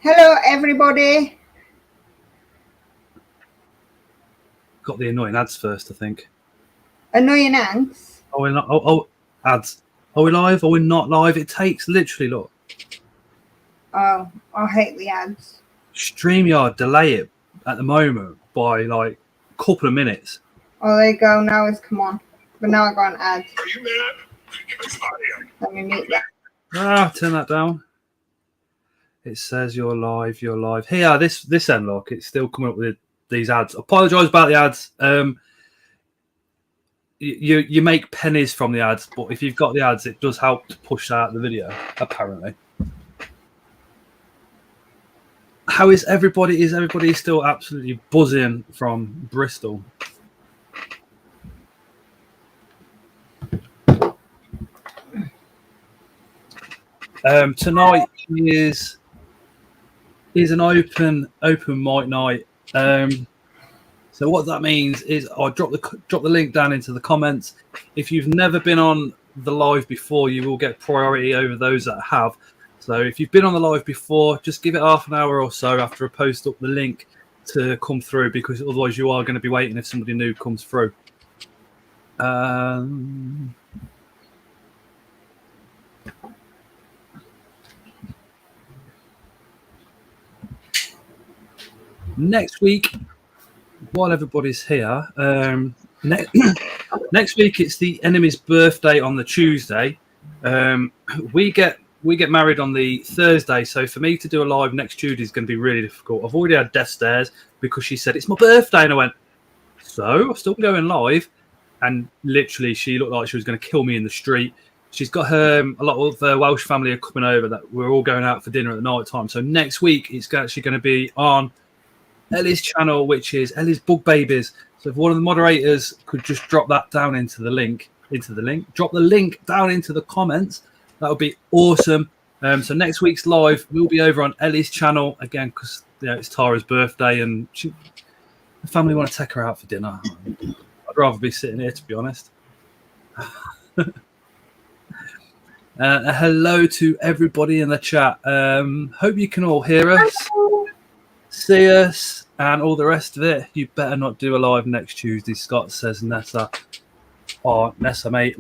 Hello, everybody. Got the annoying ads first, I think. Annoying ants. Oh, we're not. Ads. Are we live? Are we not live? It takes literally, look. Oh, I hate the ads. StreamYard delay it at the moment by like a couple of minutes. Oh, there you go. Now it's come on. But now I got an ad. Are you mad? Because I am. Let me mute that. Turn that down. It says you're live. You're live. Here, this end, look. It's still coming up with these ads. Apologise about the ads. You make pennies from the ads, but if you've got the ads, it does help to push out the video. Apparently. How is everybody? Is everybody still absolutely buzzing from Bristol? Tonight is an open mic night. So what that means is I'll drop the link down into the comments. If you've never been on the live before, you will get priority over those that have. So if you've been on the live before, just give it half an hour or so after I post up the link to come through, because otherwise you are going to be waiting if somebody new comes through. Next week, while everybody's here, next week it's the enemy's birthday on the Tuesday. We get married on the Thursday, so for me to do a live next Tuesday is going to be really difficult. I've already had death stares because she said it's my birthday, and I went, so I'm still going live, and literally she looked like she was going to kill me in the street. She's got a lot of Welsh family are coming over that we're all going out for dinner at the night time. So next week it's actually going to be on Ellie's channel, which is Ellie's Bug Babies. So if one of the moderators could just drop that down into the link, drop the link down into the comments, that would be awesome. So next week's live will be over on Ellie's channel again, because it's Tara's birthday and the family want to take her out for dinner. I'd rather be sitting here, to be honest. Hello to everybody in the chat. Hope you can all hear us, see us, and all the rest of it. You better not do a live next Tuesday, Scott says Nessa. Oh, Nessa, mate.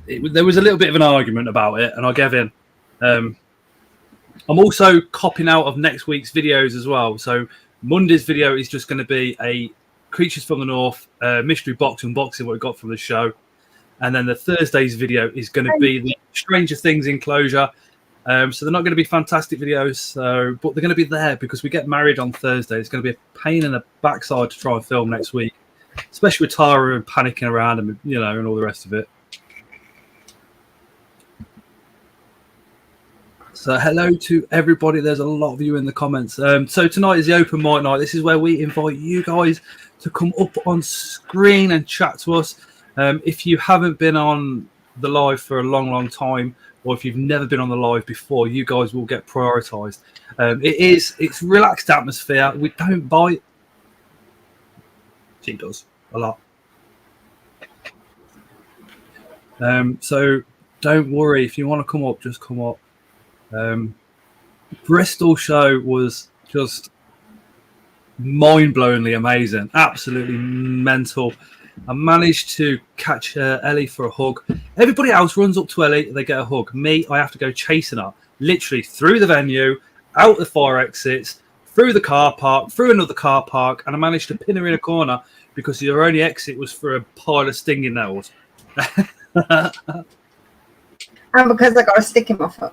There was a little bit of an argument about it, and I gave in. I'm also copping out of next week's videos as well. So Monday's video is just going to be a Creatures from the North mystery box unboxing, what we got from the show. And then the Thursday's video is going to be the Stranger Things enclosure. So they're not going to be fantastic videos, but they're going to be there because we get married on Thursday. It's going to be a pain in the backside to try and film next week, especially with Tara and panicking around and and all the rest of it. So hello to everybody. There's a lot of you in the comments. So tonight is the open mic night. This is where we invite you guys to come up on screen and chat to us. If you haven't been on the live for a long time, or if you've never been on the live before, you guys will get prioritized. It's relaxed atmosphere. We don't bite. She does a lot. So don't worry. If you want to come up, just come up. Bristol show was just mind-blowingly amazing. Absolutely mental. I managed to catch Ellie for a hug. Everybody else runs up to Ellie, they get a hug. Me, I have to go chasing her, literally through the venue, out the fire exits, through the car park, through another car park, and I managed to pin her in a corner because your only exit was for a pile of stinging nettles. And because I got a stick in my foot.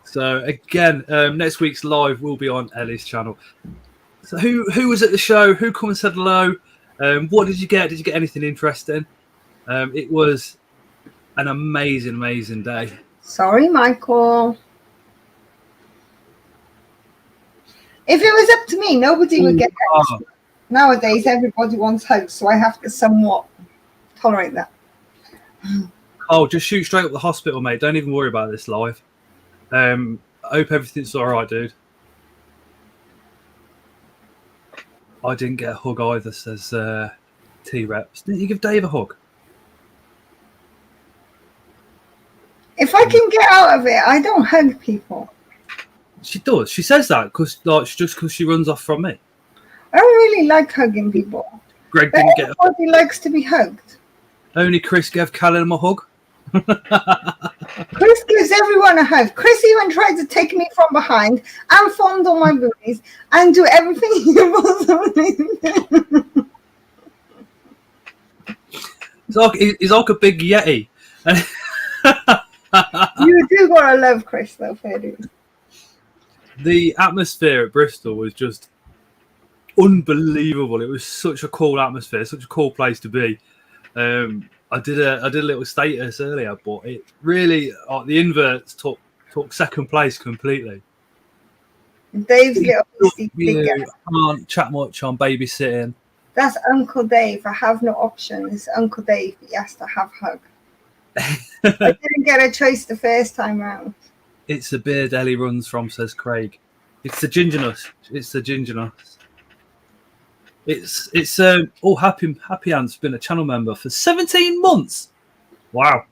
So again, next week's live will be on Ellie's channel. So who was at the show? Who come and said hello? What did you get? Did you get anything interesting? It was an amazing day. Sorry, Michael. If it was up to me, nobody would get hugs. Nowadays, everybody wants hugs, so I have to somewhat tolerate that. Oh, just shoot straight up the hospital, mate. Don't even worry about this live. I hope everything's all right, dude. I didn't get a hug either, says T-Reps. Didn't you give Dave a hug? If I can get out of it, I don't hug people. She does. She says that because she runs off from me. I don't really like hugging people. Greg But didn't get. everybody likes to be hugged. Only Chris gave Callum a hug. Chris gives everyone a hug. Chris even tried to take me from behind and fondle my boobies and do everything he possibly did. He's like a big Yeti. You do gotta love Chris, though, fair dude. The atmosphere at Bristol was just unbelievable. It was such a cool atmosphere, such a cool place to be. I did a little status earlier, but it really the inverts took second place completely. Dave's little beastie big guy. Can't chat much on babysitting. That's Uncle Dave. I have no option. It's Uncle Dave. He has to have hug. I didn't get a choice the first time round. It's the beard Ellie runs from, says Craig. It's the gingerness. It's the gingerness. It's Happy Ant's been a channel member for 17 months. Wow.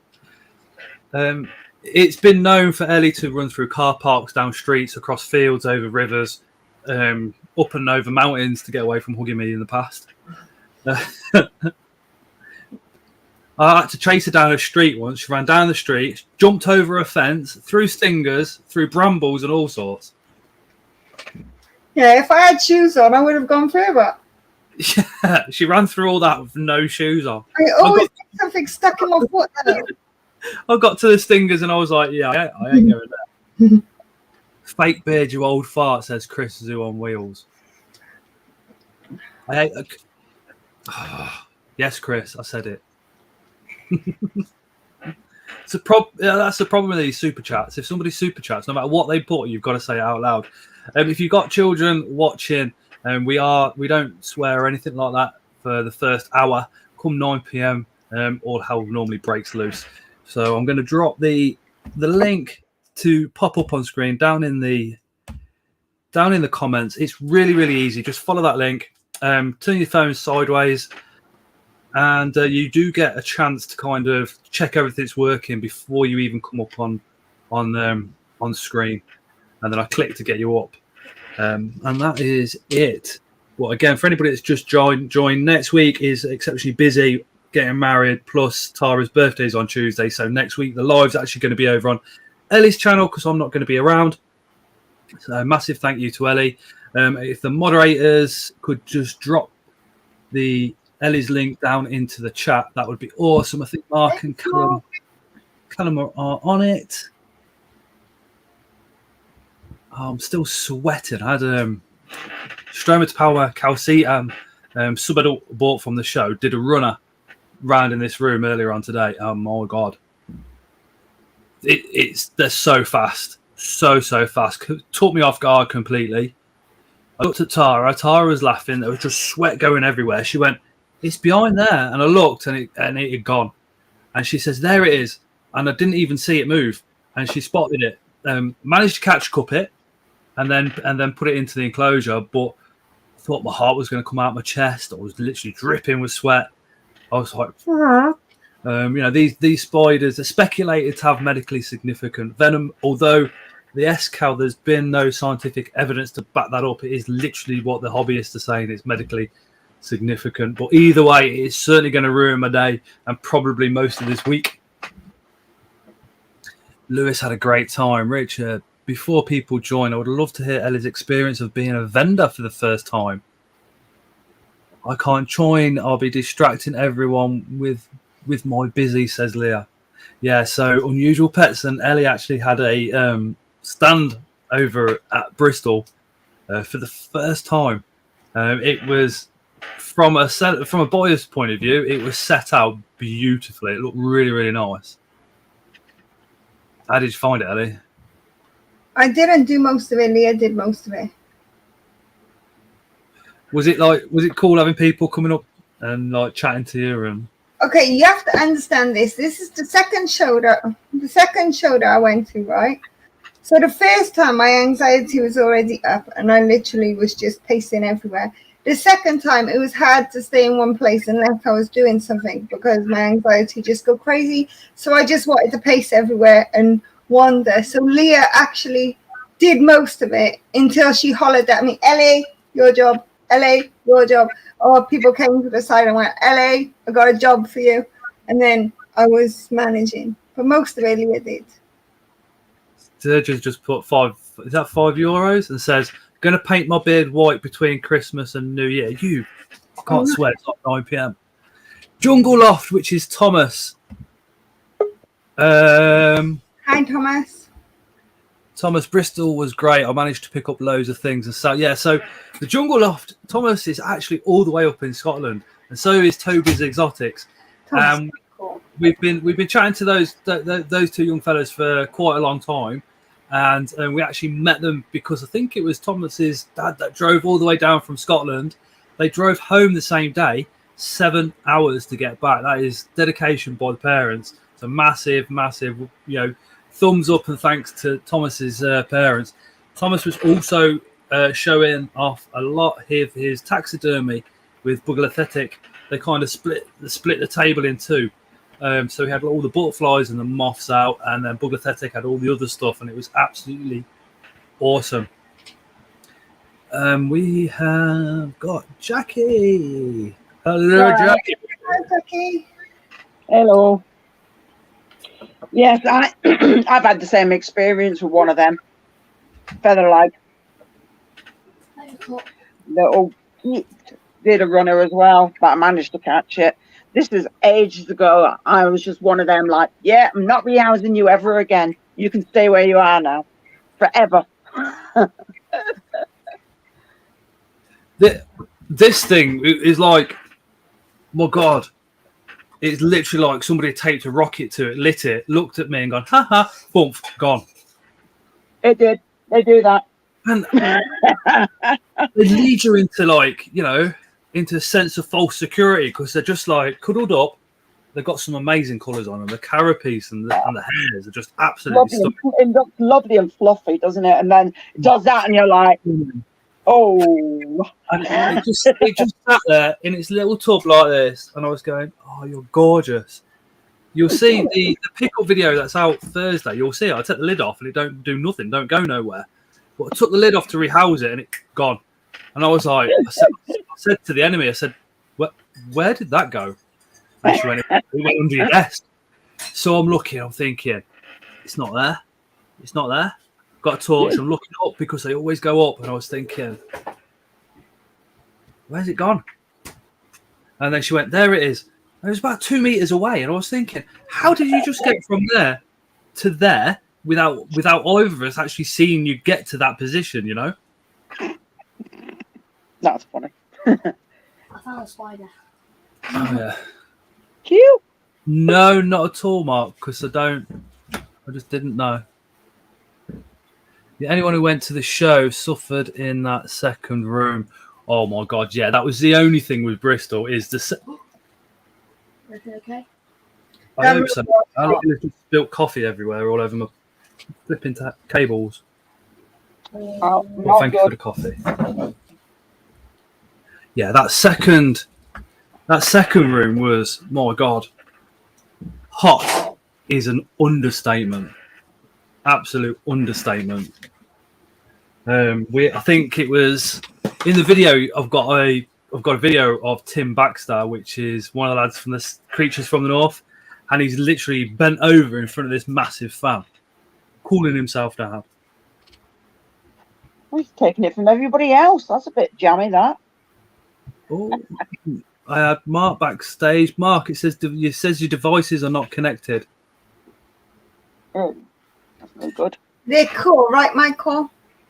It's been known for Ellie to run through car parks, down streets, across fields, over rivers, up and over mountains to get away from hugging me in the past. I had to chase her down a street once. She ran down the street, jumped over a fence, through stingers, through brambles and all sorts. Yeah, if I had shoes on, I would have gone further. Yeah, she ran through all that with no shoes on. I always get something stuck in my foot, though. I got to the stingers and I was like, yeah, I ain't going there. Fake beard, you old fart, says Chris Zoo on wheels. Yes, Chris, I said it. That's the problem with these super chats. If somebody super chats, no matter what they put, you've got to say it out loud. If you've got children watching, we don't swear or anything like that for the first hour. Come 9 p.m, all hell normally breaks loose. So I'm going to drop the link to pop up on screen down in the comments. It's really, really easy. Just follow that link. Turn your phone sideways, and you do get a chance to kind of check everything's working before you even come up on screen. And then I click to get you up. And that is it. Well, again, for anybody that's just joined, next week is exceptionally busy getting married, plus Tara's birthday is on Tuesday. So next week, the live's actually going to be over on Ellie's channel because I'm not going to be around. So massive thank you to Ellie. If the moderators could just drop Ellie's link down into the chat, that would be awesome. I think Mark and Callum are on it. I'm still sweating. I had Stroma to Power Calcita sub-adult bought from the show, did a runner round in this room earlier on today. Oh my god. They're so fast. So fast. Took me off guard completely. I looked at Tara. Tara was laughing. There was just sweat going everywhere. She went, "It's behind there." And I looked and it had gone. And she says, "There it is." And I didn't even see it move. And she spotted it. Managed to catch cup it and then put it into the enclosure, but I thought my heart was going to come out my chest. I was literally dripping with sweat. I was like, these spiders are speculated to have medically significant venom, although the S-Cal, there's been no scientific evidence to back that up. It is literally what the hobbyists are saying. It's medically significant, but either way, it's certainly going to ruin my day and probably most of this week. Lewis had a great time. Richard, before people join, I would love to hear Ellie's experience of being a vendor for the first time. I can't join. I'll be distracting everyone with my busy, says Leah. Yeah, so Unusual Pets and Ellie actually had a stand over at Bristol for the first time. It was from a buyer's point of view, it was set out beautifully. It looked really, really nice. How did you find it, Ellie? I didn't do most of it. Leah did most of it. Was it cool having people coming up and like chatting to you? And okay, you have to understand this. This is the second show that I went to, right? So the first time my anxiety was already up and I literally was just pacing everywhere. The second time, it was hard to stay in one place unless I was doing something because my anxiety just go crazy. So I just wanted to pace everywhere and wander. So Leah actually did most of it until she hollered at me, Ellie, your job, Ellie, your job. Or people came to the side and went, Ellie, I got a job for you. And then I was managing. But most of it Leah did. Sturgeon's just put €5 and says, going to paint my beard white between Christmas and New Year. I can't swear, it's not 9 p.m. Jungle Loft, which is Thomas. Hi, Thomas. Thomas, Bristol was great. I managed to pick up loads of things. And so the Jungle Loft, Thomas is actually all the way up in Scotland. And so is Toby's Exotics. Cool. We've been chatting to those two young fellas for quite a long time. And we actually met them because I think it was Thomas's dad that drove all the way down from Scotland. They drove home the same day, 7 hours to get back. That is dedication by the parents. It's a massive, thumbs up and thanks to Thomas's parents. Thomas was also showing off a lot of his taxidermy with Bugalathetic. They kind of split the table in two. So he had all the butterflies and the moths out, and then Bugalathetic had all the other stuff, and it was absolutely awesome. We have got Jackie. Hello, Jackie. Hi, Jackie. Hello. Yes, I've had the same experience with one of them. Featherlight. Little did a runner as well, but I managed to catch it. This is ages ago. I was just one of them like, yeah, I'm not rehousing you ever again. You can stay where you are now. Forever. This thing is like, my God. It's literally like somebody taped a rocket to it, lit it, looked at me and gone, ha ha, boom, gone. It did. They do that. And they lead you into into a sense of false security because they're just like cuddled up. They've got some amazing colours on them. The carapace and the hairs are just absolutely stunning. It looks lovely and fluffy, doesn't it? And then it does that and you're like, oh. And it just sat there in its little tub like this. And I was going, oh, you're gorgeous. You'll see the pickle video that's out Thursday. You'll see it. I took the lid off and it don't do nothing, don't go nowhere. But I took the lid off to rehouse it and it's gone. And I was like, I said to the enemy, I said, where did that go? And she went, it went under your desk. So I'm looking, I'm thinking, it's not there. It's not there. Got a torch, I'm looking up because they always go up. And I was thinking, where's it gone? And then she went, there it is. And it was about 2 meters away. And I was thinking, how did you just get from there to there without either of us actually seeing you get to that position, you know? That's funny. I found a spider. Oh, yeah. Cute. No, not at all, Mark, because I just didn't know. Yeah, anyone who went to the show suffered in that second room. Oh my God, yeah, that was the only thing with Bristol is Everything okay? I hope so. I look like just spilled coffee everywhere, all over my flipping cables. Oh, Well, thank you for the coffee. Yeah, that second room was, my God, hot is an understatement. Absolute understatement. I think it was in the video. I've got a video of Tim Baxter, which is one of the lads from the Creatures from the North, and he's literally bent over in front of this massive fan, cooling himself down. He's taking it from everybody else. That's a bit jammy, that. Oh, I had Mark backstage. Mark, it says your devices are not connected. Oh, that's no good. They're cool, right, Michael?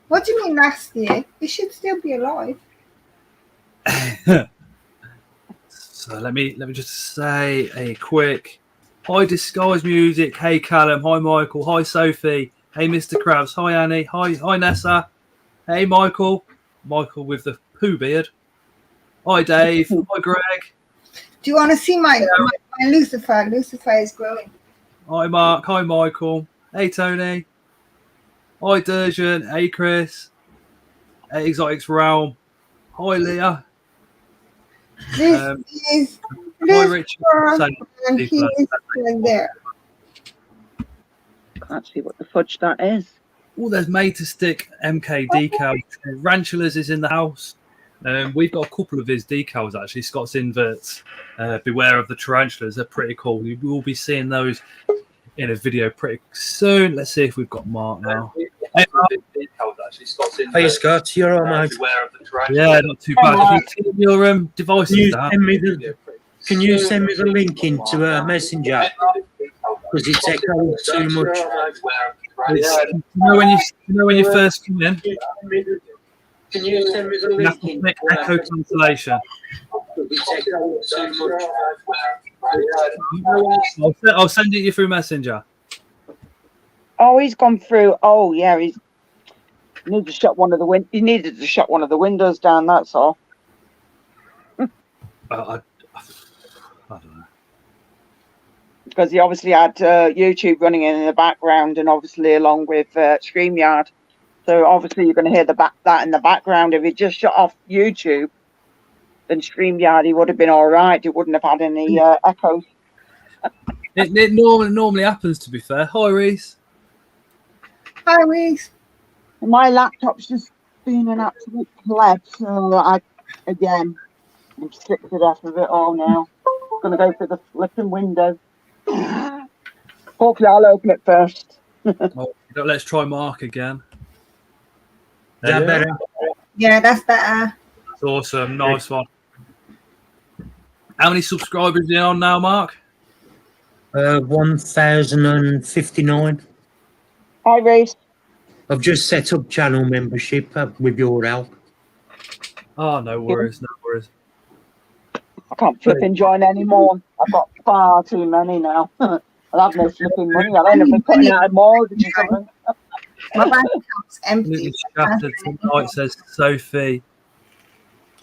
What do you mean last year? You should still be alive. So let me just say a quick hi Disguise Music, hey Callum, hi Michael, hi Sophie, hey Mr. Krabs, hi Annie, hi Nessa, hey Michael with the poo beard, hi Dave, hi Greg. Do you want to see my Lucifer? Lucifer is growing. Hi Mark, hi Michael, hey Tony, hi Durjan, hey Chris, hey Exotics Realm, hi Leah, This Um, is Hi, this Richard. one, So, and people he's right there. Can't see what the fudge that is. oh, there's made to stick MK decals. Ranchulas is in the house. We've got a couple of his decals actually. Scott's inverts. Beware of the tarantulas. They're pretty cool. You will be seeing those in a video pretty soon. Let's see if we've got Mark now. Hey, Mark. Hey Scott, you're all right. Yeah, not too bad. Can you turn your devices down? Can you send me the link into a messenger? Because it's echoing too much. You know when you first come in, Can you send me the you have link to into make echo cancellation. it's echoing too much. I'll send it you through Messenger. Oh, he's gone through. Oh, yeah, he needed to shut one of the He needed to shut one of the windows down. That's all. I don't know. Because he obviously had YouTube running in the background, and obviously along with StreamYard. So obviously you're going to hear that in the background. If he just shut off YouTube, then StreamYard, he would have been all right. He wouldn't have had any echoes. It normally happens. To be fair, hi Reese. Hi, Reese. My laptop's just been an absolute pleb. So I'm sick to death of it all now. Going to go through the flipping window. Hopefully I'll open it first. Let's try Mark again. Is that better? Yeah, that's better. That's awesome. Nice one. How many subscribers are you on now, Mark? 1,059. Hi, Reese. I've just set up channel membership with your help. Oh, no worries, no worries. I can't flipping join anymore. I've got far too many now. I'll have no flipping money. I'll end up putting out a mortgage or something. My bank account's Completely empty. shattered tonight, says Sophie.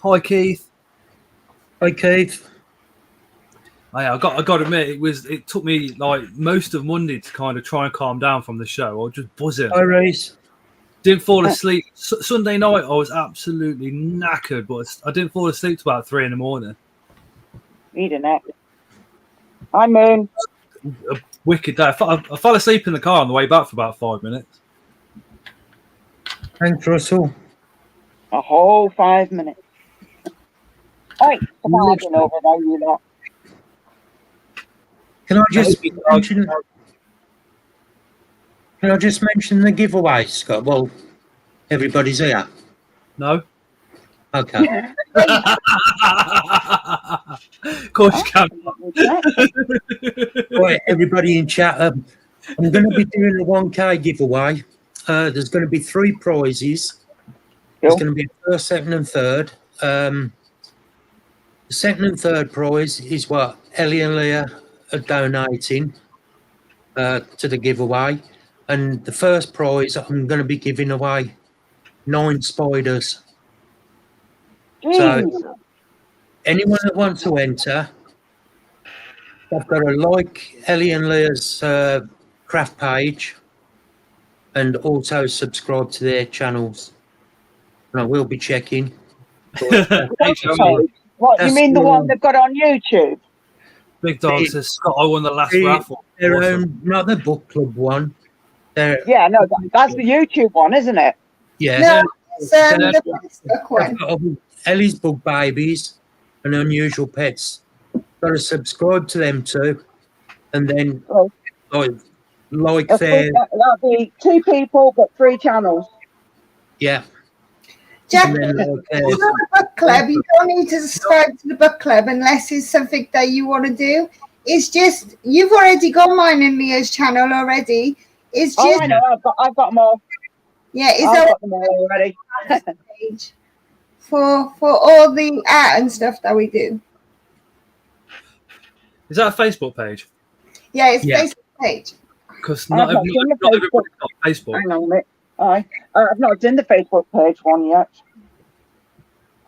Hi, Keith. Hi Keith. Hey, I got to admit, it took me like most of Monday to kind of try and calm down from the show. I was just buzzing. Hi Reese. Didn't fall asleep. Sunday night, I was absolutely knackered, but I didn't fall asleep till about 3 a.m. Eating it. Hi, Moon. A wicked day. I fell asleep in the car on the way back for about 5 minutes. Thanks Russell. A whole 5 minutes. Oi, surviving over there, you lot. Can I just mention the giveaway, Scott? Well, everybody's here. No? Okay. Of course you can. Right, everybody in chat. I'm going to be doing a 1K giveaway. There's going to be 3 prizes. There's going to be a first, second, and third. The second and third prize is what Ellie and Leah are donating to the giveaway. And the first prize, I'm going to be giving away 9 spiders. So anyone that wants to enter, they've got to like Ellie and Leah's craft page and also subscribe to their channels. And I will be checking. What, you mean the one they've got on YouTube? Big Dog says, Scott, I won the last raffle. Their Awesome. own, not the book club one. Their, Yeah, no, that's the YouTube one, isn't it? yeah. No, it's the Facebook one. They've got Ellie's Book Babies and Unusual Pets. Got to subscribe to them too. And then like their, That'll be 2 people, but 3 channels. yeah. Jack, And then like their, it's not a book club. You don't need to subscribe to the book club unless it's something that you want to do. It's just you've already got mine and Leah's channel already. It's Oh, just I know. I've got them all. yeah, it's I've our got them all already. page for all the art and stuff that we do. Is that a Facebook page? Yeah, it's Yeah. Facebook page. Because I've not not seen the everybody's got Facebook. Hang on a minute. I've not done the Facebook page one yet.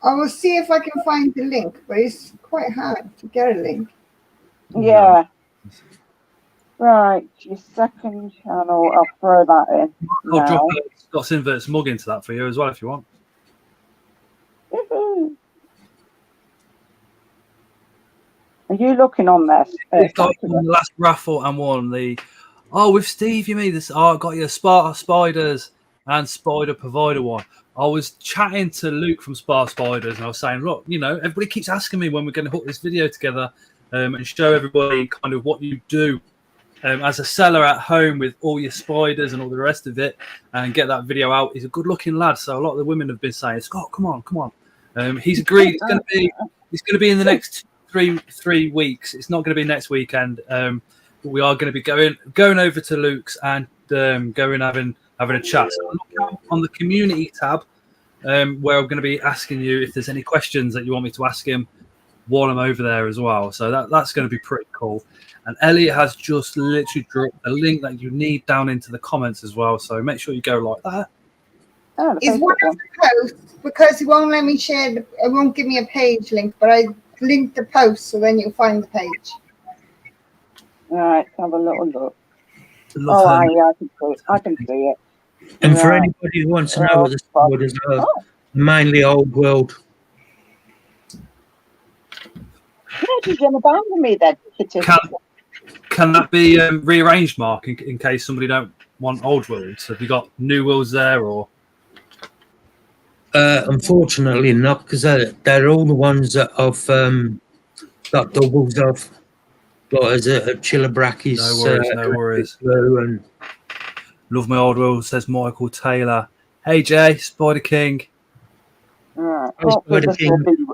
I will see if I can find the link, but it's quite hard to get a link. Yeah. Right, your second channel. I'll throw that in I'll now. drop Scott's Inverts mug into that for you as well if you want. Woohoo. Are you looking on this? This guy won the last raffle and won the. Oh, with Steve, you mean this? Oh, I got you Sparta Spiders and Spider Provider one. I was chatting to Luke from Sparta Spiders, and I was saying, look, you know, everybody keeps asking me when we're going to put this video together and show everybody kind of what you do as a seller at home with all your spiders and all the rest of it, and get that video out. He's a good-looking lad, so a lot of the women have been saying, Scott, come on. He's agreed. It's going to be in the next three weeks. It's not going to be next weekend. But we are going to be going over to Luke's and going having a chat. So look on the community tab, where I'm going to be asking you if there's any questions that you want me to ask him while I'm over there as well. So that's going to be pretty cool. And Elliot has just literally dropped a link that you need down into the comments as well. So make sure you go like that. Oh, Is one of the posts, because he won't let me share, it won't give me a page link, but I linked the post, so then you'll find the page. All right, have a little look. Love Oh, her. yeah, I can see it. And for Right. anybody who wants to know what the spiders are, mainly old world. Yeah, she's going to abandon me then. Can that be rearranged, Mark, in case somebody don't want old worlds? Have you got new worlds there, or? Unfortunately not, because they're all the ones that I've got doubles of. Like as a Chilobrachys. No worries. Blue and Love my old world, says Michael Taylor. Hey Jay, Spider King. All right. Oh, Hopefully Spider this will King. be-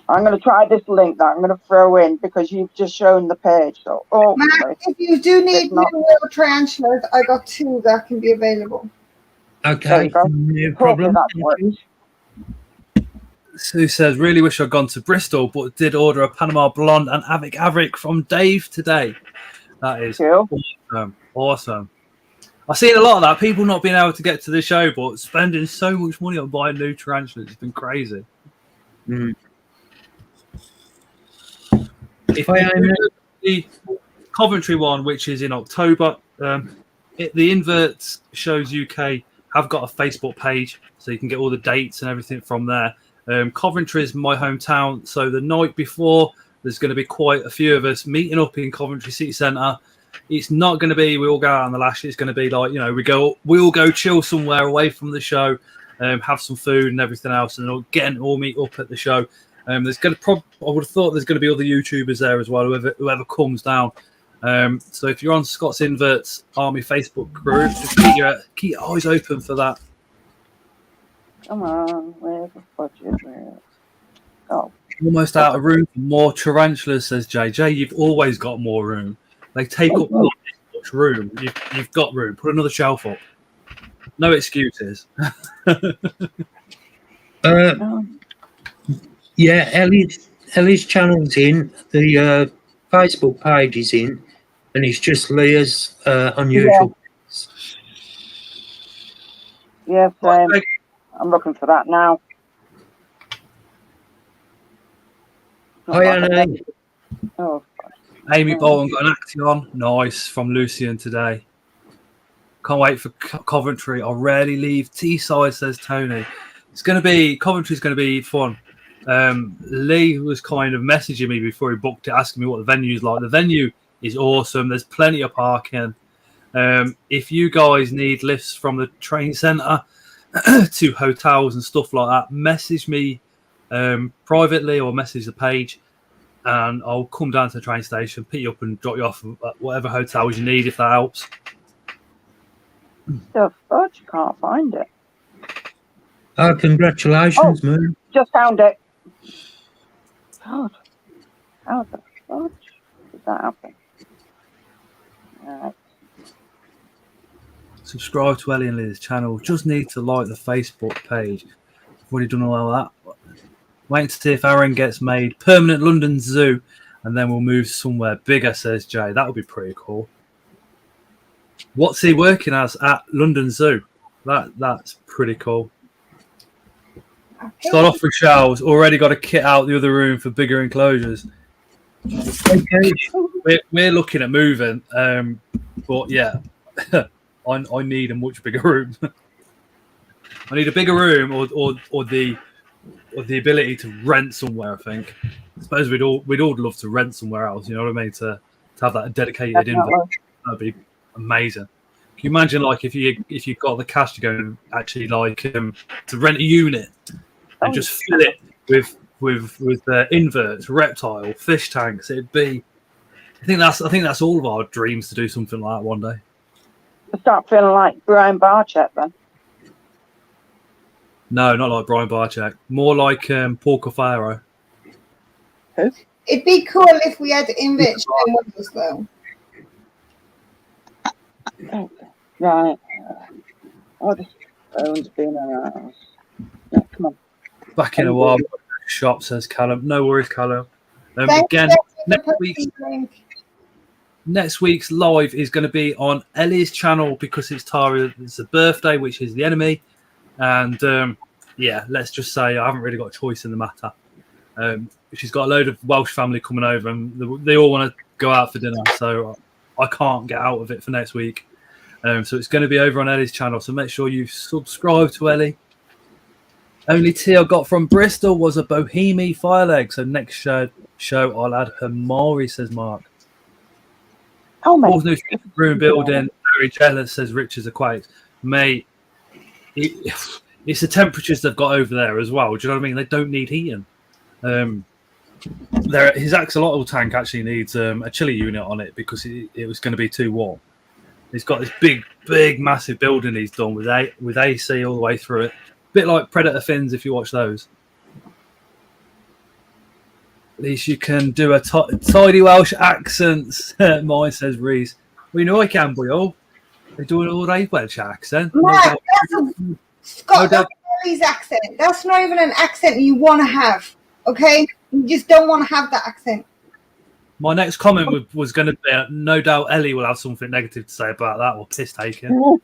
I'm going to try this link that I'm going to throw in because you've just shown the page. So, Matt, if you do need It's not- new world tarantulas, I got 2 that can be available. There okay, you go. no hopefully problem. that works. Sue says, really wish I'd gone to Bristol, but did order a Panama Blonde and Avic Averick from Dave today. That is Cool. awesome. I've seen a lot of that. People not being able to get to the show, but spending so much money on buying new tarantulas. It's been crazy. Mm. If I the Coventry one, which is in October, the Inverts Shows UK have got a Facebook page, so you can get all the dates and everything from there. Coventry is my hometown, so the night before, there's going to be quite a few of us meeting up in Coventry City Centre. It's not going to be we all go out on the lash. It's going to be like, you know, we all go chill somewhere away from the show, have some food and everything else, and all meet up at the show. There's going to I would have thought there's going to be other YouTubers there as well, whoever comes down. So if you're on Scott's Inverts Army Facebook group, just keep your eyes open for that. Come on, where's the budget? Oh, Almost out of room for more tarantulas, says JJ. You've always got more room. They take up so much room. You've got room. Put another shelf up. No excuses. no. Yeah, Ellie's channel's in, the Facebook page is in, and it's just Leah's unusual. Yes, I'm looking for that now. Hi, Anna. Oh, Amy Bolton got an Action. Nice from Lucian today. Can't wait for Coventry. I'll rarely leave Teesside, says Tony. Coventry's going to be fun. Lee was kind of messaging me before he booked it, asking me what the venue's like. The venue is awesome. There's plenty of parking. If you guys need lifts from the train centre to hotels and stuff like that, message me privately or message the page, and I'll come down to the train station, pick you up and drop you off at whatever hotels you need, if that helps. the fudge, can't find it. Oh, congratulations, man. Just found it. God, how the fudge did that happen? Alright. Subscribe to Ellie and Liz's channel. Just need to like the Facebook page. I've already done all that. Waiting to see if Aaron gets made permanent London Zoo, and then we'll move somewhere bigger, says Jay. That would be pretty cool. What's he working as at London Zoo? That's pretty cool. Start off with shelves. Already got a kit out the other room for bigger enclosures. Okay. We're looking at moving, but yeah, I need a much bigger room. I need a bigger room, or the ability to rent somewhere. I think. suppose we'd all love to rent somewhere else. You know what I mean? To have that dedicated Definitely. invert, that'd be amazing. Can you imagine, like, if you got the cash to go and actually like to rent a unit and just fill it with inverts, reptile, fish tanks? It'd be. I think that's all of our dreams to do something like that one day. I start feeling like Brian Barchett then. No, not like Brian Barchak. More like Paul Cafaro. It'd be cool if we had invert showing windows though. Okay. Right. Oh, this phone's been around. Yeah, come on. Back in a while. Shop, says Callum. No worries, Callum. Thanks, Again, Jessica, for next week's live is going to be on Ellie's channel because it's Tara's birthday, which is the enemy. And yeah, let's just say I haven't really got a choice in the matter. She's got a load of Welsh family coming over and they all want to go out for dinner. So I can't get out of it for next week. So it's going to be over on Ellie's channel. So make sure you subscribe to Ellie. Only tea I got from Bristol was a Bohemi fire leg. So next show I'll add Hamari, says Mark. Oh, mate. Paul's new room building. Very jealous, says Richard's Aquatics. Mate, it's the temperatures they've got over there as well. Do you know what I mean? They don't need heating. His axolotl tank actually needs a chilli unit on it because it was going to be too warm. He's got this big, massive building he's done with AC all the way through it. A bit like Predator Fins if you watch those. At least you can do a tidy Welsh accents. Mine, says Reese. We know I can, boy. Oh, they're doing all right Welsh accent. Matt, Scott, that's Ellie's accent. That's not even an accent you want to have. Okay, you just don't want to have that accent. My next comment was going to be, no doubt Ellie will have something negative to say about that or piss taking.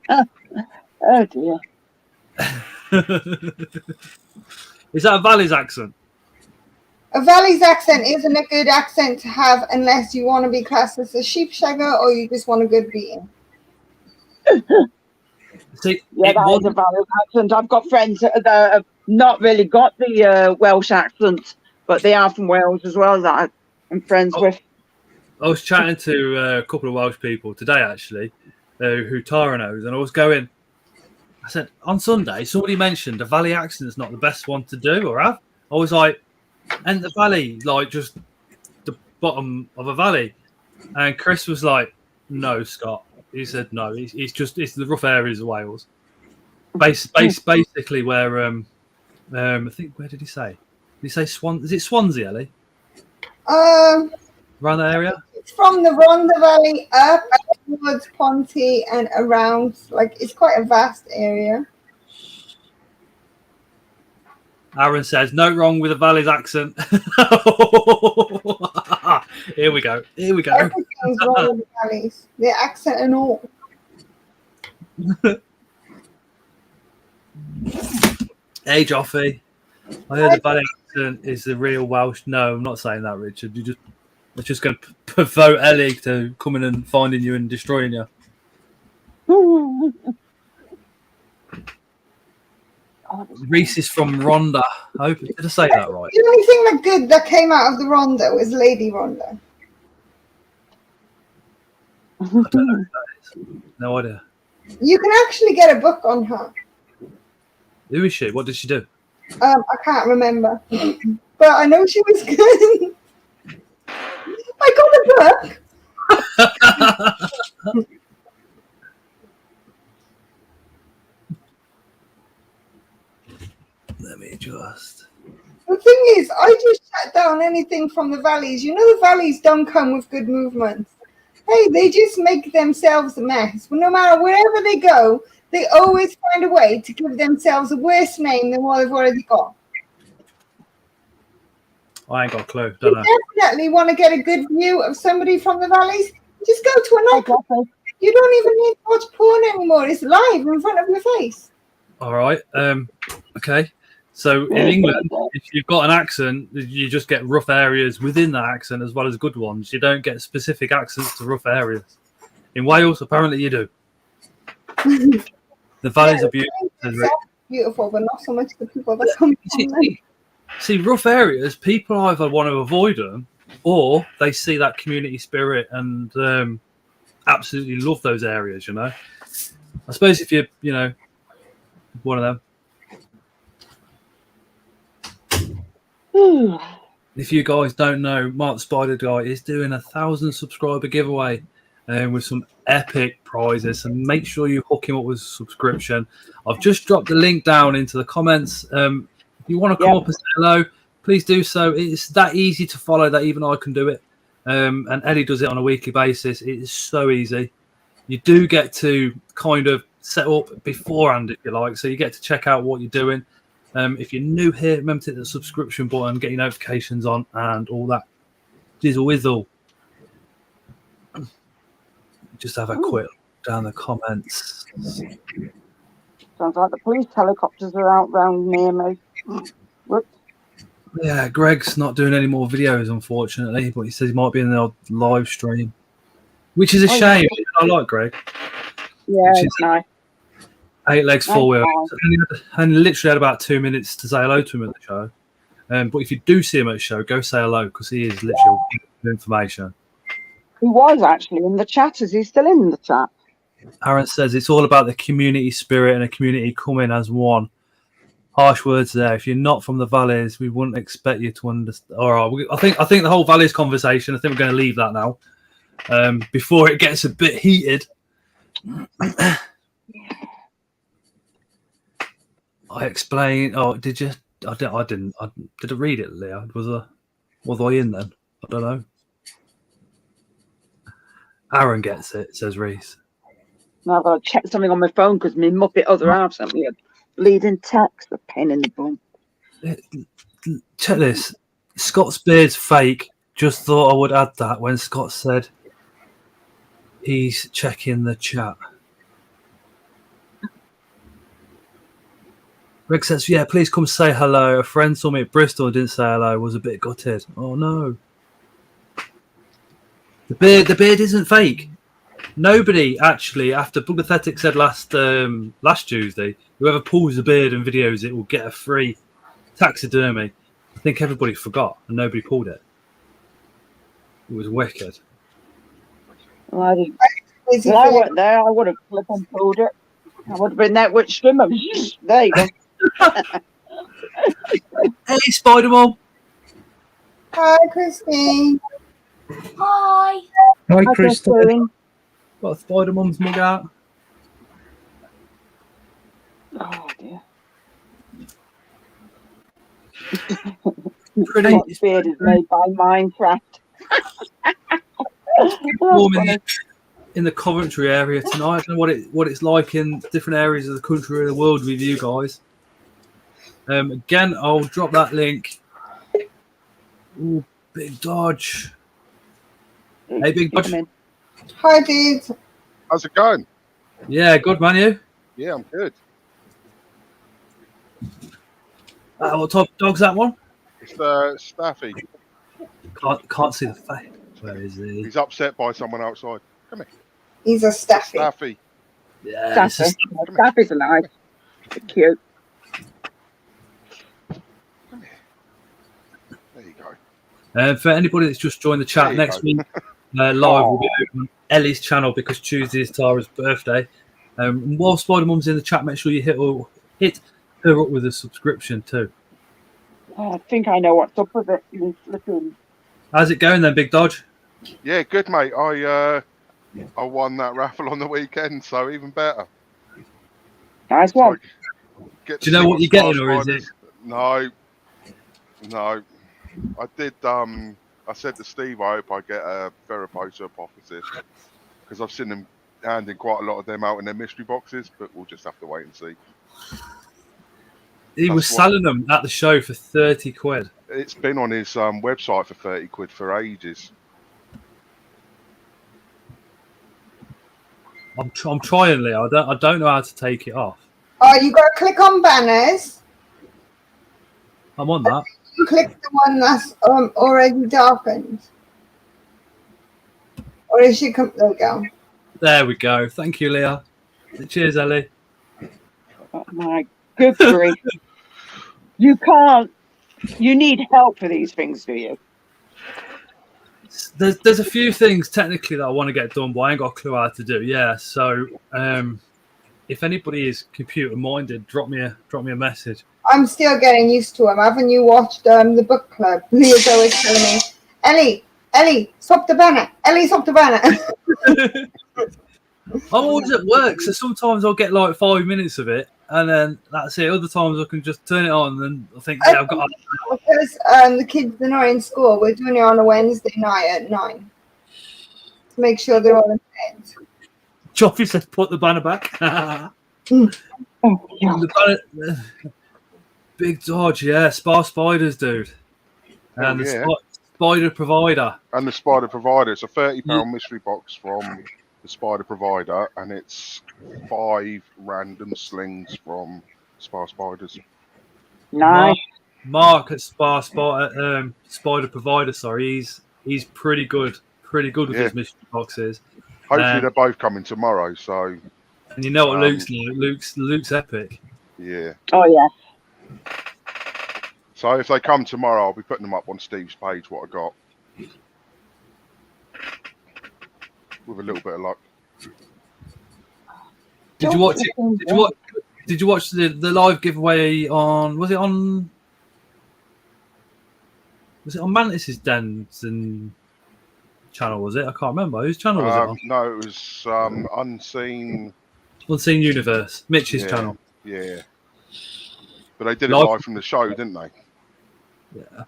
Oh dear. Is that a Valley's accent? A Valley's accent isn't a good accent to have unless you want to be classed as a sheepshagger or you just want a good beating. See, Yeah, that is a valid accent. I've got friends that have not really got the Welsh accent, but they are from Wales as well that I'm friends with. I was chatting to a couple of Welsh people today, actually, who Tara knows, and I was going, I said, on Sunday, somebody mentioned a Valley accent is not the best one to do or have. I was like, and the Valley, like just the bottom of a valley. And Chris was like, no, Scott. He said, no, it's the rough areas of Wales. Basically where, I think, where did he say? Did he say Is it Swansea, Ellie? Around that area? It's from the Rhondda Valley up towards Ponty and around, like, it's quite a vast area. Aaron says, no wrong with the Valley's accent. Here we go. Everything's wrong with the Valleys. The accent and all. Hey, Joffy. I heard the Valley accent is the real Welsh. No, I'm not saying that, Richard. It's just going to provoke Ellie to coming and finding you and destroying you. Reese is from Rhondda. I hope did I say that right? The only thing good that came out of the Rhondda was Lady Rhondda. I don't know who that is. No idea. You can actually get a book on her. Who is she? What did she do? I can't remember, but I know she was good. I got a book. Let me just. The thing is, I just shut down anything from the Valleys. You know, the Valleys don't come with good movements. Hey, they just make themselves a mess. But no matter wherever they go, they always find a way to give themselves a worse name than what they've already got. I ain't got a clue. Don't know. You definitely want to get a good view of somebody from the Valleys. Just go to a nightclub. You don't even need to watch porn anymore. It's live in front of your face. All right. Okay. So in England, if you've got an accent, you just get rough areas within that accent as well as good ones. You don't get specific accents to rough areas. In Wales, apparently you do. The valleys are beautiful. Beautiful, but not so much the people that come from them. See, rough areas, people either want to avoid them or they see that community spirit and absolutely love those areas, you know. I suppose if you're, you know, one of them. If you guys don't know, Mark the Spider Guy is doing 1,000 subscriber giveaway with some epic prizes. And make sure you hook him up with a subscription. I've just dropped the link down into the comments. If you want to come up and say hello, please do so. It's that easy to follow that even I can do it. And Eddie does it on a weekly basis. It is so easy. You do get to kind of set up beforehand, if you like. So you get to check out what you're doing. If you're new here, remember to hit the subscription button, get your notifications on, and all that jizzle whizzle. Just have a quick look down the comments. Sounds like the police helicopters are out round near me. Whoops. Yeah, Greg's not doing any more videos, unfortunately, but he says he might be in the odd live stream, which is a shame. I like Greg. Yeah, it's nice. 8 legs, 4 wheels. And literally had about 2 minutes to say hello to him at the show. But if you do see him at the show, go say hello because he is literally information. He was actually in the chat. Is he still in the chat? Aaron says it's all about the community spirit and a community coming as one. Harsh words there. If you're not from the valleys, we wouldn't expect you to understand. All right, I think the whole valleys conversation. I think we're going to leave that now before it gets a bit heated. I explained. Oh, did you? I didn't. Did I read it, Leah? Was I in then? I don't know. Aaron gets it, says Reese. Now I've got to check something on my phone because my Muppet other half sent me a bleeding text. A pain in the bum. Check this. Scott's beard's fake. Just thought I would add that when Scott said he's checking the chat. Greg says, yeah, please come say hello. A friend saw me at Bristol and didn't say hello. Was a bit gutted. Oh, no. The beard isn't fake. Nobody actually, after Bugathetic said last Tuesday, whoever pulls the beard and videos it will get a free taxidermy. I think everybody forgot and nobody pulled it. It was wicked. Well, I weren't there. I would have flipped and pulled it. I would have been there with swimmer. There you go. Hey, Spider-Man. Hi, Christine. Hi. Hi, Kristen. Got a Spider-Man's mug out. Oh dear. Pretty. Scott's beard is made by Minecraft. Warm in the Coventry area tonight. I don't know what it's like in different areas of the country or the world with you guys. Again, I'll drop that link. Ooh, Big Dodge. Hey, Big Dodge. Hi, dude. How's it going? Yeah, good, man, you? Yeah, I'm good. What type of dog's that one? It's Staffy. Can't see the face. Where is he? He's upset by someone outside. Come here. He's a Staffy. Staffy. Yeah, Staffy's nice. They're cute. There you go. For anybody that's just joined the chat, next week live will be on Ellie's channel because Tuesday is Tara's birthday. While Spider-Mum's in the chat, make sure you hit her up with a subscription too. Oh, I think I know what's up with it. You flipping. How's it going then, Big Dodge? Yeah, good, mate. I won that raffle on the weekend, so even better. Nice one. Do you know what you're getting, or is it? No. I did. I said to Steve, I hope I get a Theraposa Apophysis because I've seen them handing quite a lot of them out in their mystery boxes, but we'll just have to wait and see. He was selling them at the show for 30 quid. It's been on his website for 30 quid for ages. I'm trying, Leo. I don't know how to take it off. Oh, you got to click on banners. I'm on that. You click the one that's already darkened. Or is she come? There we go. There we go. Thank you, Leah. Cheers, Ellie. Oh my good grief. You can't You need help for these things, do you? There's a few things technically that I want to get done, but I ain't got a clue how to do. Yeah, so if anybody is computer minded, drop me a message. I'm still getting used to them. Haven't you watched the book club? Leah's always telling me, Ellie, stop the banner. Ellie, stop the banner. I'm always at work, so sometimes I'll get like 5 minutes of it, and then that's it. Other times I can just turn it on, and I think, yeah, I've got. Because the kids are not in school, we're doing it on a Wednesday night at 9 to make sure they're all in bed. Joffrey says, "Put the banner back." Oh, yeah. The banner, Big Dodge, yeah, Spiders, dude, and the yeah. Spider Provider. And the Spider Provider. It's a £30 mystery box from the Spider Provider, and it's 5 random slings from Spar Spiders. Nice. Mark at Spider Provider. Sorry, he's pretty good with his mystery boxes. Hopefully they're both coming tomorrow. So, and you know what Luke's like. Luke's epic. Yeah. Oh yeah. So if they come tomorrow, I'll be putting them up on Steve's page. What I got, with a little bit of luck. Did you watch it? Did you watch the live giveaway on? Was it on Mantis's Dens and channel? Was it? I can't remember whose channel was it on. No, it was Unseen Universe, Mitch's channel. Yeah, but they did it live from the show, didn't they? Yeah,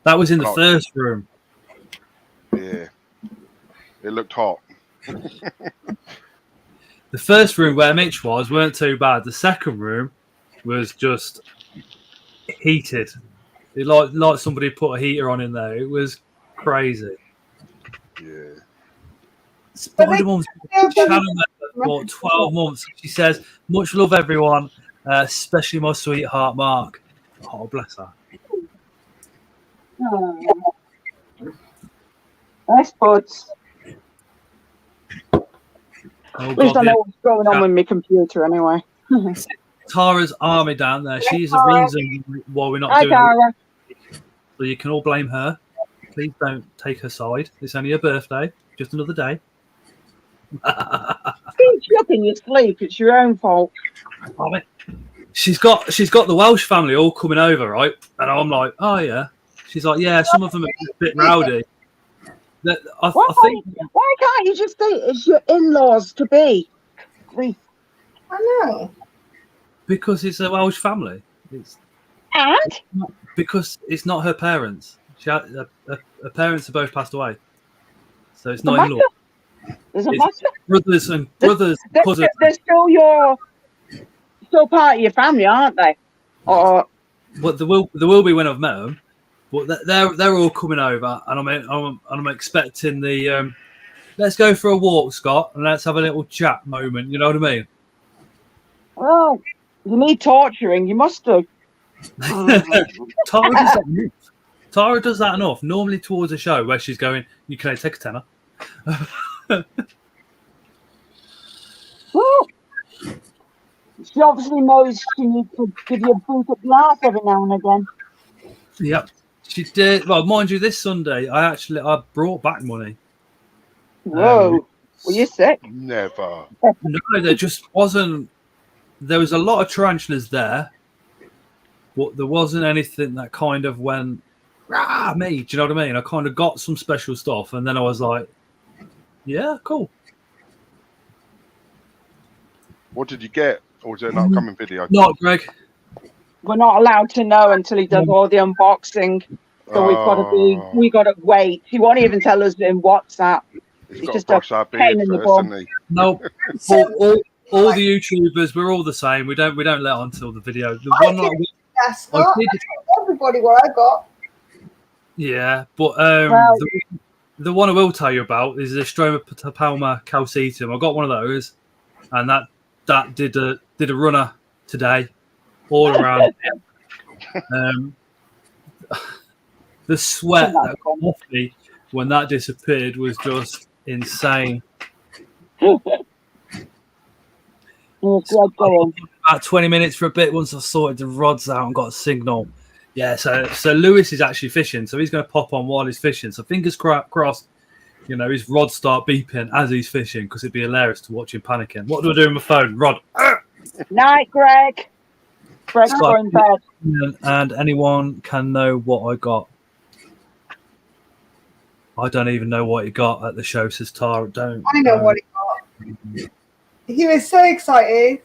that was in the first room. Yeah, it looked hot. The first room where Mitch weren't too bad. The second room was just heated. It like somebody put a heater on in there. It was crazy. Yeah. Spider-Mom's channel member for 12 months. She says, "Much love, everyone, especially my sweetheart, Mark." Oh, bless her. Nice buds. Oh, At least I know what's going on with my computer anyway. Tara's army down there. She's the reason why we're not Hi, doing Tara. it. So you can all blame her. Please don't take her side. It's only her birthday. Just another day. Keep you up in your sleep. It's your own fault. She's got the Welsh family all coming over, right? And I'm like, oh yeah. She's like, yeah, some of them are a bit rowdy. I think. Why can't you just say it's your in-laws to be? I know. Because it's a Welsh family. Because it's not her parents. Her parents are both passed away, so it's not in-law. Doesn't matter. Brothers, cousins. They're still part of your family, aren't they? Or But there will be when I've met them. But they're all coming over, and I'm expecting the let's go for a walk, Scott, and let's have a little chat moment. You know what I mean? well, you need torturing. You must do. Tara does that enough. Normally towards a show where she's going, you can take a tenner. Well, she obviously knows she needs to give you a boot up the arse every now and again. Yep, she did. Well, mind you, this Sunday I brought back money. Whoa, were you sick? Never. No, there just wasn't. There was a lot of tarantulas there, but there wasn't anything that kind of went, rah, me. Do you know what I mean? I kind of got some special stuff, and then I was like, yeah, cool. What did you get? Or was it an upcoming video? Not Greg. We're not allowed to know until he does all the unboxing. So we got to wait. He won't even tell us in WhatsApp. He's He's got just to brush our a pain beard in the first, bum. hasn't he? No, all the YouTubers, we're all the same. We don't let on until the video. The one That's not everybody what I got. yeah, but the one I will tell you about is the Stroma Palma calcetum. I got one of those, and that did a runner today, all around. The sweat that got off me when that disappeared was just insane. Oh, God, go on. About 20 minutes for a bit once I sorted the rods out and got a signal. Yeah, so Lewis is actually fishing, so he's going to pop on while he's fishing. So fingers crossed, you know, his rods start beeping as he's fishing because it'd be hilarious to watch him panicking. What do I do with my phone? Rod. Night, Greg. Greg's Stop. going bed. And anyone can know what I got. I don't even know what he got at the show, says Tara. Don't. I know what he got. He was so excited.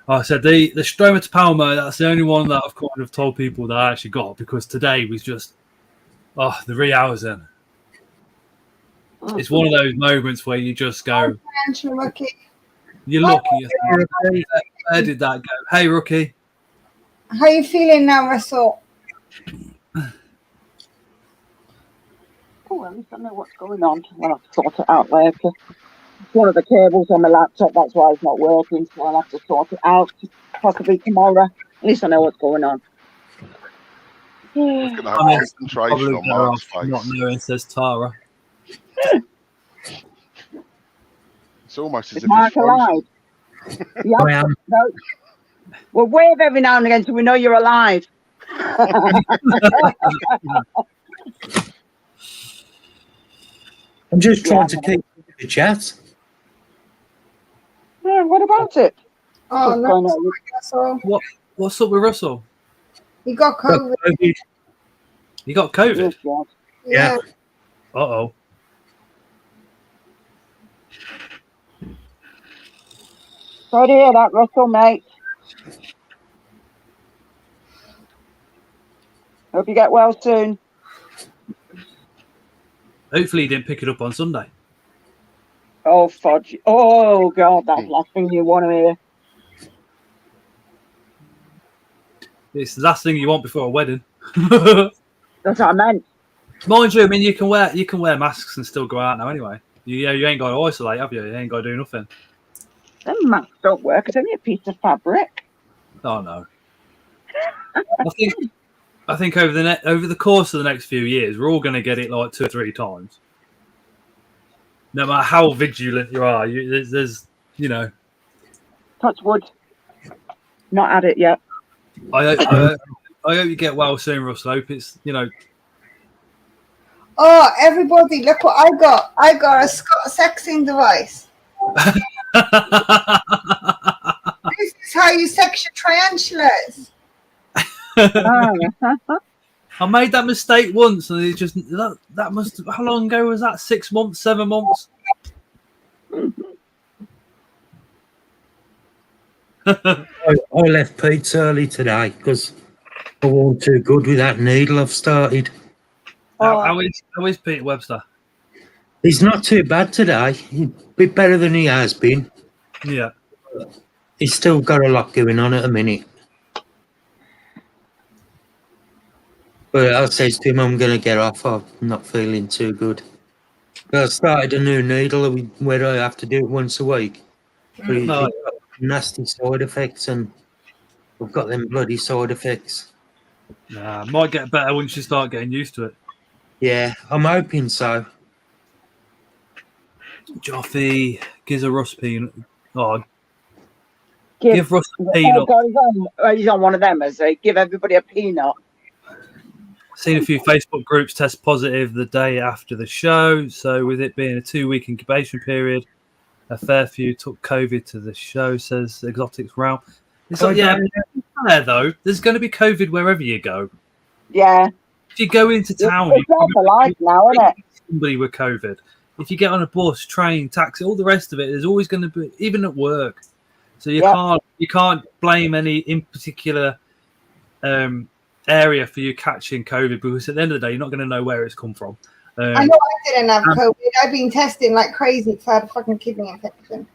I said the Stroma to Palmo, that's the only one that I've kind of told people that I actually got because today was just the rehousing. It's one of those moments where you just go, Angela, Rookie. you're lucky. Where did that go? Hey, Rookie. How you feeling now, Russell? Oh, at least I know what's going on. I'll have to sort it out later. One of the cables on my laptop, that's why it's not working, so I'll have to sort it out possibly tomorrow. At least I know what's going on. It's going to have I'm concentration on Mark's face. Not knowing, says Tara. It's almost as Is if Mark he's frozen. alive? Yeah. I am. No. Well, wave every now and again so we know you're alive. I'm just trying to keep the chat. Yeah, what about it? Oh, What's no, going on? Russell. What's up with Russell? He got COVID. COVID. You got COVID? Oh, God. Yeah. Uh-oh. Sorry to hear that, Russell, mate. Hope you get well soon. Hopefully he didn't pick it up on Sunday. Oh, fudge. Oh, God, that's the last thing you want to hear. It's the last thing you want before a wedding. That's what I meant. Mind you, I mean, you can wear masks and still go out now anyway. You ain't got to isolate, have you? You ain't got to do nothing. Them masks don't work. It's only a piece of fabric. Oh no. I think over the course of the next few years, we're all going to get it like 2 or 3 times. No matter how vigilant you are, there's you know. Touch wood. Not had it yet. I hope you get well soon, Russell. I hope it's Oh, everybody, look what I got. I got a Scott sexing device. This is how you sex your tarantulas. I made that mistake once, and it just that must. How long ago was that? 6 months, 7 months. I left Pete's early today because I wasn't too good with that needle I've started. How is Pete Webster? He's not too bad today. He's a bit better than he has been. Yeah. He's still got a lot going on at the minute. But I says to him, I'm going to get off. I'm not feeling too good. I started a new needle where I have to do it once a week. But it's got nasty side effects, and I've got them bloody side effects. Nah, might get better once you start getting used to it. Yeah, I'm hoping so. Joffy, gives a Russ peanut. Oh, Give give Russ a Oh, peanut. God, he's on one of them, as they give everybody a peanut. Seen a few Facebook groups test positive the day after the show. So, with it being a 2-week incubation period, a fair few took COVID to the show, says Exotics Realm. It's like, yeah, there though. There's going to be COVID wherever you go. Yeah. If you go into town, It's all for life now, isn't it? somebody with COVID. If you get on a bus, train, taxi, all the rest of it, there's always going to be, even at work. So you can't blame any in particular area for you catching COVID, because at the end of the day, you're not going to know where it's come from. I know I didn't have COVID. I've been testing like crazy because I had a fucking kidney infection.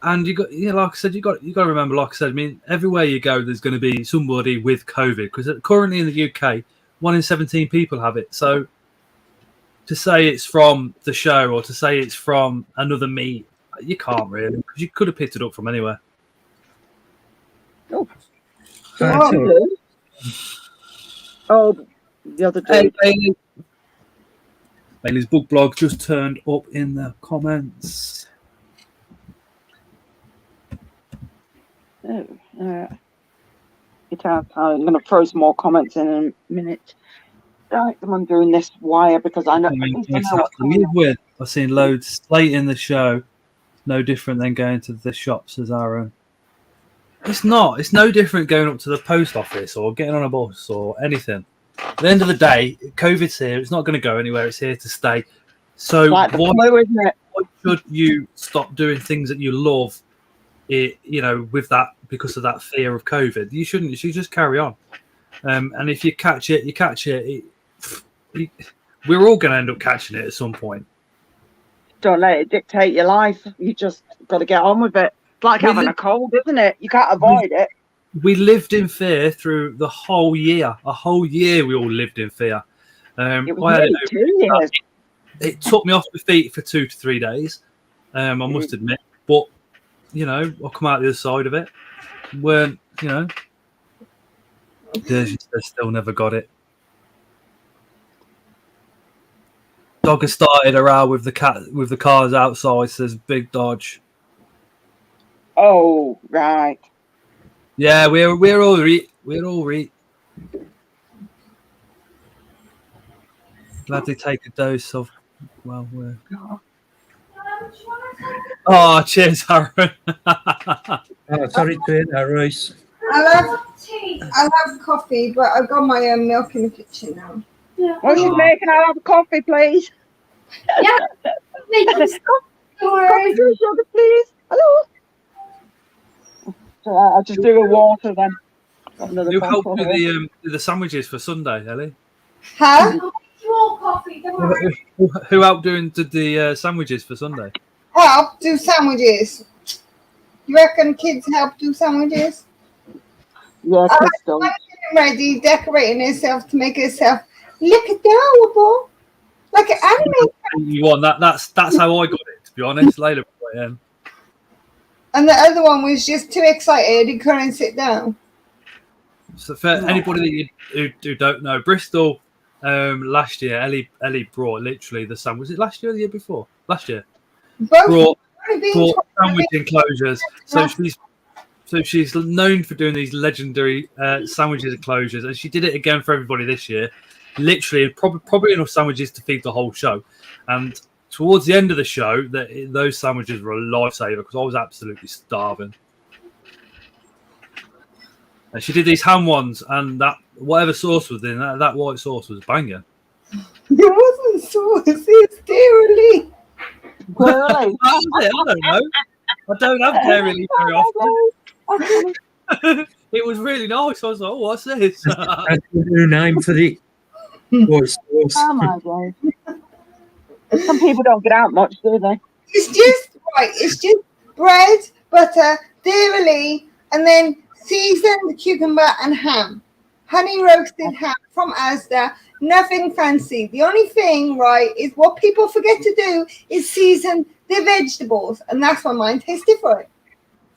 And you got, like I said, you got to remember, like I said, I mean, everywhere you go, there's going to be somebody with COVID, because currently in the UK, 1 in 17 people have it. So to say it's from the show or to say it's from another meet, you can't really, because you could have picked it up from anywhere. Oh, the other day. Hey, Bailey's book blog just turned up in the comments. I'm going to throw some more comments in a minute. Right, I'm undoing this wire because I know. I mean, I know it's what's happening. coming up. Weird. I've seen loads late in the show. No different than going to the shops as Aaron. It's not. It's no different going up to the post office or getting on a bus or anything. At the end of the day, COVID's here. It's not going to go anywhere. It's here to stay. So Like the why flu, isn't it? should you stop doing things that you love? With that, because of that fear of COVID, you shouldn't. You should just carry on. And if you catch it, you catch it. We're all going to end up catching it at some point. Don't let it dictate your life. You just got to get on with it. It's like having a cold, isn't it? You can't avoid it. We lived in fear through the whole year. A whole year we all lived in fear. It was nearly 2 years. It took me off my feet for 2 to 3 days. I must admit. But, I'll come out the other side of it. They still never got it. Dog has started a row with the cars outside, says Big Dodge. Oh, right. Yeah, we're all right. Glad they take a dose of. Well, we're. Oh, cheers, Aaron. Sorry to hear that, Royce. I love coffee, but I've got my own milk in the kitchen now. What she's making? I'll have a coffee, please. Yeah. Coffee, sugar, please. Hello. So I'll just do a water then. Who helped with the sandwiches for Sunday, Ellie? Huh? More coffee, don't worry. Who helped doing the sandwiches for Sunday? Help do sandwiches. You reckon kids help do sandwiches? Yeah, I'm Crystal. getting ready, decorating herself to make herself look adorable, like an anime. You won. That's how I got it. To be honest, Layla. And the other one was just too excited he couldn't sit down. So for anybody that who don't know, Bristol last year, Ellie brought literally the sandwich. Was it last year or the year before? Last year. Both Brought sandwich enclosures. So she's known for doing these legendary sandwiches enclosures, and she did it again for everybody this year. Literally, probably enough sandwiches to feed the whole show. And towards the end of the show, those sandwiches were a lifesaver because I was absolutely starving. And she did these ham ones, and that whatever sauce was in that white sauce was banging. It wasn't sauce, it's dairy. Really? I don't know. I don't have dairy leaf very often. It was really nice. I was like, oh, what's this? That's the new name for the white sauce. Oh my God. Some people don't get out much, do they? It's just bread, butter, dairy, and then seasoned cucumber and ham. Honey roasted ham from Asda. Nothing fancy. The only thing, right, is what people forget to do is season their vegetables, and that's why mine tastes different.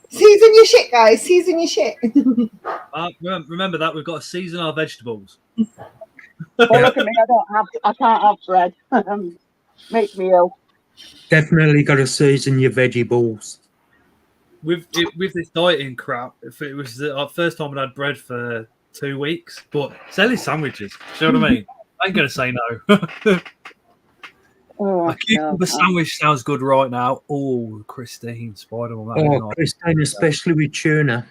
Season your shit, guys. Season your shit. Remember that we've got to season our vegetables. But look at me, I can't have bread. Makes me ill. Definitely got to season your veggie balls. With this dieting crap, if it was the first time I had bread for 2 weeks, but selling sandwiches. Do you know what I mean? I ain't gonna say no. Oh, A cucumber sandwich sounds good right now. Oh, Christine, Spider-Man. Oh, Christine, especially with tuna.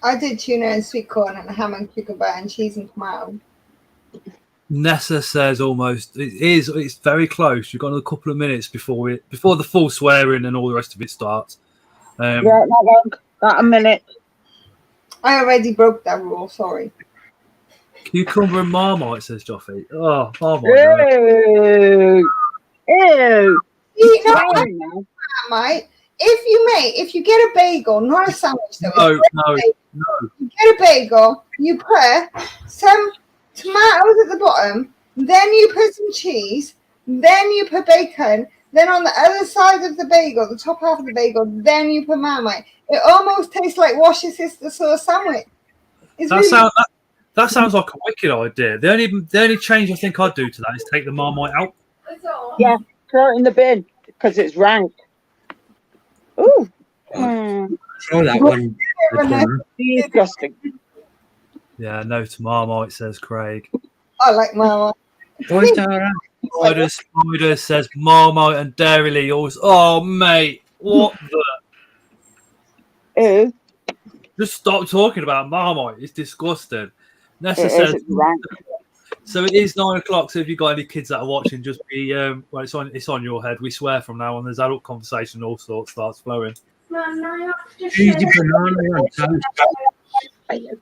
I did tuna and sweet corn and ham and cucumber and cheese and tomato. Nessa says almost it is. It's very close. You've got another couple of minutes before the full swearing and all the rest of it starts. Yeah, not long. About a minute. I already broke that rule. Sorry. Cucumber and Marmite, says Joffy. Oh, Marmite. Ew. Ew. You know, Fine now. Marmite, if you get a bagel, not a sandwich though. No. You get a bagel, you put some tomatoes at the bottom, then you put some cheese, then you put bacon, then on the other side of the bagel, the top half of the bagel, then you put Marmite. It almost tastes like Wash Your Sister sauce sandwich. That sounds like a wicked idea. The only change I think I'd do to that is take the Marmite out. Yeah, throw it in the bin because it's rank. Ooh. Try that one. Disgusting. Yeah, no to Marmite, says Craig. I like Mama. Why, Tara? Spider says Marmite and Dairy yours. Oh, mate, what the? Ew. Just stop talking about Marmite. It's disgusting. Nessa It is, says, it's rank. so it is 9 o'clock. So if you've got any kids that are watching, just be well, it's on your head. We swear from now on. There's adult conversation, all sorts starts flowing. Mum, I have to Cheesy share. banana on toast.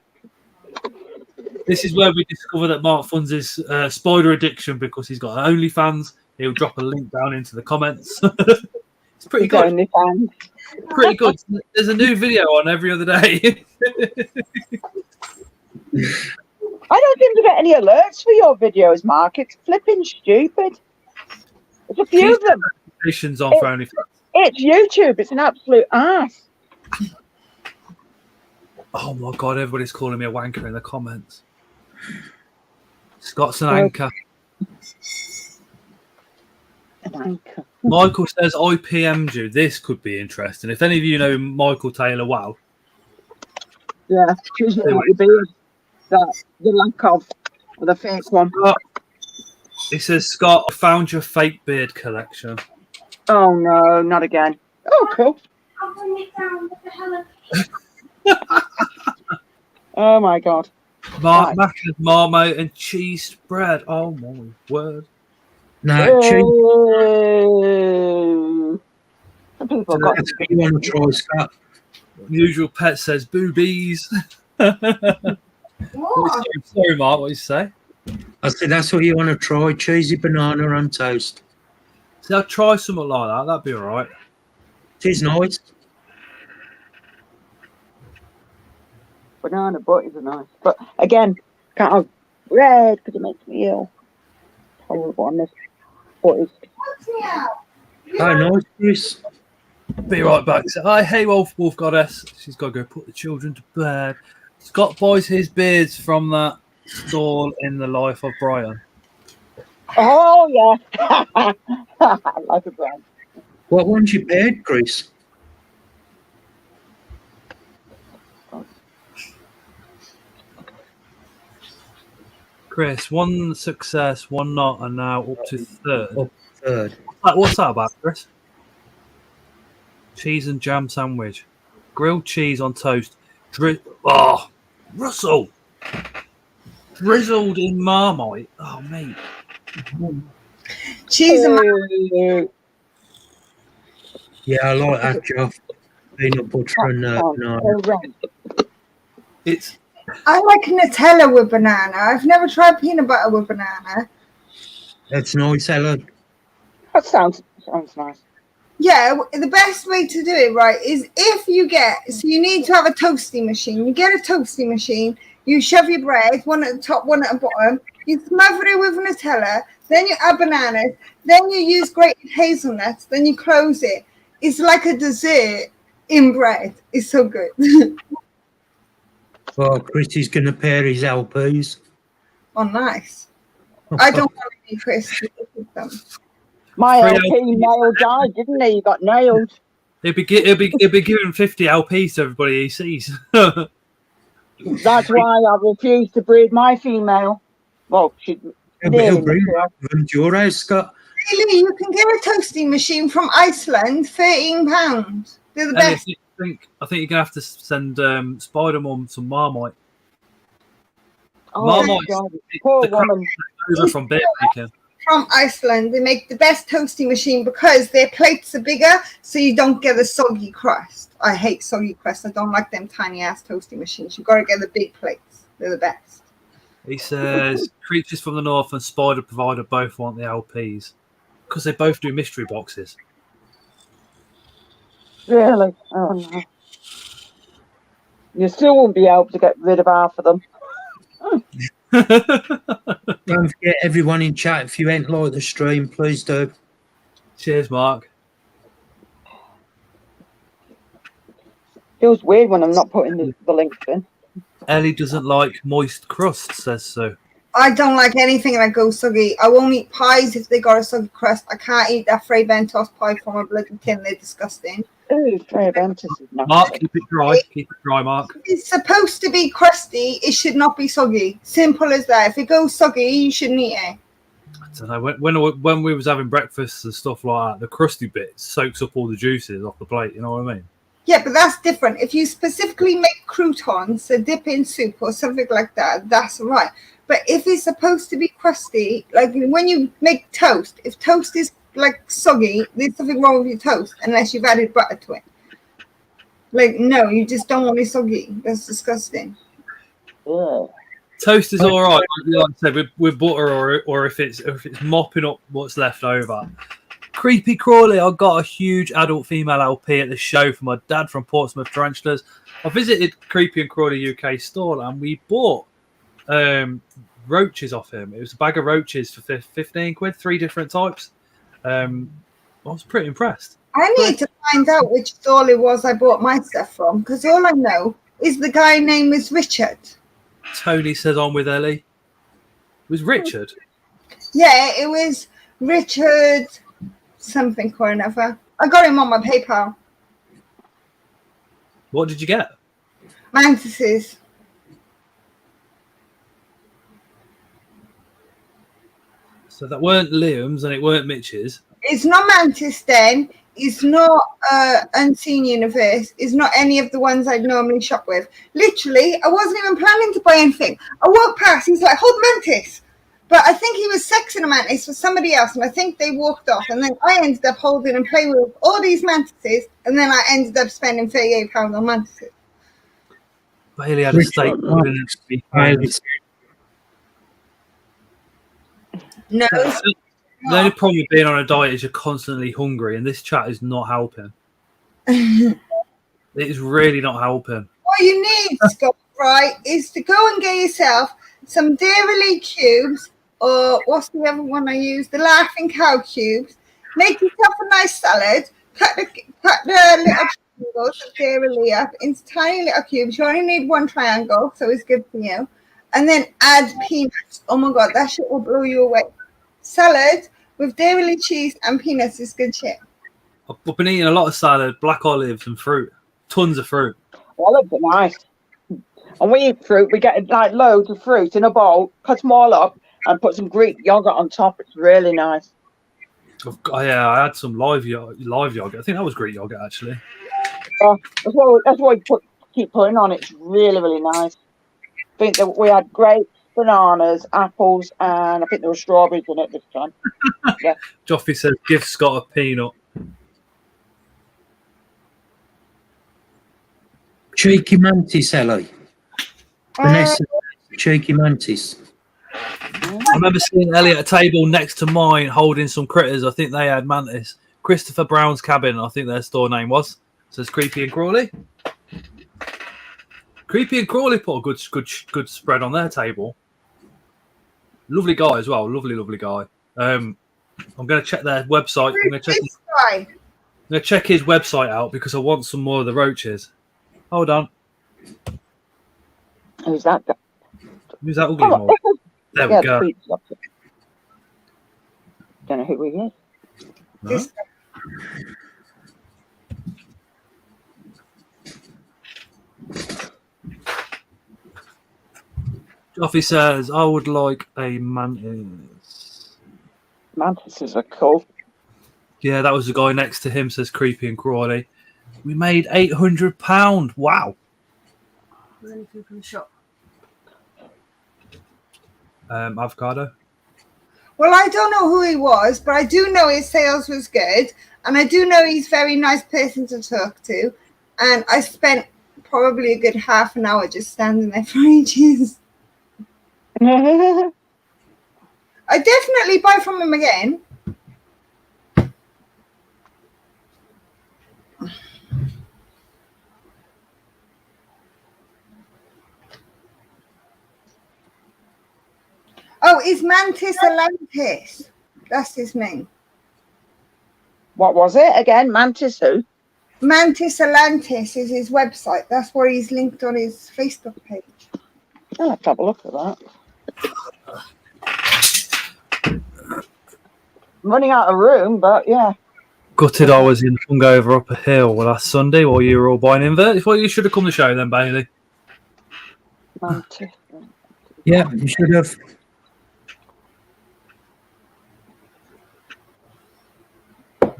This is where we discover that Mark funds his spider addiction because he's got an OnlyFans. He'll drop a link down into the comments. It's pretty good. Only fans. Pretty good. There's a new video on every other day. I don't seem to get any alerts for your videos, Mark. It's flipping stupid. There's a few of them. Notifications on for OnlyFans. It's YouTube. It's an absolute ass. Oh my god, everybody's calling me a wanker in the comments. Scott's an anchor. Michael says, I PM'd you. This could be interesting. If any of you know Michael Taylor well. Yeah, choose what you beard. The lack of the fake one. He says, Scott, I found your fake beard collection. Oh no, not again. Oh, cool. I'll bring it down with the Hello. Oh my god. Right. Macca's Marmite and cheese spread. Oh my word. No, cheese. Oh. Some people got That's what you want to try, Scott. Usual Pet says boobies. What? Sorry, Mark, what did you say? I said that's what you want to try. Cheesy banana on toast. See, I'll try something like that. That'd be all right. It is nice. banana butties are nice. But again, can't have bread because it makes me ill. Horrible on this butties. Oh, nice, Chris. Be right back. So, hi, hey, Wolf Goddess. She's got to go put the children to bed. Scott buys his beards from that stall in the life of Brian. Oh, yeah. I like a brand. What one's your beard, Chris? Chris, one success, one not, and now up to third. Up third. What's that about, Chris? Cheese and jam sandwich. Grilled cheese on toast. Russell! Drizzled in Marmite. Oh, mate. Cheese and Yeah, I like that, Jeff. Peanut butter and banana. It's I like Nutella with banana. I've never tried peanut butter with banana. That's nice, Ellen. That sounds nice. Yeah, the best way to do it, right, is if you so you need to have a toasting machine. You get a toasting machine, you shove your bread, one at the top, one at the bottom, you smother it with Nutella, then you add bananas, then you use grated hazelnuts, then you close it. It's like a dessert in bread. It's so good. Well, Chris is going to pair his LPs. Oh, nice. I don't want any Chris to eat them. My Free LP LP. nailed died, didn't he? You got nailed. He'll be giving 50 LPs to everybody he sees. That's why I refuse to breed my female. Well, she He'll bring them to your house, Scott. Really, you can get a toasting machine from Iceland, £13. They're the Elliot, best. I think you're gonna have to send Spider Mum some Marmite. Oh, Marmite. God. Poor The crap woman. over from beer making. From Iceland, they make the best toasting machine because their plates are bigger, so you don't get a soggy crust. I hate soggy crust. I don't like them tiny ass toasting machines. You've got to get the big plates. They're the best. He says Creatures from the North and Spider Provider both want the LPs because they both do mystery boxes. Really? Oh, no. You still won't be able to get rid of half of them. Don't forget, everyone in chat, if you ain't like the stream, please do. Cheers, Mark. Feels weird when I'm not putting the links in. Ellie doesn't like moist crust, says so. I don't like anything that goes soggy. I won't eat pies if they got a soggy crust. I can't eat that Fray Bentos pie from a bloody tin. They're disgusting. Ooh, Freya Ventus is nice. Mark, keep it dry. Keep it dry, Mark. It's supposed to be crusty. It should not be soggy. Simple as that. If it goes soggy, you shouldn't eat it. I don't know. When we was having breakfast and stuff like that, the crusty bit soaks up all the juices off the plate. You know what I mean? Yeah, but that's different. If you specifically make croutons to dip in soup or something like that, that's all right. But if it's supposed to be crusty, like when you make toast, if toast is like soggy, there's something wrong with your toast unless you've added butter to it. Like, no, you just don't want it soggy. That's disgusting. Yeah. Toast is all right, like I said, with butter or if it's mopping up what's left over. Creepy Crawly, I got a huge adult female LP at the show for my dad from Portsmouth Tarantulas. I visited Creepy and Crawly UK store and we bought roaches off him. It was a bag of roaches for 15 quid, 3 different types. I was pretty impressed. I need to find out which stall it was I bought my stuff from, because all I know is the guy name is Richard. Tony says on with Ellie. It was Richard. Yeah, it was Richard something or another. I got him on my PayPal. What did you get? Mantises. So that weren't Liam's and it weren't Mitch's. It's not Mantis Den. It's not Unseen Universe. It's not any of the ones I'd normally shop with. Literally, I wasn't even planning to buy anything. I walked past. He's like, hold Mantis. But I think he was sexing a mantis for somebody else. And I think they walked off. And then I ended up holding and playing with all these mantises. And then I ended up spending £38 on mantises. Bailey had a steak. No. The only problem with being on a diet is you're constantly hungry, and this chat is not helping. It is really not helping. What you need, Scott, right, is to go and get yourself some Dairy cubes, or what's the other one I use? The Laughing Cow cubes. Make yourself a nice salad. Cut the little triangles of Dairy up into tiny little cubes. You only need one triangle, so it's good for you. And then add peanuts. Oh my God, that shit will blow you away. Salad with dairy cheese and peanuts is good shit. I've been eating a lot of salad, black olives, and fruit. Tons of fruit. Olives are nice. And we eat fruit. We get like loads of fruit in a bowl, cut them all up, and put some Greek yogurt on top. It's really nice. Yeah, I had some live yogurt. I think that was Greek yogurt, actually. That's what we keep putting on. It's really, really nice. I think that we had grapes, bananas, apples, and I think there were strawberries in it this time. Yeah. Joffy says, give Scott a peanut. Cheeky mantis, Ellie. Vanessa, cheeky mantis. I remember seeing Ellie at a table next to mine holding some critters. I think they had mantis. Christopher Brown's Cabin, I think their store name was. Says Creepy and Crawly. Creepy and Crawly put a good spread on their table. Lovely guy as well. Lovely guy. I'm going to check their website. I'm going to check his website out because I want some more of the roaches. Hold on. Who's that guy? Who's that ugly one? There we go. Don't know who he is. No? Joffy says, I would like a mantis. Mantises are cool. Yeah, that was the guy next to him, says Creepy and Crawly. We made £800. Wow. Anything from the shop? Avocado. Well, I don't know who he was, but I do know his sales was good. And I do know he's a very nice person to talk to. And I spent probably a good half an hour just standing there for ages. I definitely buy from him again. Oh, it's Mantis Atlantis. That's his name. What was it again? Mantis who? Mantis Atlantis is his website. That's where he's linked on his Facebook page. I'll have to have a look at that. I'm running out of room, but yeah. Gutted I was in hungover up a hill last Sunday while you were all buying inverts. Well, you should have come to the show then, Bailey. Mantis. Yeah, you should have.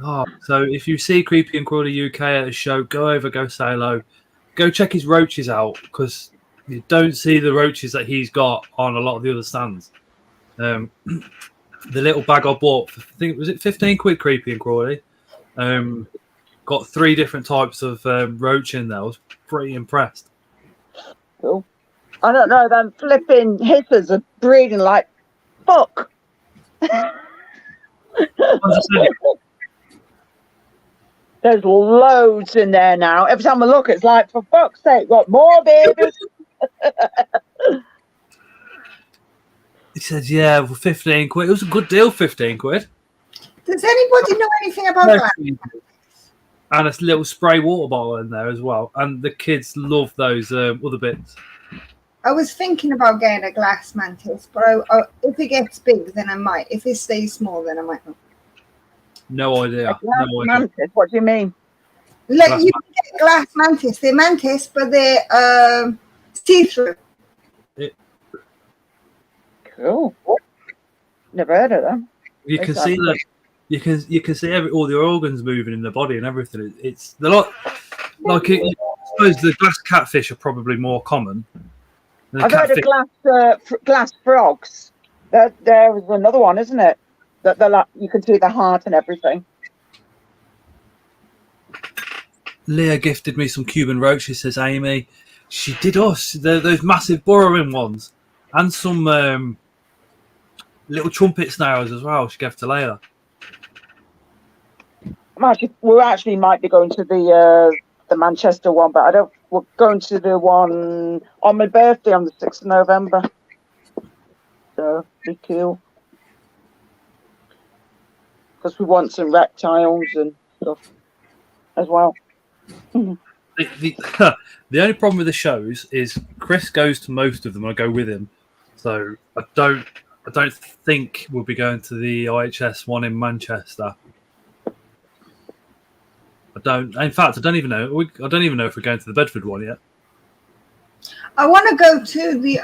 Oh, so if you see Creepy and Crawly UK at a show, go over, go say hello. Go check his roaches out, because you don't see the roaches that he's got on a lot of the other stands. The little bag I bought, I think, was it 15 quid, Creepy and Crawly? Got 3 different types of roach in there. I was pretty impressed. Cool. I don't know, them flipping hitters are breeding like fuck. There's loads in there now. Every time I look, it's like, for fuck's sake, got more babies. He said, yeah, for 15 quid. It was a good deal, 15 quid. Does anybody know anything about that? And a little spray water bottle in there as well. And the kids love those other bits. I was thinking about getting a glass mantis, but if it gets big, then I might. If it stays small, then I might not. No idea. No idea. Mantis, what do you mean? Like, Glass you can get glass mantis. They're mantis, but they're see-through. Cool. Never heard of them. You can see that. You can see all the organs moving in the body and everything. It's a lot. Like I suppose the glass catfish are probably more common. I've heard of glass frogs. There was another one, isn't it? That they're like, you can see the heart and everything. Leah gifted me some Cuban roaches, says Amy. She did us. Those massive burrowing ones. And some little trumpet snails as well. She gave to Leila. We actually might be going to the Manchester one, but we're going to the one on my birthday on the 6th of November. So, be cool. Because we want some reptiles and stuff as well. The only problem with the shows is Chris goes to most of them. I go with him, so I don't think we'll be going to the IHS one in Manchester. In fact, I don't even know if we're going to the Bedford one yet. I want to go to the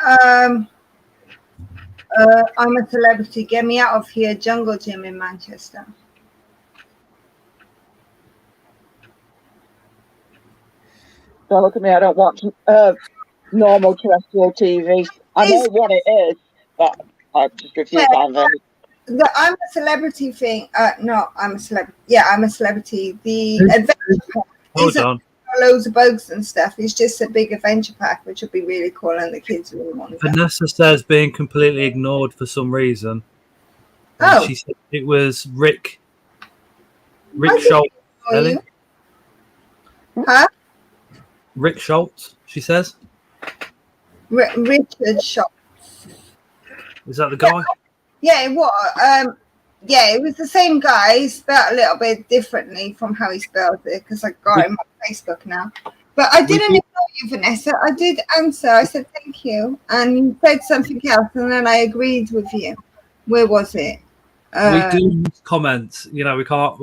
I'm a Celebrity, Get Me Out of Here Jungle Gym in Manchester. Don't look at me, I don't watch normal terrestrial TV. I know what it is, but I just refuse to. The I'm a Celebrity thing. No, I'm a celebrity. Yeah, I'm a Celebrity. The adventure pack isn't loads of bugs and stuff. It's just a big adventure pack, which would be really cool, and the kids really want to go. Vanessa says being completely ignored for some reason. Oh, she said it was Rick Schultz. Ellie? Huh? Rick Schultz, she says. Richard Schultz. Is that the guy? Yeah, it was. Yeah, it was the same guy. He spelled a little bit differently from how he spelled it because I got him on Facebook now. But I didn't ignore you, Vanessa. I did answer. I said thank you, and you said something else, and then I agreed with you. Where was it? We do comment. You know, we can't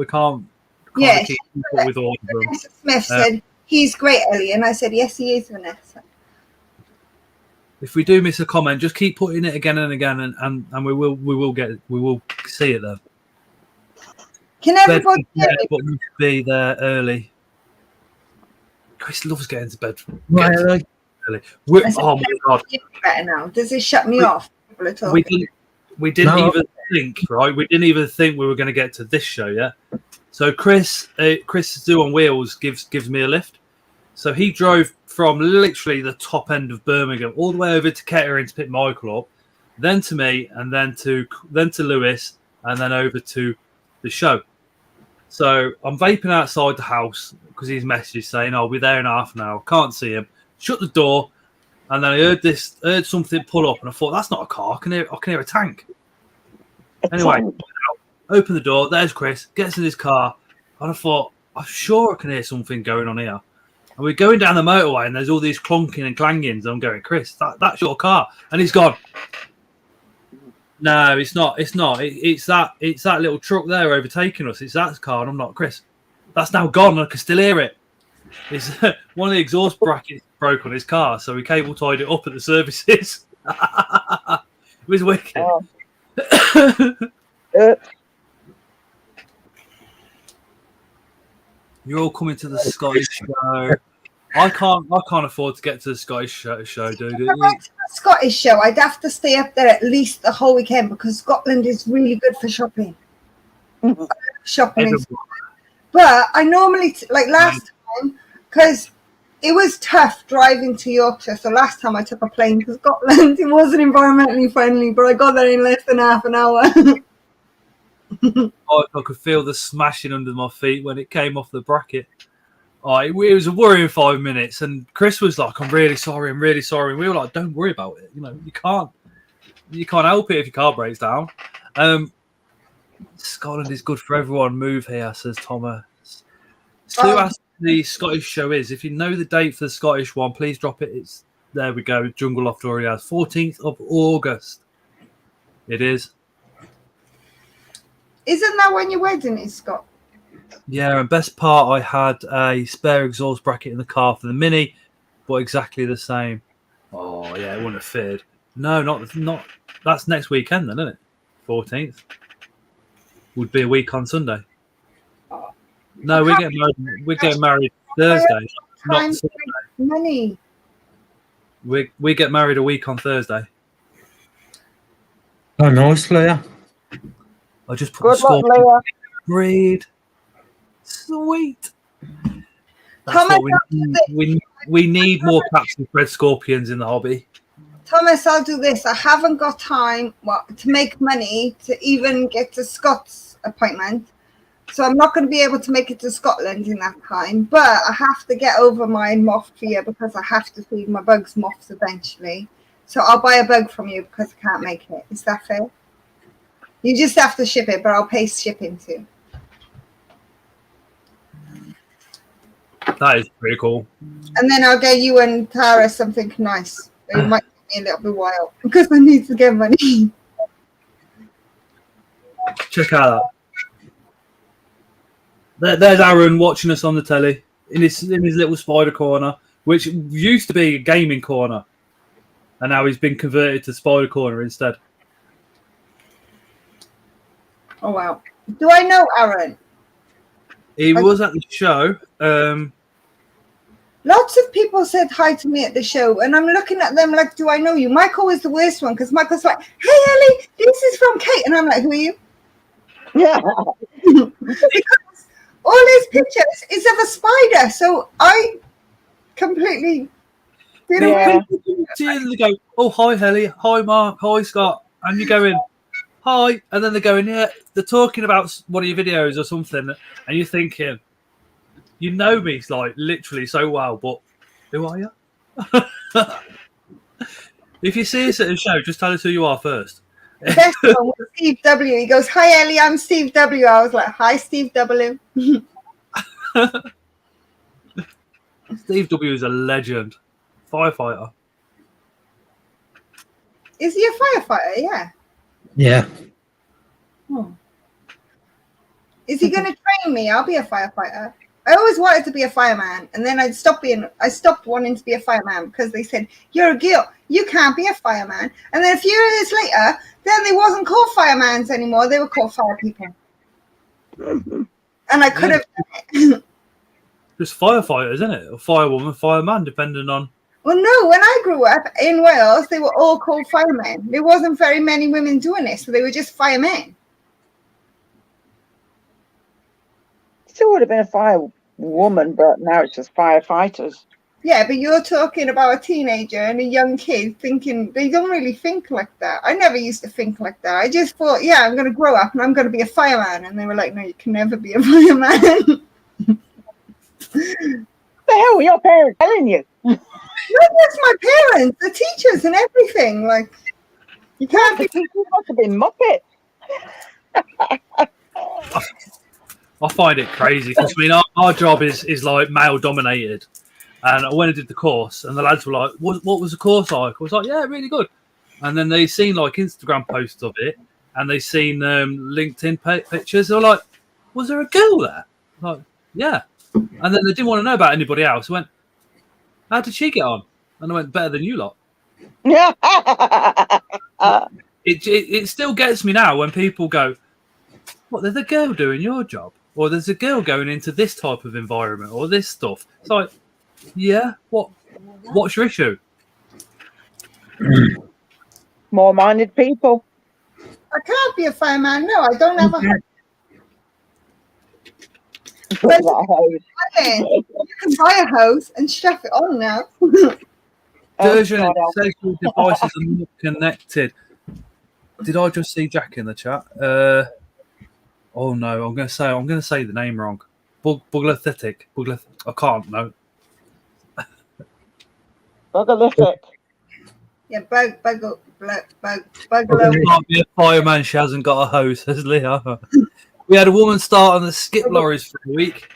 Yes. keep people with all of them. Vanessa Smith said he's great, Ellie, and I said yes, he is, Vanessa. If we do miss a comment, just keep putting it again and again, and we will see it then. Can everybody But we should be there early. Chris loves getting to bed Right, early. Oh my god! Better now. Does it shut me off? We didn't even think, right? We didn't even think we were going to get to this show yet. So Chris Zoo on Wheels gives me a lift. So he drove from literally the top end of Birmingham all the way over to Kettering to pick Michael up, then to me, and then to Lewis, and then over to the show. So I'm vaping outside the house because he's messaged saying, "I'll be there in half an hour." Can't see him. Shut the door, and then I heard something pull up, and I thought, "That's not a car. I can hear a tank." Anyway, open the door. There's Chris. Gets in his car, and I thought, "I'm sure I can hear something going on here." And we're going down the motorway, and there's all these clunking and clangings. And I'm going, "Chris, that's your car," and he's gone. No, it's not. It's not. It's that little truck there overtaking us. It's that car, and I'm not Chris. That's now gone. I can still hear it. It's one of the exhaust brackets broke on his car, so we cable tied it up at the services. It was wicked. Oh. You're all coming to the Scottish show. I can't afford to get to the Scottish show, dude. If I went to the Scottish show, I'd have to stay up there at least the whole weekend because Scotland is really good for shopping. Shopping is, but I normally like last time because it was tough driving to Yorkshire. So last time I took a plane to Scotland, it wasn't environmentally friendly, but I got there in less than half an hour. I could feel the smashing under my feet when it came off the bracket. It was a worrying 5 minutes, and Chris was like, "I'm really sorry, I'm really sorry." And we were like, "Don't worry about it. You know, you can't help it if your car breaks down." Scotland is good for everyone. Move here, says Thomas. Sue asked the Scottish show is. If you know the date for the Scottish one, please drop it. It's there. We go. Jungle Loft already has 14th of August. It is. Isn't that when your wedding is, Scott? Yeah, and best part, I had a spare exhaust bracket in the car for the Mini, but exactly the same. Oh yeah, it wouldn't have fitted. No, not. That's next weekend then, isn't it? 14th would be a week on Sunday. No, we're getting married Thursday, not Sunday. Money. We get married a week on Thursday. Oh, nice, Leah. I just put Good the luck, score. Leah. Read. Sweet. That's Thomas, what we need more Captain Fred Scorpions in the hobby. Thomas, I'll do this. I haven't got time to make money to even get to Scott's appointment. So I'm not going to be able to make it to Scotland in that time. But I have to get over my moth fear because I have to feed my bugs moths eventually. So I'll buy a bug from you because I can't make it. Is that fair? You just have to ship it, but I'll pay shipping too. That is pretty cool. And then I'll get you and Tara something nice. It might take me a little bit while because I need to get money. Check out that. There's Aaron watching us on the telly in his little spider corner, which used to be a gaming corner, and now he's been converted to spider corner instead. Oh wow! Do I know Aaron? He was at the show. Lots of people said hi to me at the show, and I'm looking at them like, do I know you? Michael is the worst one because Michael's like, hey, Ellie, this is from Kate. And I'm like, who are you? Yeah. Because all his pictures is of a spider. So I completely didn't Yeah. They go, oh, hi, Ellie. Hi, Mark. Hi, Scott. And you're going, hi. And then they're going, yeah, they're talking about one of your videos or something. And you're thinking, you know me, like, literally so well, but who are you? If you see us at a show, just tell us who you are first. The best one was Steve W. He goes, hi, Ellie, I'm Steve W. I was like, hi, Steve W. Steve W is a legend. Firefighter. Is he a firefighter? Yeah. Yeah. Oh. Is he going to train me? I'll be a firefighter. I always wanted to be a fireman, and then I stopped wanting to be a fireman because they said, you're a girl, you can't be a fireman. And then a few years later, then they wasn't called firemans anymore, they were called fire people. And I could have done it. Just firefighters, isn't it? Or firewoman, fireman, depending on. Well, no, when I grew up in Wales, they were all called firemen. There wasn't very many women doing it, so they were just firemen. Still would have been a firewoman, but now it's just firefighters. Yeah, but you're talking about a teenager and a young kid thinking, they don't really think like that. I never used to think like that. I just thought, yeah, I'm going to grow up and I'm going to be a fireman. And they were like, no, you can never be a fireman. What the hell were your parents telling you? Not just my parents, the teachers and everything. Like, you can't be. You must have been Muppet. I find it crazy because I mean our job is like male dominated, and I went and did the course, and the lads were like, "What was the course like?" I was like, "Yeah, really good." and then they seen like Instagram posts of it, and they seen LinkedIn pictures. They're like, "Was there a girl there?" Like, yeah. And then they didn't want to know about anybody else. I went, "How did she get on?" And I went, "Better than you lot." It still gets me now when people go, "What? There's a girl doing your job, or there's a girl going into this type of environment, or this stuff." It's like, yeah, what's your issue? More-minded people. I can't be a fireman. No, I don't have a hose. Put that hose. You can buy a hose and strap it on now. Version God, social devices are not connected. Did I just see Jack in the chat? Oh no, I'm gonna say the name wrong. Buglathetic. I can't. No. Bugalithic. Yeah, bug. There can't be a fireman. She hasn't got a hose, says Leah. We had a woman start on the skip lorries for a week,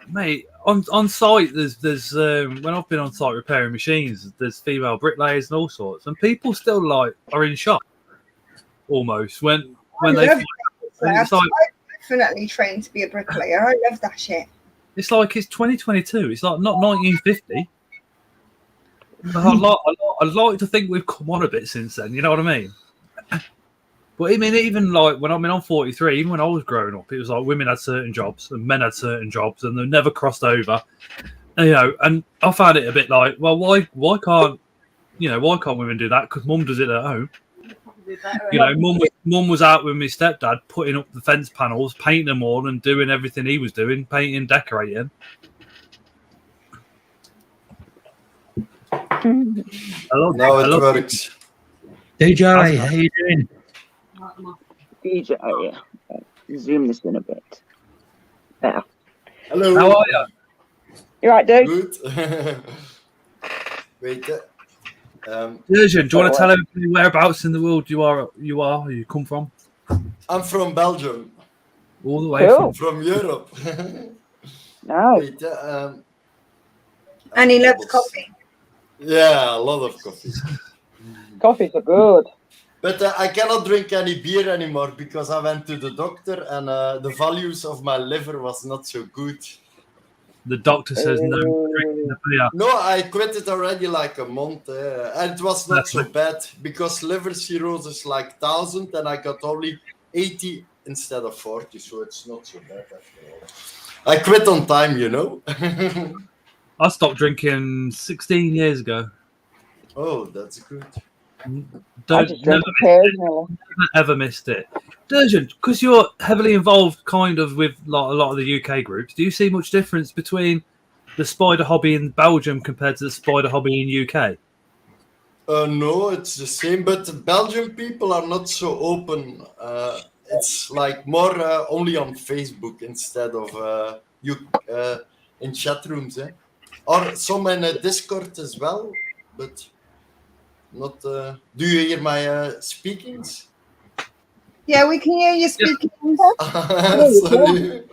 mate. On site, there's when I've been on site repairing machines, there's female bricklayers and all sorts, and people still like are in shock almost when they. It's like, I'm definitely trained to be a bricklayer. I love that shit. it's like it's 2022. It's like not 1950. I'd like to think we've come on a bit since then. You know what I mean? But I mean, even like when I'm 43, even when I was growing up, it was like women had certain jobs and men had certain jobs, and they never crossed over. And, you know, and I found it a bit like, well, why can't women do that? Because mum does it at home. You know, mum was out with my stepdad putting up the fence panels, painting them all, and doing everything he was doing, painting, decorating. Now it works. DJ, how you doing? DJ, zoom this in a bit. There. Hello. How are you? You right, dude? Good. Wait. Virgin, do you want to tell everybody whereabouts in the world you come from? I'm from Belgium. All the way Cool. From Europe. No. Wait, And he loves coffee. yeah, a lot of coffee. Coffees are good. But I cannot drink any beer anymore because I went to the doctor and the values of my liver was not so good. The doctor says no drinking the beer. No, I quit it already like a month. And it was not so bad because liver cirrhosis like 1,000 and I got only 80 instead of 40. So it's not so bad after all. I quit on time, you know. I stopped drinking 16 years ago. Oh, that's good. I just drink occasionally. Ever missed it. Durjan, because you're heavily involved kind of with like a lot of the UK groups, do you see much difference between the spider hobby in Belgium compared to the spider hobby in UK? No, it's the same, but Belgian people are not so open. It's like more only on Facebook instead of in chat rooms. Or some in Discord as well, but not. Do you hear my speakings? Yeah, we can hear you speaking. Sorry.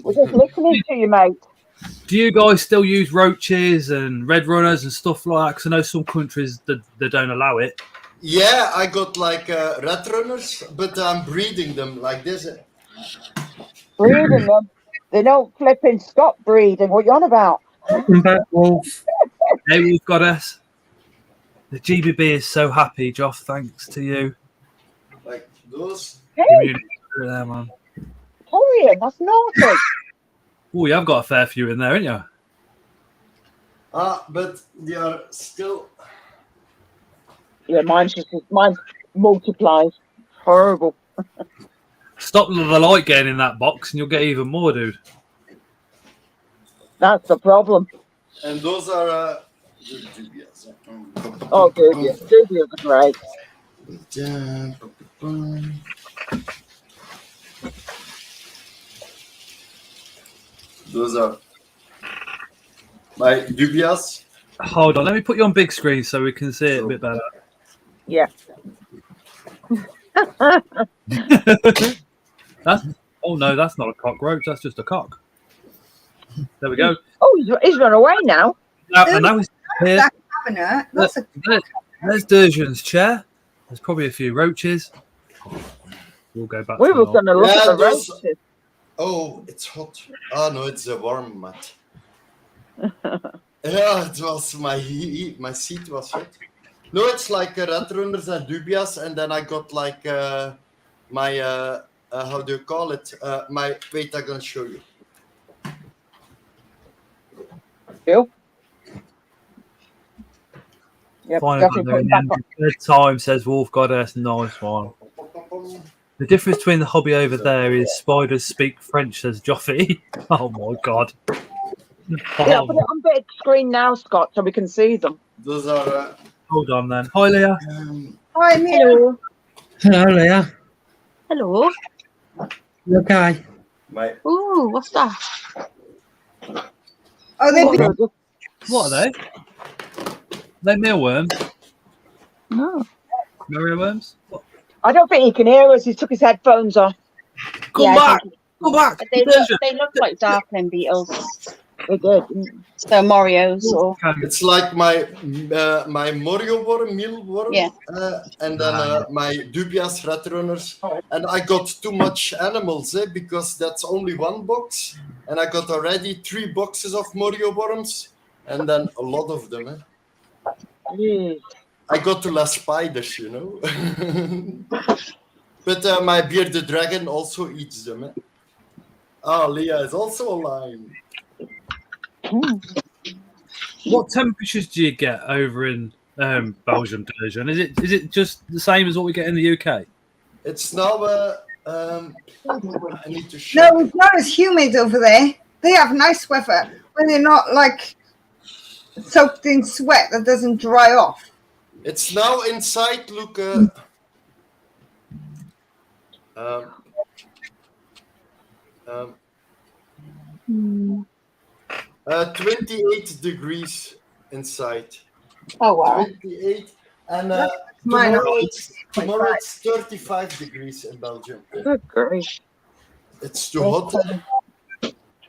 We're just listening to you, mate. Do you guys still use roaches and red runners and stuff like that? Because I know some countries that they don't allow it. Yeah, I got like red runners, but I'm breeding them like this. Breeding them. They don't flipping stop breeding. What you on about? Welcome back, Wolf. Hey, we've got us. The GBB is so happy, Joff, thanks to you. Like those. Hey, Community there, man. Torian, that's naughty. Oh, you have got a fair few in there, haven't you? But they are still. Yeah, mine's multiplies. Horrible. Stop the light getting in that box and you'll get even more, dude. That's the problem. And those are dubious. Oh, dubious. Dubious are great. Those are my dubious. Hold on, let me put you on big screen so we can see it a bit better. Yeah. Oh no, that's not a cockroach, that's just a cock. There we go. Oh, he's run away now. Now he's here. That cabinet. That's a There's Durgeon's chair. There's probably a few roaches. We'll go back We to were the going to look Yeah, at the those- roaches. Oh, it's hot. Oh no, it's a warm mat. Yeah, it was my seat was hot. No, it's like Red Runners and Dubias, and then I got like my how do you call it? My wait, I'm gonna show you. Cool. Yep, Finally, definitely they're put in it the back end on. of good time, says Wolf Goddess. Nice one. The difference between the hobby over there is spiders speak French, says Joffy. Oh my god. Yeah, put it on big screen now, Scott, so we can see them. Those are. Hold on then. Hi, Leah. Hi, Neil. Hello. Hello, Leah. Hello. You okay? My Ooh, what's that? Oh, they've been Oh, What are they? They're mealworms. No. Mealworms? I don't think he can hear us. He took his headphones off. Come Yeah, I back! think- Come back! But they look like darkling beetles. They did. So Morios or it's like my my Morio worm, mealworm, Yeah. and then my Dubias Red Runners. And I got too much animals, because that's only one box, and I got already 3 boxes of Morio worms, and then a lot of them. Jeez. I got to less spiders, you know. But my bearded dragon also eats them. Ah, Leah is also online. What temperatures do you get over in Belgium, Durgeon? Is it just the same as what we get in the UK? It's now. I need to show. no, it's not as humid over there. They have nice weather when they're not like soaked in sweat that doesn't dry off. It's now inside. Look. 28 degrees inside. oh wow. 28, and Mine tomorrow it's 35 degrees in Belgium. Good grief. It's too hot.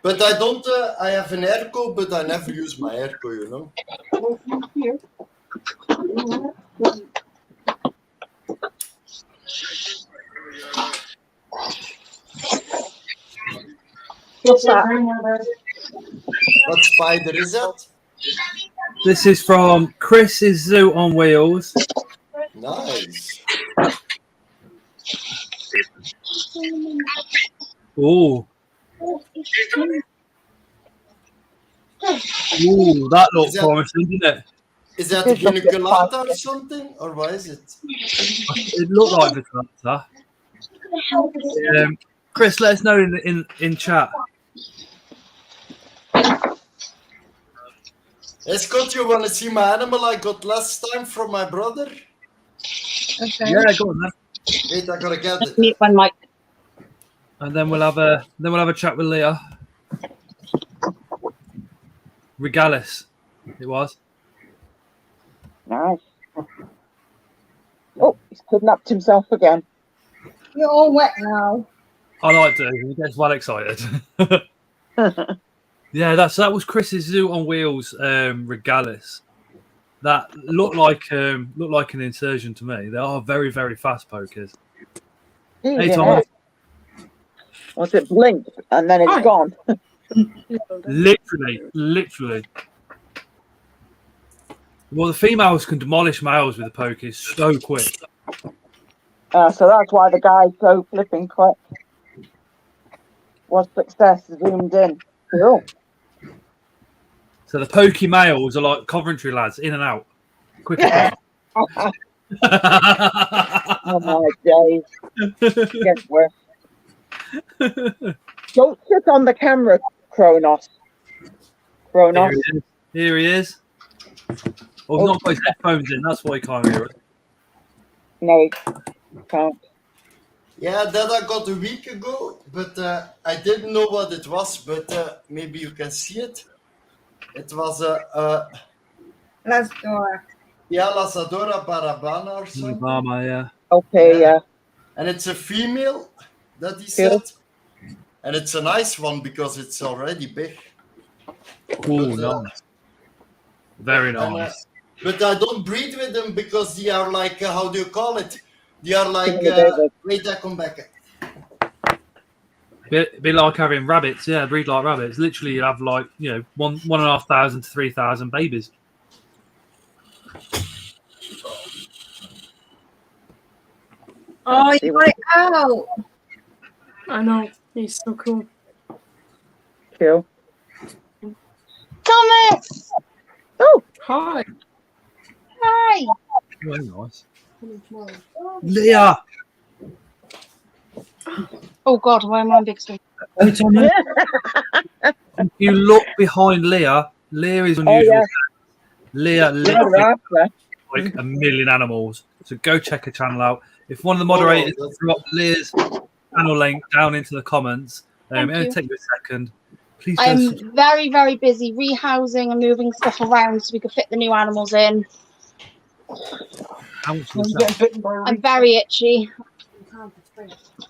But I don't. I have an airco, but I never use my airco. You know. What's that? What spider is that? This is from Chris's Zoo on Wheels. Nice. Ooh. Ooh, that looks Is that- promising, didn't it? Is that a guniculata or something, or what is it? It looked like the tractor. Chris, let us know in chat. Hey, Scott, you want to see my animal I got last time from my brother? Okay. Yeah, go on then. Wait, I gotta get it. Mute one mic. And then we'll have a chat with Leah. Regalis, it was. Nice. Oh, he's kidnapped himself again. You're all wet now. I like to. He gets well excited. Yeah, that was Chris's Zoo on Wheels Regalis. That looked like an insertion to me. They are very, very fast pokers. Hey, Yeah. Thomas. Was it blinked and then it's gone? Literally. Well, the females can demolish males with the pokers so quick. So that's why the guy's so flipping quick. Was success zoomed in? Cool. So the pokey males are like Coventry lads, in and out. Quick as Oh my days. Gets worse. Don't sit on the camera, Kronos. Kronos. Here he is. Oh, he's not got his headphones in, that's why he can't hear it. No, he can't. Yeah, that I got a week ago, but I didn't know what it was, but maybe you can see it. It was Let's go. yeah, Lasadora Barabana or something. Obama, yeah. Okay, yeah. And it's a female that he said. And it's a nice one because it's already big. Cool, But, nice. Very and, nice. but I don't breed with them because they are like, how do you call it? They are like, wait, I come back. Be like having rabbits, yeah, breed like rabbits. Literally, you have like 1,500 to 3,000 babies. Oh, you got it out. I know. He's so cool. Cool. Thomas! Oh, hi. Hi! Very nice. Leah, Oh God, why am I on big screen? Oh, Thomas. if you look behind Leah, Leah is unusual. yeah. Leah literally like a million animals. So go check her channel out. If one of the moderators drop Leah's channel link down into the comments, it'll you. take you a second. Please go. I'm very, very busy rehousing and moving stuff around so we can fit the new animals in. How much was that? I'm very itchy.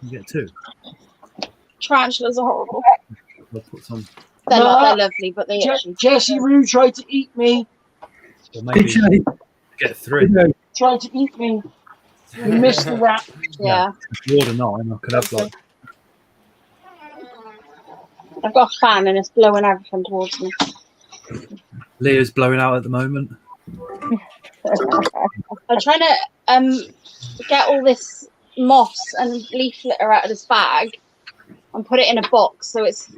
You get two. Tarantulas are horrible. I'll put some. They're not. They're lovely, but they itchy. Jessie Rue tried to eat me. Or maybe get three. Tried to eat me. You missed the rat. Yeah. If you order 9, I could have like. I've got a fan and it's blowing everything towards me. Leah's blowing out at the moment. I'm trying to get all this moss and leaf litter out of this bag and put it in a box so it's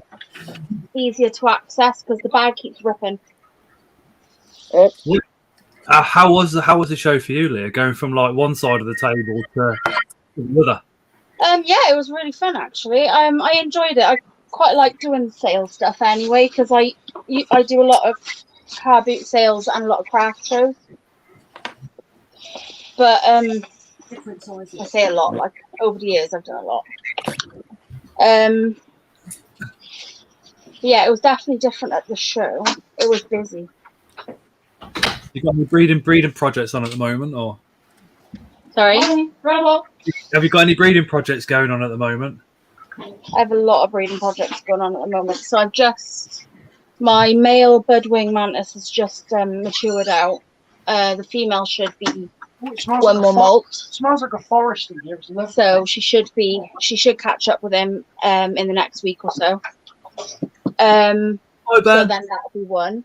easier to access because the bag keeps ripping. How was the show for you, Leah? Going from like one side of the table to the other. Yeah, it was really fun actually. I enjoyed it. I quite like doing sales stuff anyway because I do a lot of car boot sales and a lot of craft shows. But I say a lot, like over the years I've done a lot. Yeah, it was definitely different at the show. It was busy. You got any breeding projects on at the moment, or Sorry? have you got any breeding projects going on at the moment? I have a lot of breeding projects going on at the moment. So my male budwing mantis has just matured out. The female should be one more molt. Smells like a forest in here, isn't it? So she should catch up with him in the next week or so. So then that'll be one.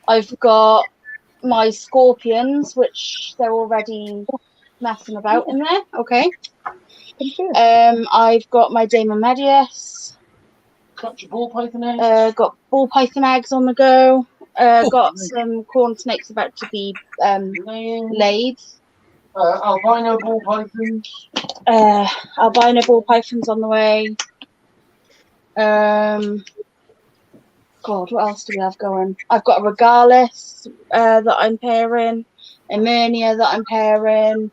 I've got my scorpions, which they're already messing about in there. Okay. I've got my Daemon Medius. Got your ball python eggs. Got ball python eggs on the go. Got some corn snakes about to be laid. Albino ball pythons. Albino ball pythons on the way. God, what else do we have going? I've got a Regalis that I'm pairing. A Myrnia that I'm pairing.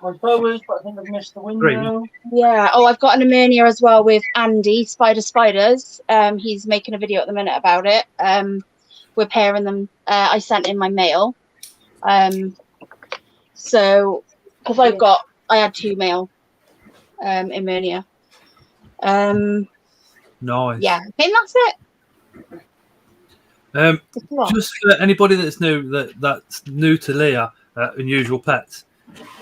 My boas, but I think I've missed the window. Yeah. Oh, I've got an Emernia as well with Andy, Spiders. He's making a video at the minute about it. We're pairing them. I sent in my mail. So, because I had 2 male Emernia. Nice. Yeah, I think that's it. Just for anybody that's new to Leah at Unusual Pets,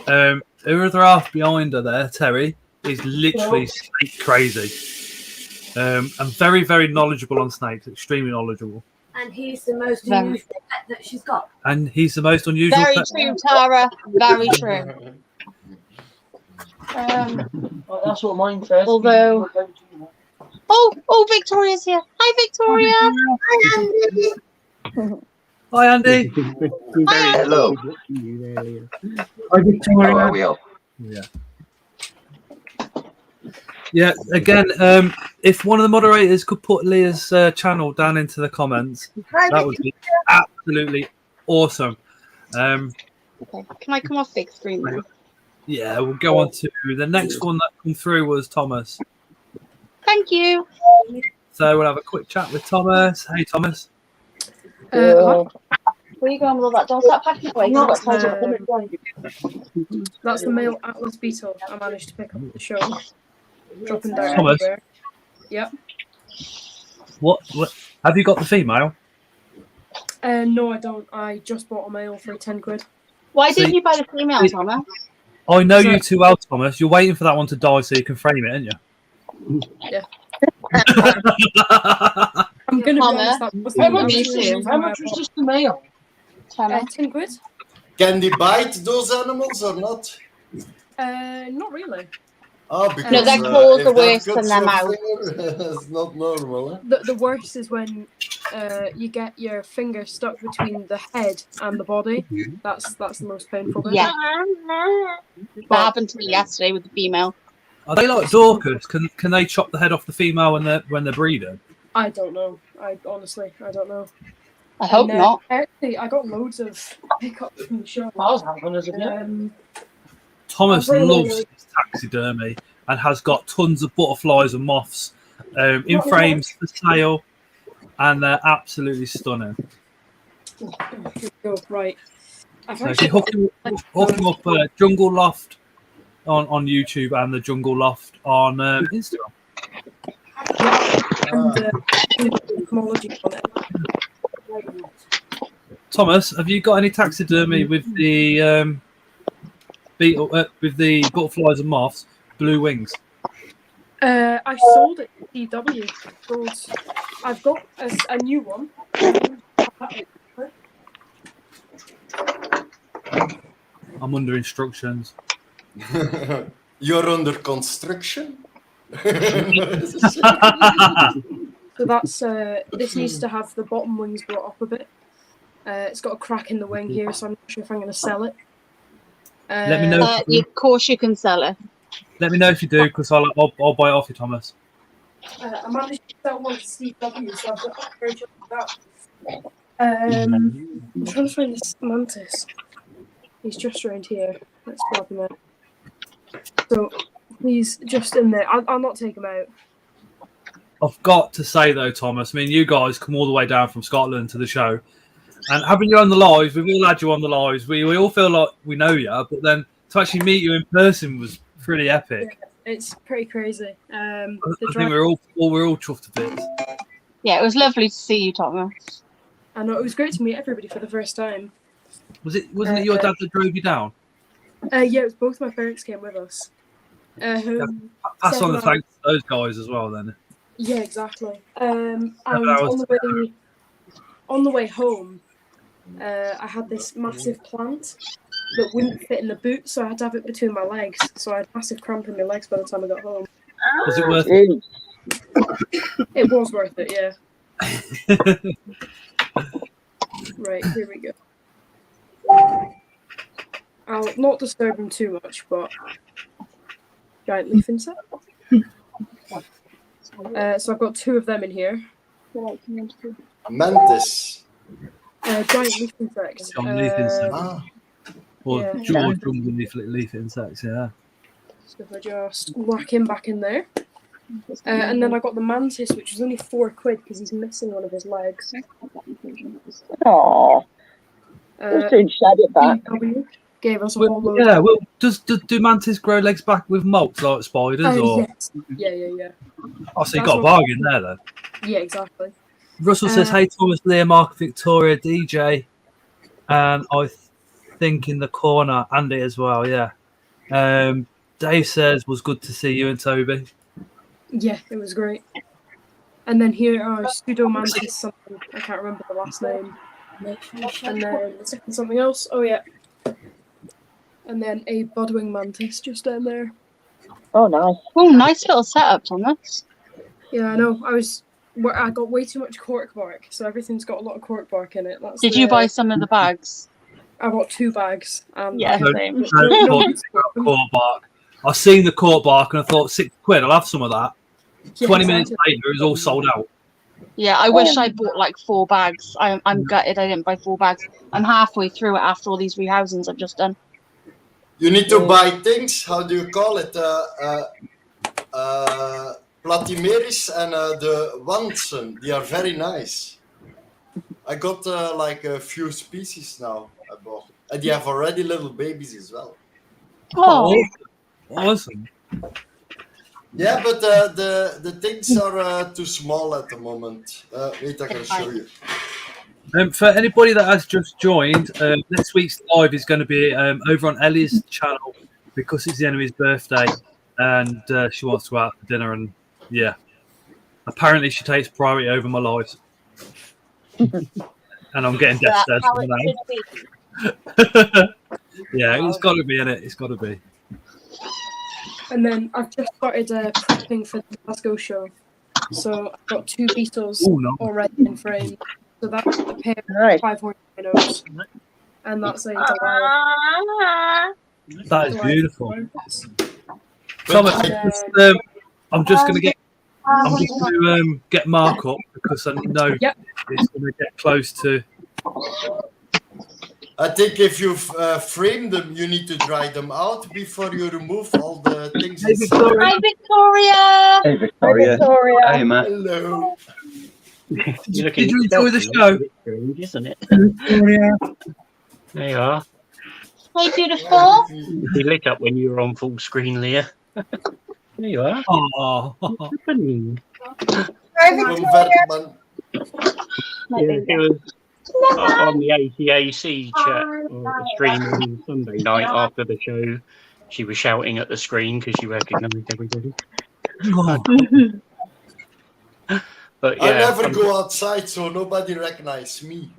her other half behind her there, Terry, is literally snake crazy, and very, very knowledgeable on snakes. Extremely knowledgeable. And he's the most unusual pet that she's got. And he's the most unusual. Very pet. true, Tara. Very true. Well, that's what mine says. Although, oh, Victoria's here. Hi, Victoria. Hi, Andy. Hi, Andy. Hello. Hi, Victoria. How are we all? Yeah. Yeah. Again, if one of the moderators could put Leah's channel down into the comments, that would be absolutely awesome. Okay. Can I come off big screen then? Yeah, we'll go on to the next one that come through was Thomas. Thank you. So we'll have a quick chat with Thomas. Hey, Thomas. Where are you going with all that? Don't start packing away. That's the male Atlas beetle I managed to pick up at the show. Dropping down Thomas. everywhere. Yep. What? Have you got the female? No, I don't. I just bought a male for 10 quid. Why So didn't you buy the female, Thomas? I know you too well, Thomas. You're waiting for that one to die so you can frame it, aren't you? Yeah. I'm gonna be honest. That was How much Me was too. this? How much was just the male? 10 quid? Can they bite those animals or not? Not really. Oh, because No, their claws if are that worse than cuts their your mouth. finger, it's not normal. Eh? The worst is when you get your finger stuck between the head and the body. That's the most painful bit. Yeah. That happened to me yesterday with the female. Are they like Dorcas? Can they chop the head off the female when they're breeding? I don't know. I honestly don't know. I hope And, not. Actually, I got loads of pickups from the show. I was having as of yet. Thomas I've really loves enjoyed- his taxidermy and has got tons of butterflies and moths in frames for sale, and they're absolutely stunning. Go, right. I've So if actually you hook him up Jungle Loft on YouTube and the Jungle Loft on Instagram. etymology on it. Thomas, have you got any taxidermy with the beetle with the butterflies and moths, blue wings? I sold it to DW. I've got a new one. I'm under instructions. You're under construction? So that's this needs to have the bottom wings brought up a bit. It's got a crack in the wing here, so I'm not sure if I'm going to sell it. Let me know. Of course, you can sell it. Let me know if you do, because I'll buy it off you, Thomas. I managed to sell one to CW, so I've got very much of that. I'm trying to find this mantis. He's just around here. Let's grab him out. So he's just in there. I'll not take him out. I've got to say though, Thomas, I mean, you guys come all the way down from Scotland to the show, and having you on the lives, we've all had you on the lives. We all feel like we know you, but then to actually meet you in person was pretty epic. Yeah, it's pretty crazy. I think we're all chuffed to bits. Yeah, it was lovely to see you, Thomas. I know it was great to meet everybody for the first time. Wasn't it your dad that drove you down? Yeah, it was both my parents came with us. Pass on the thanks to those guys as well, then. Yeah, exactly. And on the way home, I had this massive plant that wouldn't fit in the boot, so I had to have it between my legs. So I had massive cramp in my legs by the time I got home. Was it worth it? It was worth it, yeah. Right, here we go. I'll not disturb him too much, but giant leaf insect. So I've got two of them in here. Mantis. Giant leaf insects. Leaf insects. Or yeah. jungle leaf insects, yeah. So if I just whack him back in there. And then I got the mantis, which was only £4 because he's missing one of his legs. Aww. Soon shed it back. Gave us a whole load. Yeah, well, do mantis grow legs back with molts like spiders? Or? Yes. Yeah. Oh, so you got a bargain there then. Yeah, exactly. Russell says, "Hey Thomas, Leah, Mark, Victoria, DJ, and I think in the corner Andy as well." Yeah. Dave says, "Was good to see you and Toby." Yeah, it was great. And then here are Pseudomantis something. I can't remember the last name. And then the second something else. Oh yeah. And then a budwing mantis just down there. Oh, nice. Oh, nice little setup, Thomas. Yeah, I know. I got way too much cork bark, so everything's got a lot of cork bark in it. Did you buy some of the bags? I bought 2 bags. Yeah, same. Cork bark. I seen the cork bark and I thought £6. I'll have some of that. Yeah, 20 minutes later, it was all sold out. Yeah, I wish I bought like 4 bags. I'm gutted I didn't buy 4 bags. I'm halfway through it after all these rehousings I've just done. You need to buy things, how do you call it? Platimeris and the Wansen. They are very nice. I got like a few species now I bought. And they have already little babies as well. Oh, Awesome. Yeah, but the things are too small at the moment. Wait, I can show you. For anybody that has just joined, next week's live is going to be over on Ellie's channel because it's the enemy's birthday and she wants to go out for dinner. And yeah, apparently she takes priority over my life. And I'm getting death stares from now. Yeah, it's got to be in it. It's got to be. And then I've just started prepping for the Glasgow show. So I've got 2 beetles already in frame. So that's a pair of 5 horned rhinos. And that's a Goliath. That is beautiful. Thomas, I'm just going to get Mark up because I know it's going to get close to. I think if you frame them, you need to dry them out before you remove all the things. Hi, Victoria. Hey, Victoria. Hi, Victoria. Hey, Matt. Hello. Did you enjoy the show? Isn't it? Victoria. There you are. Hey, beautiful. You lit up when you were on full screen, Leah. There you are. Oh. What's happening? Hi, Victoria. Yeah, it was on the ATAC chat or the stream on Sunday night after the show. She was shouting at the screen because she recognised everybody. But yeah, I never go outside, so nobody recognizes me.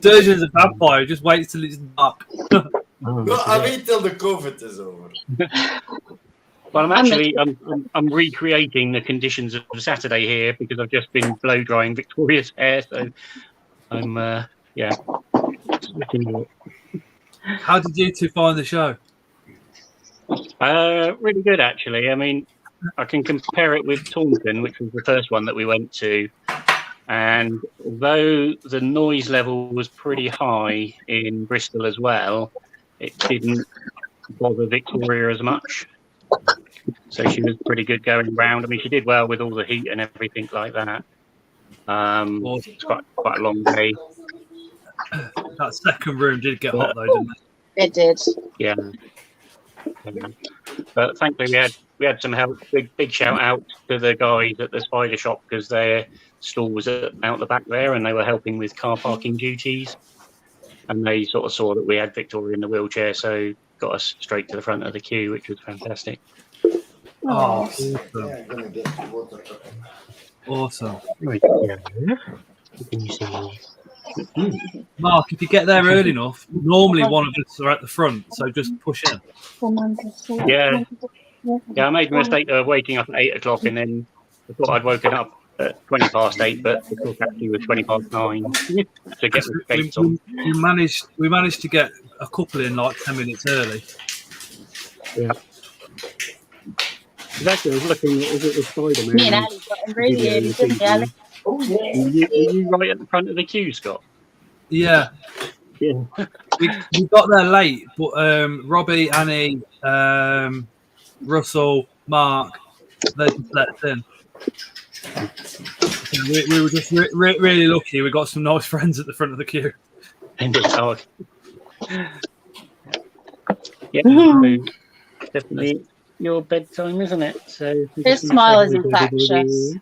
Durgeon's a vampire. Just wait till it's dark. No, I wait till the COVID is over. Well, I'm recreating the conditions of Saturday here because I've just been blow drying Victoria's hair, so I'm How did you two find the show? Really good, actually. I mean, I can compare it with Taunton, which was the first one that we went to, and although the noise level was pretty high in Bristol as well, it didn't bother Victoria as much. So she was pretty good going round. I mean, she did well with all the heat and everything like that. It's quite a long day. That second room did get hot though, didn't it? It did. Yeah. But thankfully we had some help. Big shout out to the guys at the Spider Shop because their stall was out the back there and they were helping with car parking duties. And they sort of saw that we had Victoria in the wheelchair, so got us straight to the front of the queue, which was fantastic. Oh, awesome. Right, can you see? Mark, if you get there early enough, normally one of us are at the front, so just push in. Yeah, I made the mistake of waking up at 8 o'clock and then I thought I'd woken up at 20 past 8, but the clock actually was 20 past 9 to get the skates on. We managed to get a couple in like 10 minutes early. Yeah. Exactly, I was looking at the Spider-Man. Me and Ali got in really early, didn't we, Ali? Were you right at the front of the queue, Scott? Yeah. Yeah. We got there late, but Robbie, Annie, Russell, Mark, they just let us in. We were just really lucky. We got some nice friends at the front of the queue. Indeed. Oh. Yeah, definitely your bedtime, isn't it? So his smile is infectious.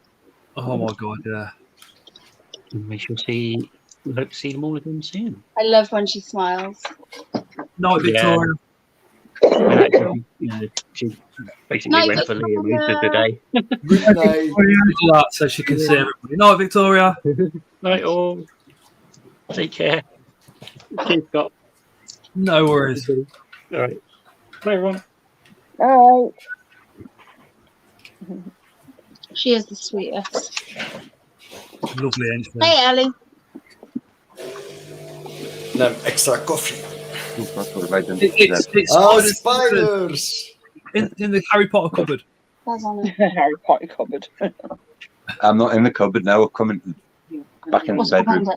Oh my god, yeah. And we shall see. We hope to see them all again soon. I love when she smiles. Night, Victoria. She basically went for Leah most of the day. Good night. So she can see everybody. Night, Victoria. Night all. Take care. Cheers, Scott. No worries. All right. Bye, everyone. All right. She is the sweetest. Lovely entry. Hey, Ellie. Extra coffee. It's spiders! In the Harry Potter cupboard. That's on it. Harry Potter cupboard. I'm not in the cupboard now. I'm coming back in the bedroom.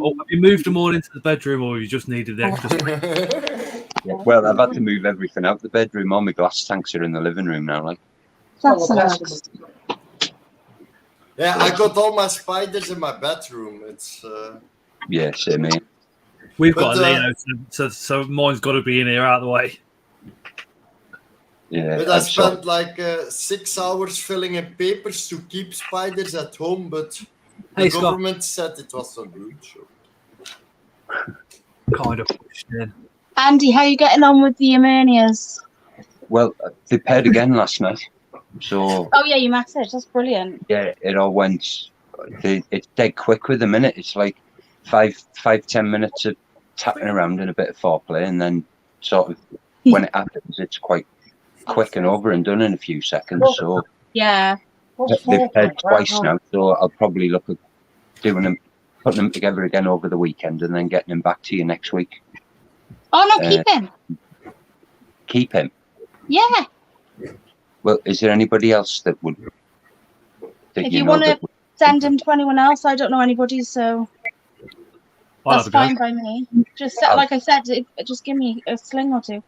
Oh, have you moved them all into the bedroom, or you just needed the extra space? Well, I've had to move everything out the bedroom. All my glass tanks are in the living room now. Like, That's nice. Yeah, I got all my spiders in my bedroom. It's yeah, same here. We've got a Leo, so mine's got to be in here out of the way. Yeah, But I spent like 6 hours filling in papers to keep spiders at home, but the Hey, Scott. government said it was not good. So. Kind of pushed in. Andy, how are you getting on with the Emernias? Well, they paired again last night. So, Oh, yeah, you messaged. That's brilliant. yeah, it all went. It's dead quick with a minute. It's like 5-10 minutes of tapping around and a bit of foreplay, and then sort of when it happens, it's quite quick and over and done in a few seconds. So Yeah. they've paired twice now. So I'll probably look at doing them, putting them together again over the weekend, and then getting them back to you next week. Oh, no, keep him. Keep him. Yeah. Well, is there anybody else that would? If you want to send him to anyone else, I don't know anybody, so I'll that's have a go. fine by me. Just like I said, just give me a sling or two.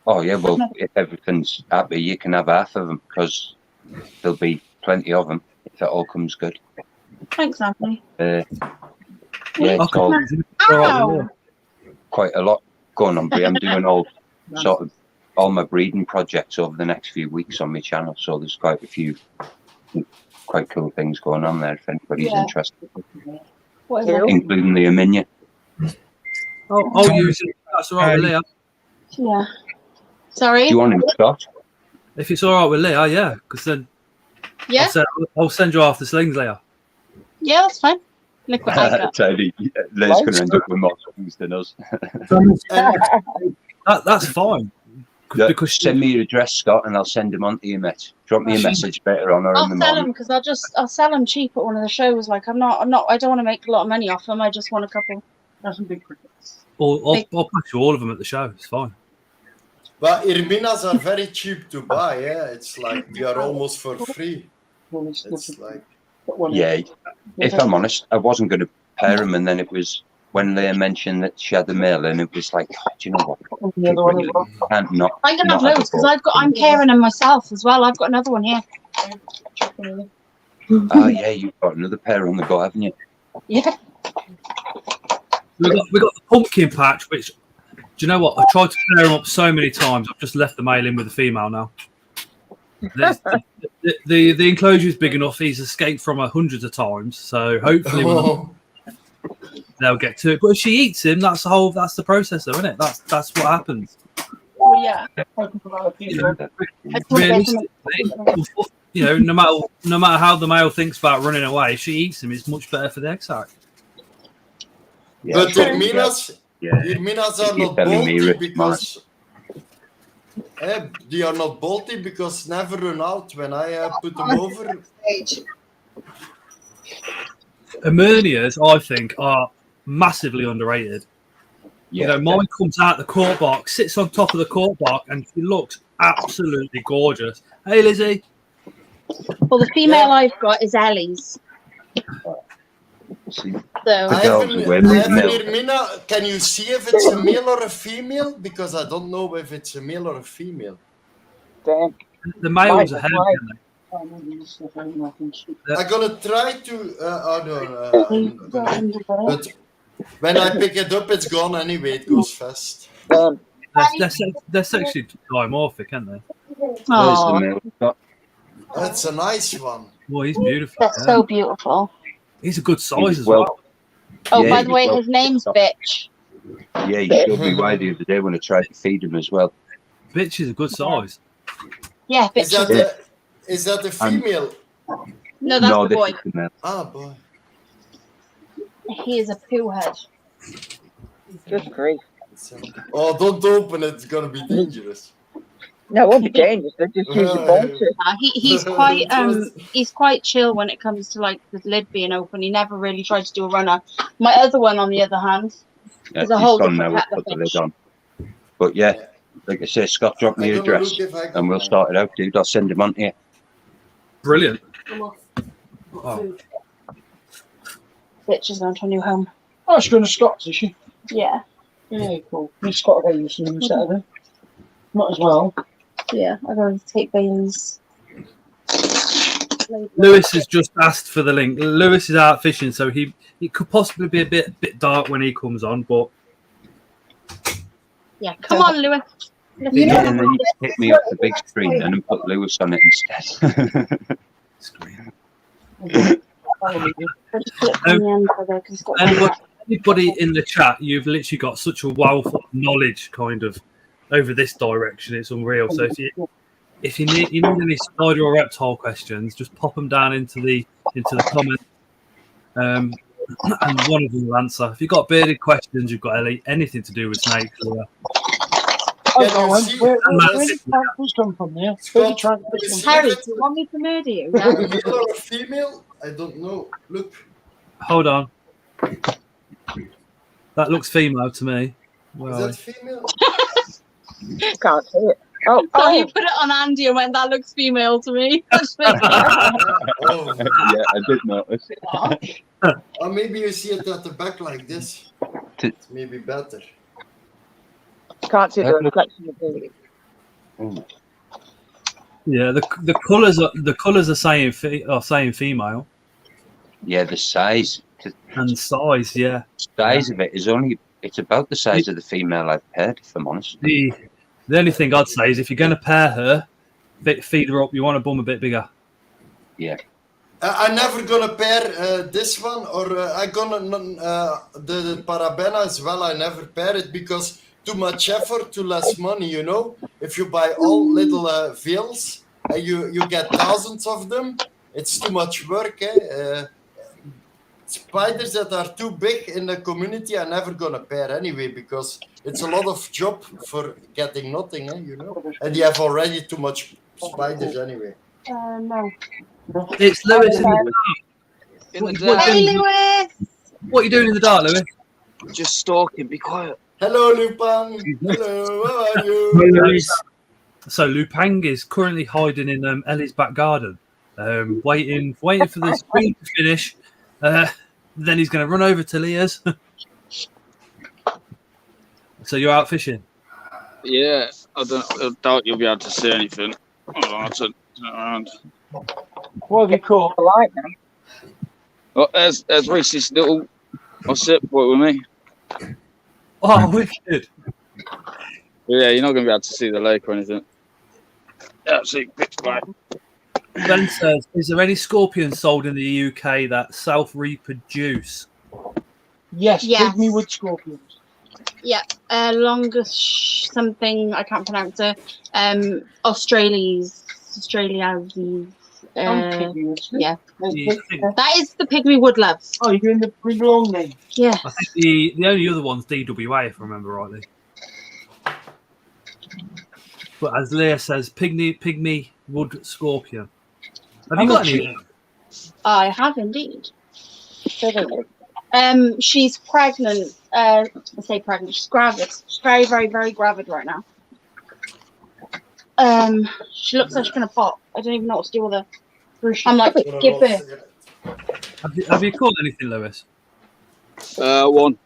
Oh yeah, well, if everything's happy, you can have half of them because there'll be plenty of them if it all comes good. Thanks, Anthony. Yeah, it's all Ow! quite a lot going on. But I'm doing all my breeding projects over the next few weeks on my channel, so there's quite a few quite cool things going on there if anybody's interested, What is it? including the Arminia. I'll use it. That's all right with Leah. Yeah. Sorry? Do you want him, Scott? If it's all right with Leah, yeah. Because then Yeah? I'll send you after slings, Leah. Yeah, that's fine. Look what I got. Tony, Leigh's going to end up with more things than us. That's fine. Because send me your address, Scott, and I'll send him on to you, mate. Drop me a message better on or I'll in the sell morning. them because I'll sell them cheap at one of the shows. Like I don't want to make a lot of money off them. I just want a couple. That's some big crickets. I'll pass you all of them at the show. It's fine. But Irminas are very cheap to buy. Yeah, it's like they are almost for free. It's like Yeah, if I'm honest, I wasn't going to pair them, and then it was when Leah mentioned that she had the male, and it was like, oh, do you know what? Really can't not. I'm gonna have not loads a because I'm pairing them myself as well. I've got another one here. Oh yeah, you've got another pair on the go, haven't you? Yeah. We got the pumpkin patch, which, do you know what? I tried to pair them up so many times. I've just left the male in with the female now. The enclosure is big enough. He's escaped from her hundreds of times, so hopefully they'll get to it. But if she eats him, that's the process, though, isn't it? That's what happens. Well, yeah. Realistically, no matter how the male thinks about running away, if she eats him, it's much better for the egg sac. Yeah, but sure. Irminas are not bolty because they are not bolty because never run out when I put them over. Emernias, I think, are massively underrated. Yeah, mine comes out the court box, sits on top of the court box, and she looks absolutely gorgeous. Hey, Lizzie. Well, the female I've got is Ellie's. See, So I have an Irmina. Can you see if it's a male or a female? Because I don't know if it's a male or a female. The males are heavy. I'm gonna try to. But when I pick it up, it's gone anyway. It goes fast. They're sexually dimorphic, aren't they? Where's the male, Scott? That's a nice one. Boy, he's beautiful. That's so beautiful. He's a good size as well. Oh, Yeah, by the way, he's his name's Bitch. Yeah, he showed me why the other day when I tried to feed him as well. Bitch is a good size. Yeah, Bitch. Is that a female? No, that's the boy. This is the male. Ah, boy. He is a poo head. Good grief. Oh, don't open it. It's gonna be dangerous. No, it won't be dangerous. They just use your bolter. He's quite chill when it comes to like the lid being open. He never really tried to do a runner. My other one, on the other hand, Yeah, is a he's whole gone different now. kettle Put the of lid fish. on. But like I say, Scott, drop me your address and we'll start it out, dude. I'll send him on to you. Brilliant. Oh. Bitch is going to a new home. Oh, she's going to Scott's, is she? Yeah. Yeah, cool. Me Scott are going to see him Saturday. Might as well. Yeah, I'm going to take Bailey's. Lewis has just asked for the link. Lewis is out fishing, so it could possibly be a bit dark when he comes on, but yeah, come on, Lewis. You know, and then you hit me off the big screen and then put Lewis on it instead. Anybody in the chat, you've literally got such a wealth of knowledge kind of over this direction. It's unreal. So if you need any spider or reptile questions, just pop them down into the comments. And one of them will answer. If you've got bearded questions, you've got anything to do with snakes. Where did characters come from there? Where did characters come Harry, do you want me to murder you? Male or female? I don't know. Look. Hold on. That looks female to me. Where are Is that female? Can't see it. Oh, So you put it on Andy and went, that looks female to me. Yeah, I did notice. Or maybe you see it at the back like this. It's maybe better. Can't see the reflection of the. Yeah, the colours are saying female. Yeah, the size and size. Yeah, size of it is it's about the size of the female I've paired. If I'm honest. The only thing I'd say is if you're going to pair her, feed her up. You want a bum a bit bigger. Yeah. I'm never gonna pair this one, or I gonna the Parabena as well. I never pair it because too much effort, too less money. You know, if you buy all little veils and you get thousands of them, it's too much work. Spiders that are too big in the community are never gonna pair anyway because it's a lot of job for getting nothing. You know, and you have already too much spiders anyway. No. It's Lewis in the dark. Hey, Lewis! What are you doing in the dark, Lewis? Just stalking. Be quiet. Hello, Lupin. Hello, how are you? So Lupang is currently hiding in Ellie's back garden, waiting for the screen to finish. Then he's going to run over to Leah's. So you're out fishing? Yeah, I doubt you'll be able to see anything. Hold on, I'll turn around. What have you caught? I like them. Oh, there's Reese's little. What's it? Boy with me. Oh, wicked. Yeah, you're not going to be able to see the lake or anything. Absolutely pitch black. Ben says, is there any scorpions sold in the UK that self-reproduce? Yes, Yes. pygmy wood scorpions. Yeah, longest something, I can't pronounce it. Australia's. Yeah. That is the pygmy woodloves. Oh, you're doing the big long name? Yeah. I think the only other one's DWA, if I remember rightly. But as Leah says, pygmy wood scorpion. Have you got any? I have indeed. She's pregnant. I say pregnant. She's gravid. She's very, very, very gravid right now. She looks like she's gonna pop. I don't even know what to do with her. I'm like, give birth. Have you caught anything, Lewis? One.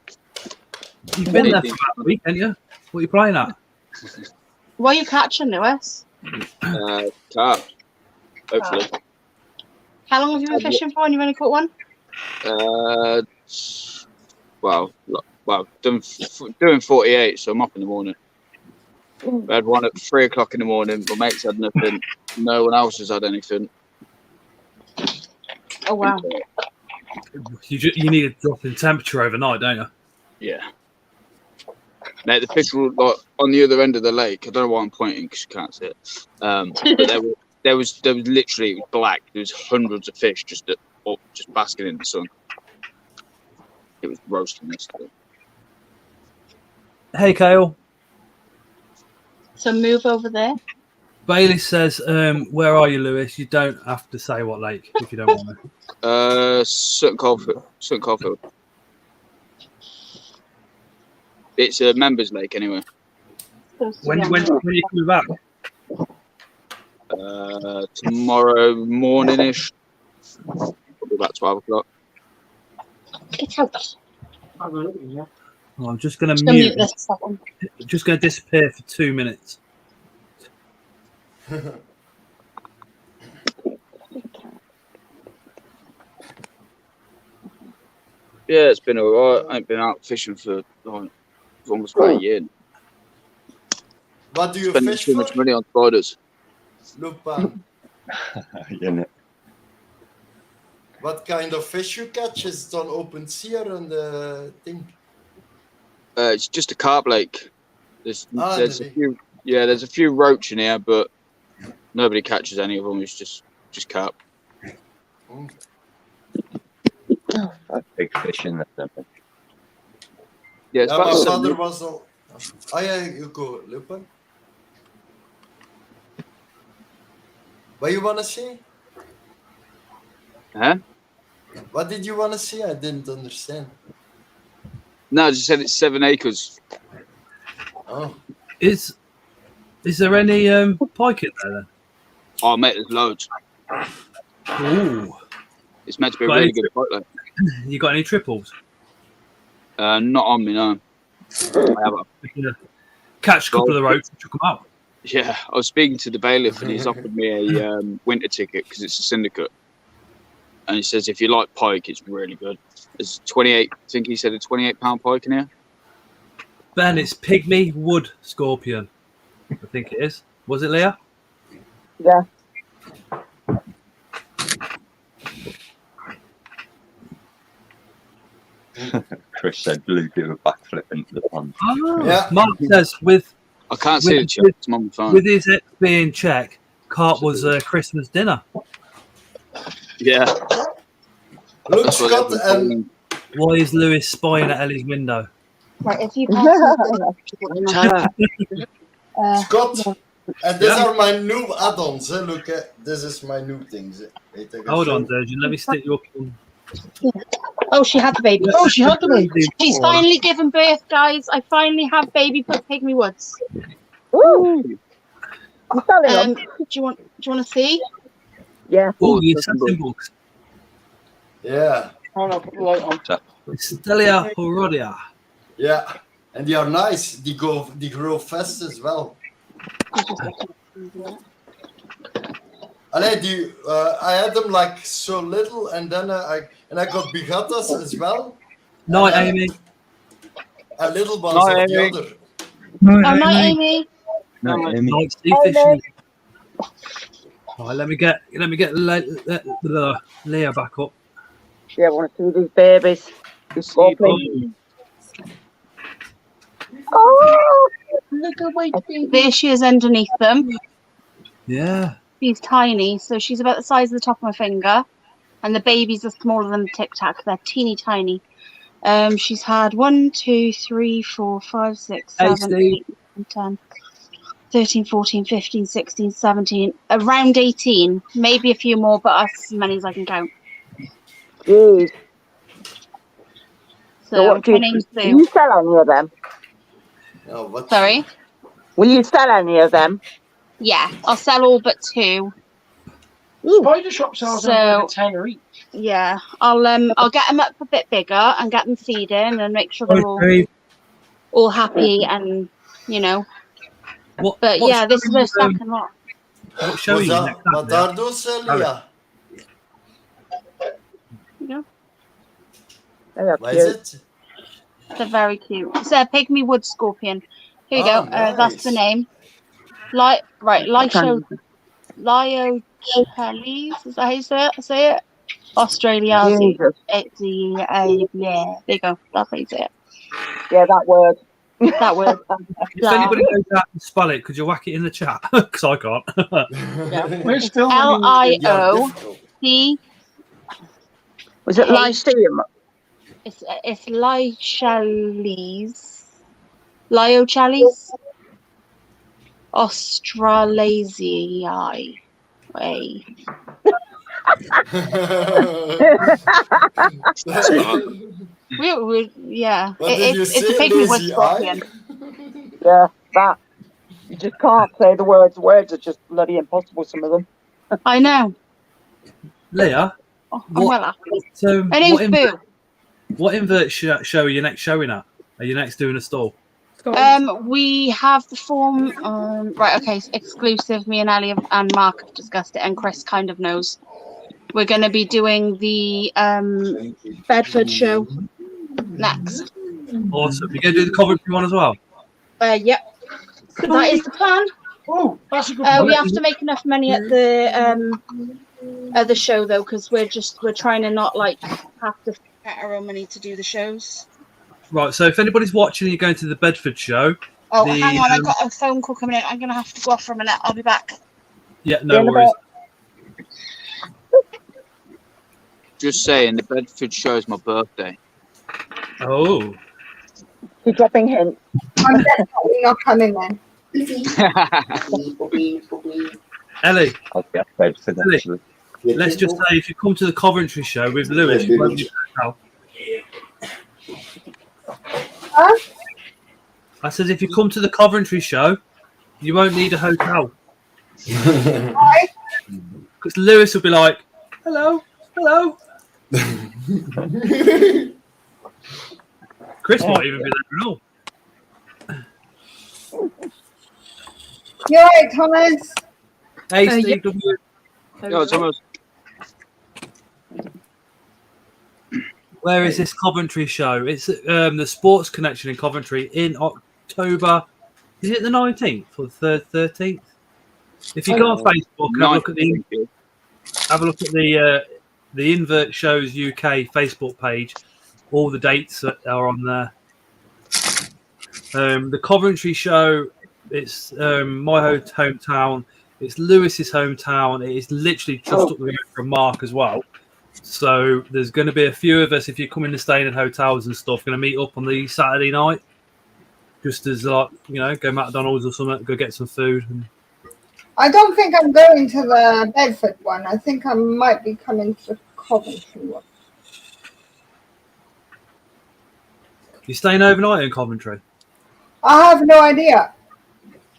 You've been there for about a week, haven't you? What are you playing at? What are you catching, Lewis? Carp. Hopefully. How long have you been fishing for and you've only caught one? Doing 48, so I'm up in the morning. I had one at 3 o'clock in the morning. My mates had nothing. No one else has had anything. Oh wow! You need a drop in temperature overnight, don't you? Yeah. Now the fish were like on the other end of the lake. I don't know why I'm pointing because you can't see it. But there was literally, it was black. There was hundreds of fish just basking in the sun. It was roasting yesterday. Hey, Kale. So move over there. Bailey says, where are you, Lewis? You don't have to say what lake if you don't want to. Sutton Coldfield. It's a members lake anyway. When are you coming back? Tomorrow morning-ish. Probably about 12 o'clock. Get out. Oh, I'm just going to mute. Just going to disappear for 2 minutes. Yeah, it's been alright. I ain't been out fishing for almost about a year. What do you Spending fish too for? much money on spiders. Lupin, You know. what kind of fish you catch? Is it on open sea or on the thing? It's just a carp lake. There's the a few. Yeah, there's a few roach in here, but nobody catches any of them. It's just carp. Big fish in there. Yeah, it's Yeah, about my 7 father meters. was all. Oh yeah, you go, Lupin. What you wanna say? Huh? What did you wanna say? I didn't understand. No, I just said it's 7 acres. Oh. Is there any pike in there then? Oh, mate, there's loads. Ooh. It's meant to be a Got really any good pike lake. You got any triples? Not on me, no. I have Catch a couple of the roach and chuck them out. Yeah, I was speaking to the bailiff and he's offered me a winter ticket because it's a syndicate. And he says if you like pike, it's really good. There's 28, I think he said a £28 pike in here. Ben, it's pygmy wood scorpion. I think it is. Was it, Leah? Yeah. Chris said Blue do a backflip into the pond. Oh. Yeah. Mark says I can't see the chat. It's on my phone. With his ex being Czech, carp was Christmas dinner. Yeah. Look, That's what Scott, everyone's Why is Lewis spying at Ellie's window? Right, if you Scott, and these are my new add-ons. Look, this is my new things. Wait, I can Hold show on, you. Durgeon. Let me stick your. Oh, she had the baby. Oh, she had the baby. She's finally given birth, guys. I finally have baby Pygmy Woods. Ooh. I'm selling them. Do you want to see? Yeah. Oh, you assassin books. Yeah. Hold on, put the light on. Stelia horodia. Yeah, and they are nice. They grow fast as well. I had them like so little, and then I got bigatas as well. Night, And Amy. A little ones Night, of the Amy. other. Oh, night, Amy. No, Amy. Night, sea fishing. Right, let me get Leah back up. Yeah, I want to see these babies. These scorpions. Oh, Look at my baby. There she is underneath them. Yeah. She's tiny, so she's about the size of the top of my finger. And the babies are smaller than the Tic Tac. They're teeny tiny. She's had 1, 2, 3, 4, 5, 6, 7, 8, 9, 10, 13, 14, 15, 16, 17, around 18. Maybe a few more, but as many as I can count. jeez. So what my name's will you Sue. sell any of them? No, what? Sorry? Will you sell any of them? Yeah, I'll sell all but 2. Spider shop sells them So- for a tenner each. Yeah, I'll get them up a bit bigger and get them feeding and make sure they're all happy and What, But what yeah, show this is are the you, second lot. What show are you next up, What Leah? are those, Leah? Yeah, They are What is cute. it? they're very cute. It's a pygmy wood scorpion. Here you Oh, go. That's the nice. name. Lyochalis. Is that how you say it? Australia. Jesus. Yeah. There you go. That's how you say it. Yeah, that word. That word. If anybody knows how to spell it, could you whack it in the chat? Because I can't. We're still Lioc. Was it Lyceum? It's Lyochalis. Lyochalis. Australasiae. Yeah. What did you It's say, a pygmy wood lazy scorpion. Yeah, that. You just can't say the words. Words are just bloody impossible, some of them. I know. Leah, Oh, I'm well happy. so Her name's Boo. what invert show are you next showing at? Are you next doing a stall? We have the form. Right, okay, it's exclusive. Me and Ali and Mark have discussed it, and Chris kind of knows. We're going to be doing the Bedford show next. Awesome. You going to do the Coventry one as well? Yep. That is the plan. Oh, that's a good We have to make enough money at the show though, because we're trying to not like have to get our own money to do the shows. Right. So if anybody's watching, you're going to the Bedford show. Oh, hang on! I got a phone call coming in. I'm gonna have to go off for a minute. I'll be back. Yeah, no worries. Just saying, the Bedford show is my birthday. Oh. You're dropping hints. I'm definitely not coming then. Ellie, I'll be at Bedford, Ellie, actually. let's just say if you come to the Coventry show with Lewis, you won't need a hotel. Huh? I said if you come to the Coventry show, you won't need a hotel. Why? Because Lewis will be like, hello, hello. Chris might even be there and all. You alright, Thomas? Hey, Steve W. Yo, Thomas. Where is this Coventry show? It's the Sports Connection in Coventry in October. Is it the 19th or the 13th? If you go on Facebook and have a look at the Invert Shows UK Facebook page, all the dates are on there. The Coventry show, it's my hometown. It's Lewis's hometown. It is literally just up the road from Mark as well. So there's going to be a few of us, if you're coming to staying in hotels and stuff, going to meet up on the Saturday night. Just as like, go McDonald's or something, go get some food. And... I don't think I'm going to the Bedford one. I think I might be coming to the Coventry one. You staying overnight in Coventry? I have no idea.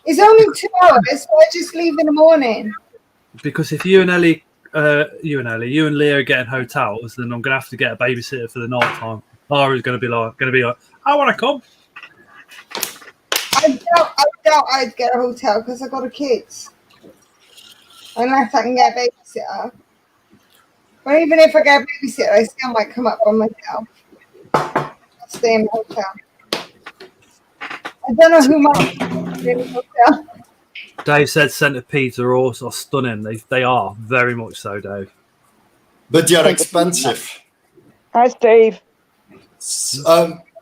It's only 2 hours, so I just leave in the morning. Because if you and you and Leah are getting hotels, then I'm gonna have to get a babysitter for the night time. Lara's gonna be like, I want to come. I doubt I'd get a hotel because I got a kids. Unless I can get a babysitter. But even if I get a babysitter, I still might come up by myself. I'll stay in the hotel. I don't know who might be in the hotel. Dave said centipedes are also stunning. They are very much so, Dave. But they are expensive. Hi, Steve.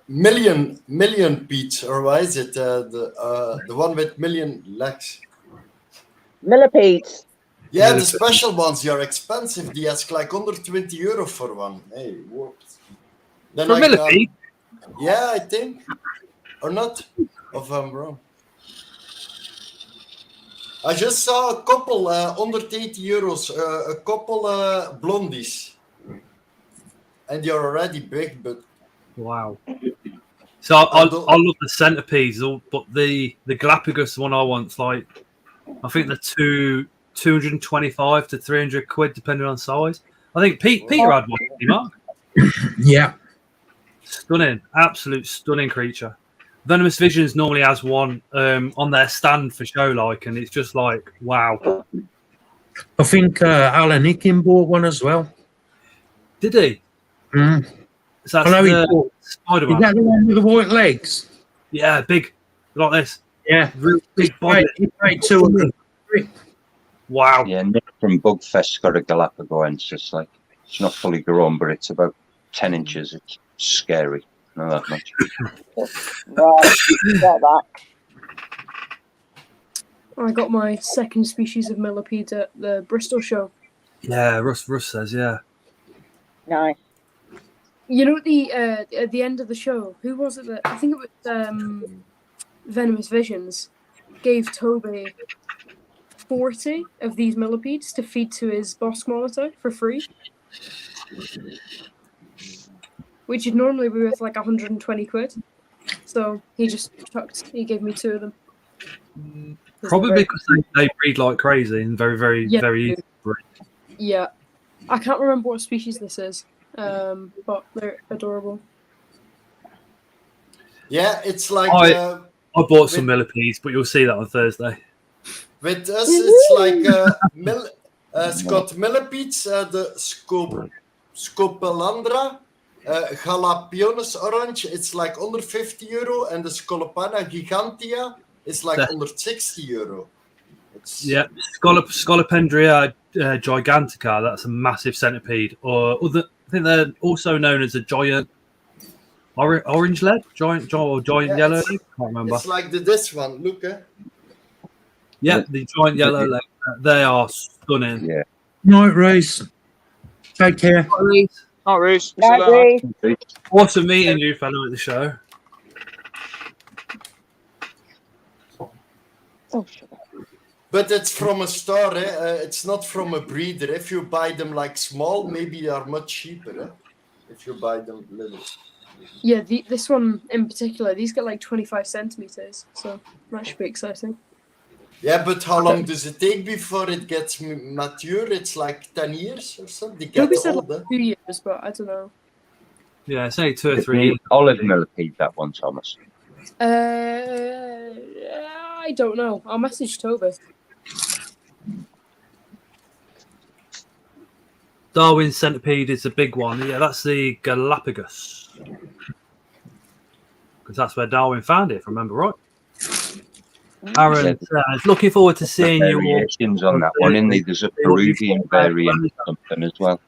Millipede, or why is it the one with million legs? Millipedes. Yeah, the special ones, they are expensive. They ask like under €20 for one. Hey, what? Then For a millipede? Yeah, I think. Or not, if I'm wrong. I just saw a couple under €80, a couple blondies. And they're already big, but... Wow. So I love the centipedes, but the Galapagos one I want's like, I think they're 225 to 300 quid depending on size. I think Peter had one, Mark. Yeah. Stunning, absolute stunning creature. Venomous Visions normally has one on their stand for show, and it's just like, wow. I think Alan Ickin bought one as well. Did he? Mm. So that's the Spider-Man. Is that the one with the white legs? Yeah, big, like this. Yeah, real big body. He paid 200. Wow. Yeah, Nick from Bugfest got a Galapagos. It's not fully grown, but it's about 10 inches. It's scary. Not that much. I got my second species of millipede at the Bristol show. Yeah, Russ says, yeah. Nice. You know, at the end of the show, who was it? I think it was Venomous Visions gave Toby 40 of these millipedes to feed to his Bosk monitor for free, which would normally be worth like 120 quid. So he gave me 2 of them. Probably because they breed like crazy and very, very, very easy to breed. Yeah. I can't remember what species this is, but they're adorable. Yeah, it's like... I bought some millipedes, but you'll see that on Thursday. With us, it's like it's got millipedes, the Scopelandra, Galapionus orange, it's like under €50, and the Scolopana gigantea, It's like €160. Yeah, Scolopendria gigantica. That's a massive centipede. I think they're also known as a giant orange leg, giant yellow leg. Can't remember. It's like this one. Look, Yeah, the giant yellow leg. They are stunning. Yeah. Night, Reese. Take care. Not Reese. Awesome meeting you, fellow, at the show. Oh, but it's from a store. It's not from a breeder. If you buy them like small, maybe they are much cheaper. If you buy them little. Yeah, this one in particular, these get like 25 centimeters, so that should be exciting. Yeah, but how long does it take before it gets mature? It's like 10 years or something. They get Toby said old, like 2 years, but I don't know. Yeah, it's only 2 or 3 years. Olive millipede, that one, Thomas. I don't know. I'll message Toby. Darwin centipede is a big one. Yeah, that's the Galapagos. Because that's where Darwin found it, if I remember right. Aaron says, looking forward to seeing you. Variations on that one, in there's a Peruvian variant or something as well.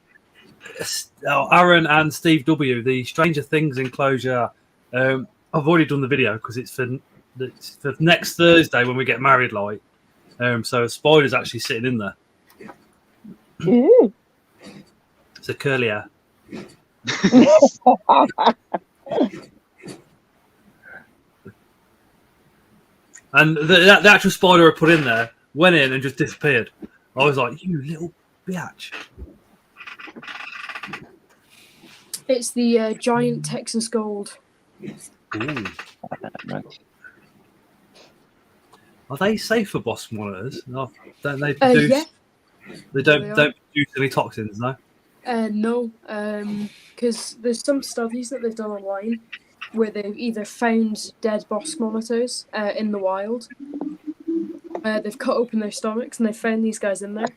Aaron and Steve W, the Stranger Things enclosure. I've already done the video because it's for next Thursday when we get married, like. So a spider's actually sitting in there. Ooh. It's a curly hair. And the actual spider I put in there went in and just disappeared. I was like, you little bitch. It's the giant Texas gold. Ooh. Are they safe for boss monitors? No, don't they produce? Yeah. They don't produce any toxins, no. No, because there's some studies that they've done online where they've either found dead boss monitors in the wild. They've cut open their stomachs and they found these guys in there.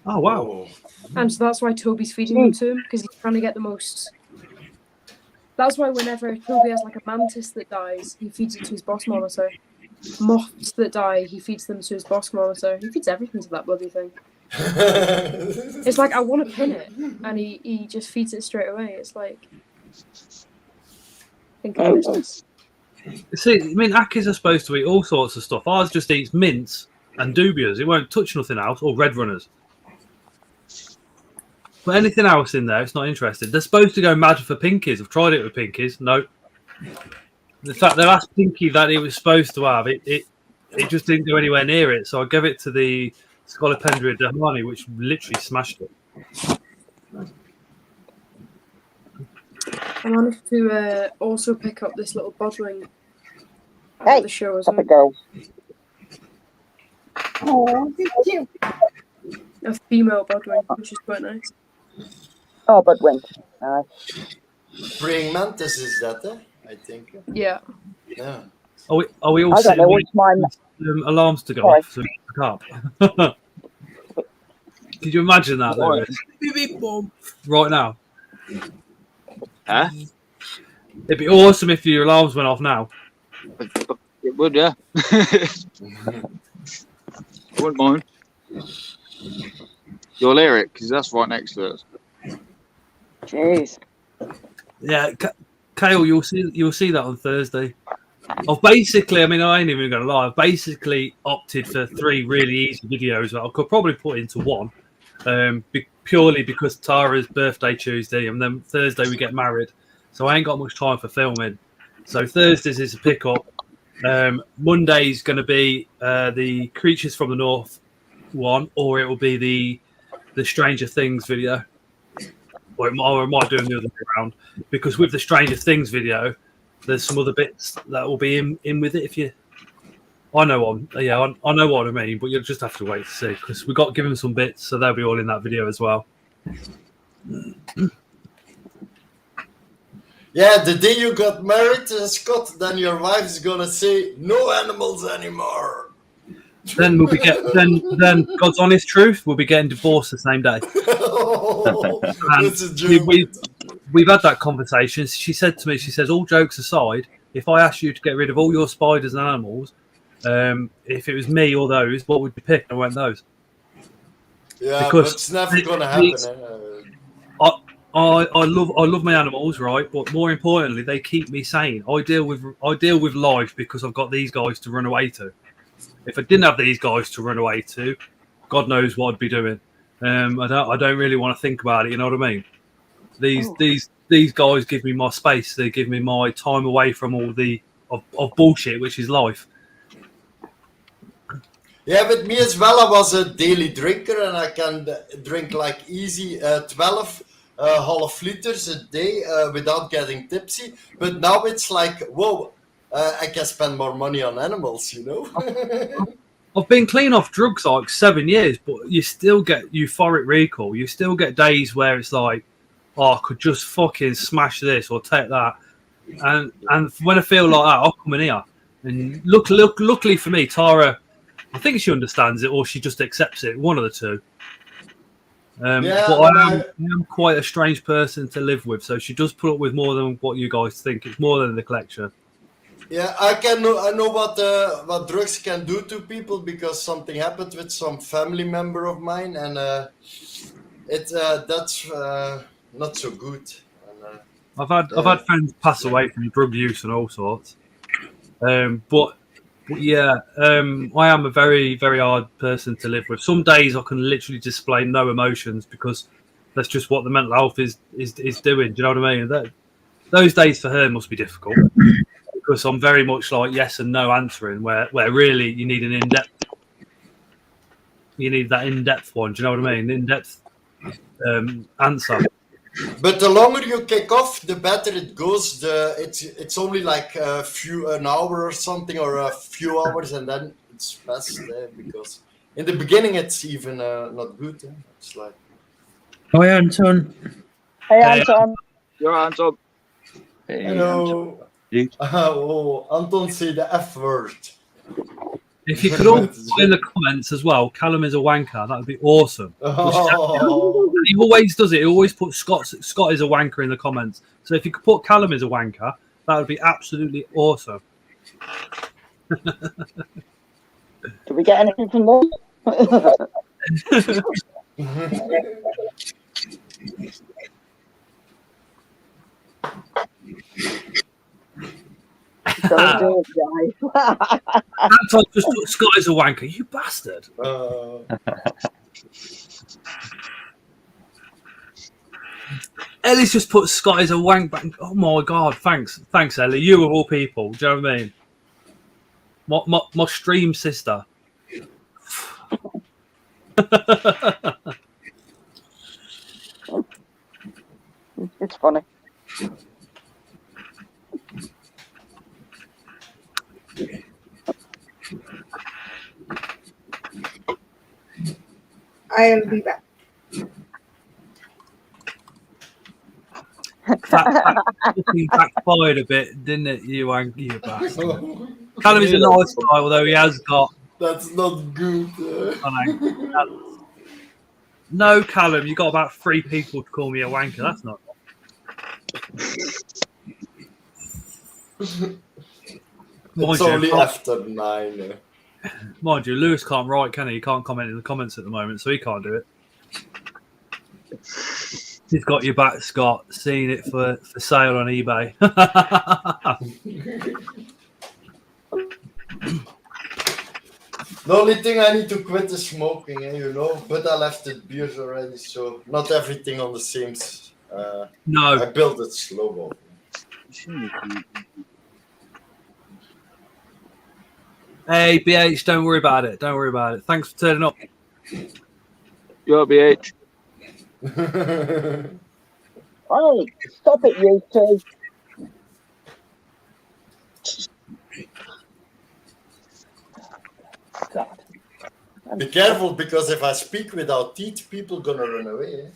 Oh wow! And so that's why Toby's feeding them to him, because he's trying to get the most. That's why whenever Toby has like a mantis that dies, he feeds it to his boss monitor. Moths that die, he feeds them to his boss monitor. He feeds everything to that bloody thing. It's like, I want to pin it, and he just feeds it straight away. It's like, think of business. See, I mean, Akis are supposed to eat all sorts of stuff. Ours just eats mints and dubias. It won't touch nothing else, or red runners. But anything else in there, it's not interested. They're supposed to go mad for pinkies. I've tried it with pinkies. No. In fact, the last pinky that it was supposed to have, it just didn't go anywhere near it. So I gave it to the Scolopendria dahmani, which literally smashed it. I managed to also pick up this little bodwing at the show as well. Go. Oh, cute. A female bodwing, which is quite nice. Oh, bodwing. Praying mantis is that, I think. Yeah. Yeah. Are we all I don't know which mine. Alarms to go off so we can pick up? Could you imagine that though? Right now? Huh? It'd be awesome if your alarms went off now. It would, yeah. I wouldn't mind. You'll hear it because that's right next to us. Jeez. Yeah, Kale, you'll see that on Thursday. I've basically, I mean, I ain't even going to lie. I've basically opted for 3 really easy videos that I could probably put into one, purely because Tara's birthday Tuesday and then Thursday we get married. So I ain't got much time for filming. So Thursdays is a pickup. Monday's going to be the Creatures from the North one, or it will be the Stranger Things video. Or I might do them the other way around, because with the Stranger Things video, there's some other bits that will be in with it. If you, I know what I mean, but you'll just have to wait to see, because we got given some bits, so they'll be all in that video as well. Yeah, the day you got married, Scott, then your wife's gonna say no animals anymore. Then we'll be then God's honest truth, we'll be getting divorced the same day. That's a joke. We've had that conversation. She said to me, all jokes aside, if I ask you to get rid of all your spiders and animals, If it was me or those, what would you pick? I went those. Yeah, Because but it's never gonna happen. I love my animals, right? But more importantly, they keep me sane. I deal with life because I've got these guys to run away to. If I didn't have these guys to run away to, God knows what I'd be doing. I don't really want to think about it. You know what I mean? These guys give me my space. They give me my time away from all the of bullshit, which is life. Yeah, but me as well, I was a daily drinker and I can drink like easy 12 half liters a day without getting tipsy. But now it's like, whoa, I can spend more money on animals, you know? I've been clean off drugs like 7 years, but you still get euphoric recall. You still get days where it's like, oh, I could just fucking smash this or take that. And when I feel like that, I'll come in here. And luckily for me, Tara, I think she understands it or she just accepts it. One of the two. But I am quite a strange person to live with, so she does put up with more than what you guys think. It's more than the collection. Yeah, I know what drugs can do to people because something happened with some family member of mine, and that's not so good. And, I've had friends pass away from drug use and all sorts. But yeah, I am a very, very hard person to live with. Some days I can literally display no emotions because that's just what the mental health is doing. Do you know what I mean? Those days for her must be difficult because I'm very much like yes and no answering, where really you need an in-depth. You need that in-depth one. Do you know what I mean? In-depth answer. But the longer you kick off, the better it goes. It's only like an hour or something, or a few hours, and then it's best because in the beginning it's even not good. It's like. Hi, Anton. Hey, Anton. You're Anton. Hey, Hello. Oh, Anton say the F word. If you could all put in the comments as well, Callum is a wanker. That would be awesome. Oh. He always does it. He always puts Scott is a wanker in the comments. So if you could put Callum is a wanker, that would be absolutely awesome. Do we get anything from this? Don't do it, guys. Anton just put Scott is a wanker. You bastard. Ellie's just put Scott is a wank back. Oh my god, thanks, Ellie. You of all people. Do you know what I mean? My stream sister. It's funny. I'll be back. That backfired a bit, didn't it, you bastard? Callum is a nice guy, although he has got. That's not good. No, Callum, you got about 3 people to call me a wanker. That's not. It's only after 9. Mind you, Lewis can't write, can he? He can't comment in the comments at the moment, so he can't do it. He's got your back, Scott. Seeing it for sale on eBay. The only thing I need to quit is smoking, you know. But I left it beers already, so not everything on the same. No, I built it slow. Hey, BH, don't worry about it. Don't worry about it. Thanks for turning up. You're BH. Oh, stop it, you two. God. Be careful, because if I speak without teeth, people gonna run away.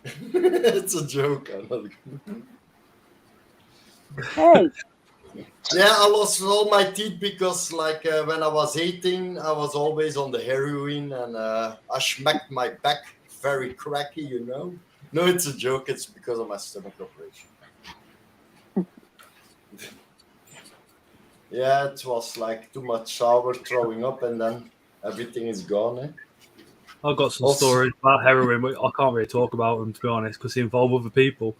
It's a joke. Hey. Yeah, I lost all my teeth because, like, when I was 18, I was always on the heroin, and I smacked my back very cracky, you know. No, it's a joke. It's because of my stomach operation. Yeah, it was like too much sour throwing up, and then everything is gone. Eh? I've got some Also- stories about heroin, which I can't really talk about them, to be honest, because they involve other people.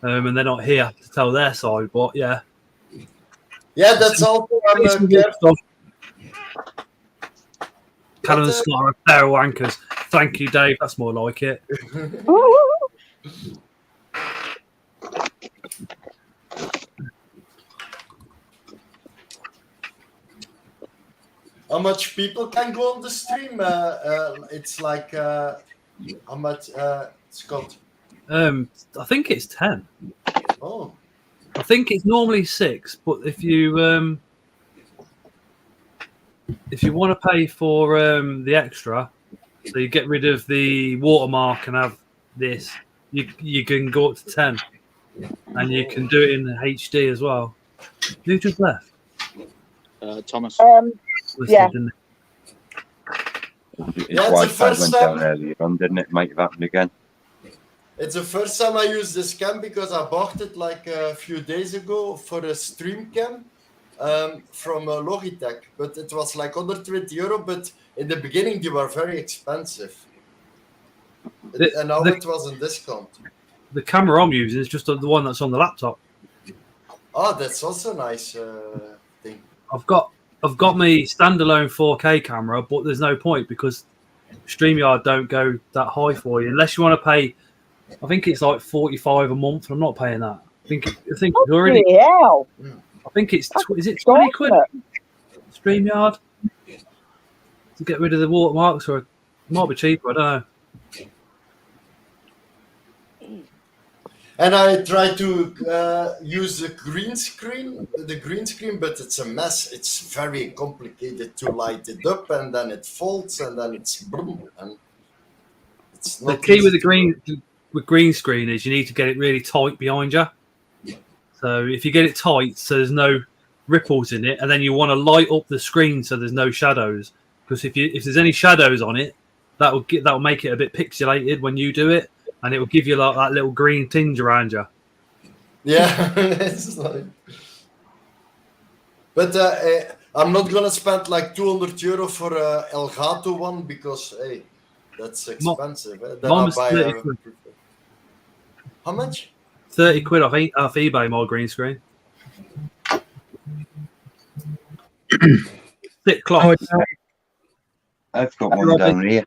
And they're not here to tell their side, but yeah. Yeah, that's also on Callum Scott are a pair of wankers. Thank you, Dave. That's more like it. How much people can go on the stream? It's like how much, Scott? I think it's 10. Oh, I think it's normally 6, but if you want to pay for the extra, so you get rid of the watermark and have this, you can go up to 10, and you can do it in HD as well. Who just left? Thomas. Yeah. His Yeah, it's the Wi-Fi first went time. down earlier on, didn't it? Might have happened again. it's the first time I used this cam because I bought it like a few days ago for a stream cam from Logitech, but it was like under €20. But in the beginning, they were very expensive, and now it was on discount. The camera I'm using is just the one that's on the laptop. Oh, that's also nice thing. I've got my standalone 4K camera, but there's no point because StreamYard don't go that high for you unless you want to pay. I think it's like $45 a month. I'm not paying that. I think it's already. Yeah. I think it's is it £20 StreamYard to get rid of the watermarks, or it might be cheaper. I don't know. And I try to use the green screen, but it's a mess. It's very complicated to light it up, and then it folds, and then it's boom, and it's The not key easy with the to green screen is you need to get it really tight behind you. So if you get it tight, so there's no ripples in it, and then you want to light up the screen so there's no shadows. Because if there's any shadows on it, that'll make it a bit pixelated when you do it, and it will give you like that little green tinge around you. Yeah, it's like. But I'm not gonna spend like €200 for a Elgato one because hey, that's expensive. Then Mine I was buy 30 quid. How much? 30 quid off eBay, my green screen. Thick cloth. I've got one down here.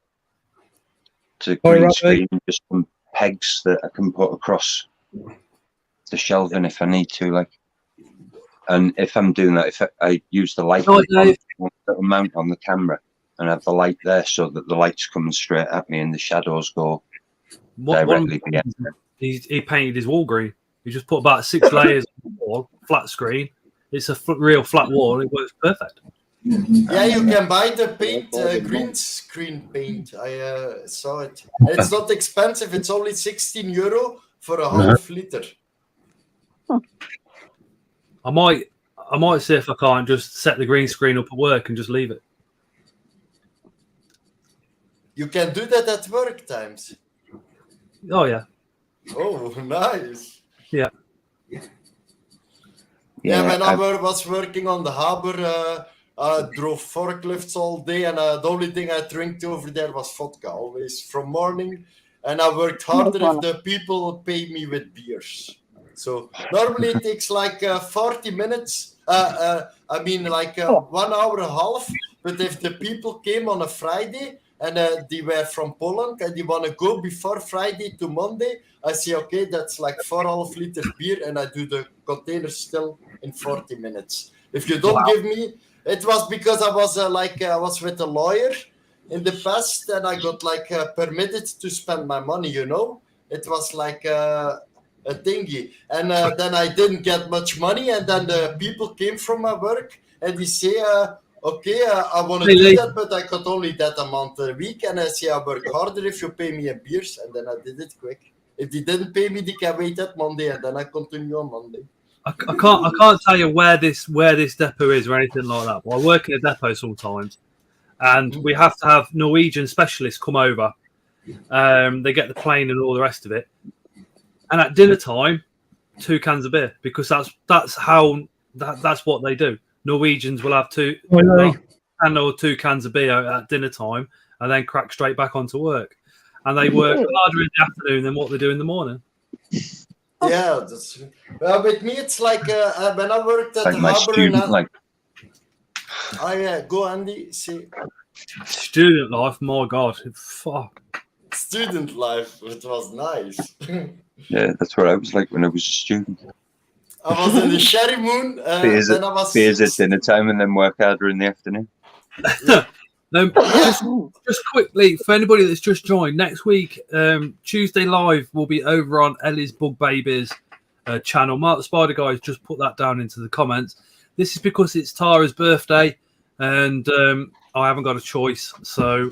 It's a green screen, just some pegs that I can put across the shelving if I need to, like. And if I'm doing that, if I use the light that'll mount on the camera and have the light there so that the light's coming straight at me and the shadows go directly behind me. He painted his wall green. He just put about 6 layers on the wall, flat screen. It's a real flat wall. It works perfect. Yeah, you can buy the paint, green screen paint. I saw it. And it's not expensive. It's only €16 for a half liter. I might see if I can't just set the green screen up at work and just leave it. You can do that at work times. Oh yeah. Oh, nice. Yeah. Yeah, when I was working on the harbor, I drove forklifts all day, and the only thing I drank over there was vodka, always from morning. And I worked harder if the people paid me with beers. So normally it takes like 40 minutes. I mean, like 1 hour and a half. But if the people came on a Friday and they were from Poland and they want to go before Friday to Monday, I say, okay, that's like 4.5 liters beer, and I do the container still in 40 minutes. If you don't give me, it was because I was I was with a lawyer in the past, and I got like permitted to spend my money. You know, it was like a thingy, and then I didn't get much money, and then the people came from my work and they say, okay, I want to do that, but I got only that amount a week, and I say I work harder if you pay me in beers, and then I did it quick. If they didn't pay me, they can wait that Monday, and then I continue on Monday. I can't tell you where this depot is or anything like that. But I work in a depot sometimes, and we have to have Norwegian specialists come over. They get the plane and all the rest of it. And at dinner time, 2 cans of beer, because that's what they do. Norwegians will have two cans of beer at dinner time and then crack straight back onto work. And they work harder in the afternoon than what they do in the morning. Yeah, that's with me. It's like when I worked at Like the my harbor. student life. Oh yeah, go Andy. See, Student life, my God, fuck. student life. It was nice. Yeah, that's what I was like when I was a student. I was in the Sherry Moon. Beers Then I was. at dinner time and then work harder in the afternoon. Just quickly, for anybody that's just joined, next week, Tuesday Live will be over on Ellie's Bug Babies channel. Mark the Spider Guys just put that down into the comments. This is because it's Tara's birthday, and I haven't got a choice. So,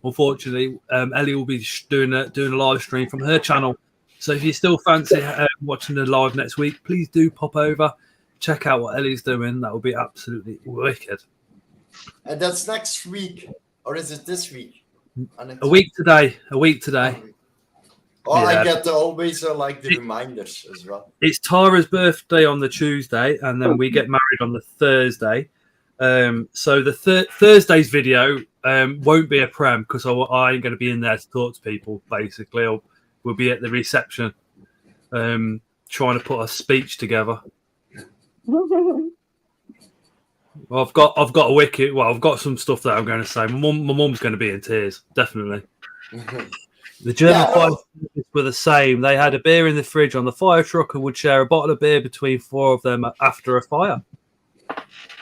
unfortunately, Ellie will be doing a live stream from her channel. So, if you still fancy watching the live next week, please do pop over, check out what Ellie's doing. That will be absolutely wicked. And that's next week, or is it this week? A week today. Oh, Yeah. I get always like the reminders as well. It's Tara's birthday on the Tuesday, and then we get married on the Thursday. So the Thursday's video won't be a prem because I ain't going to be in there to talk to people. Basically, we'll be at the reception, trying to put a speech together. Well, I've got a wicket. Well, I've got some stuff that I'm going to say. My mum's going to be in tears, definitely. The German fire service were the same. They had a beer in the fridge on the fire truck and would share a bottle of beer between 4 of them after a fire.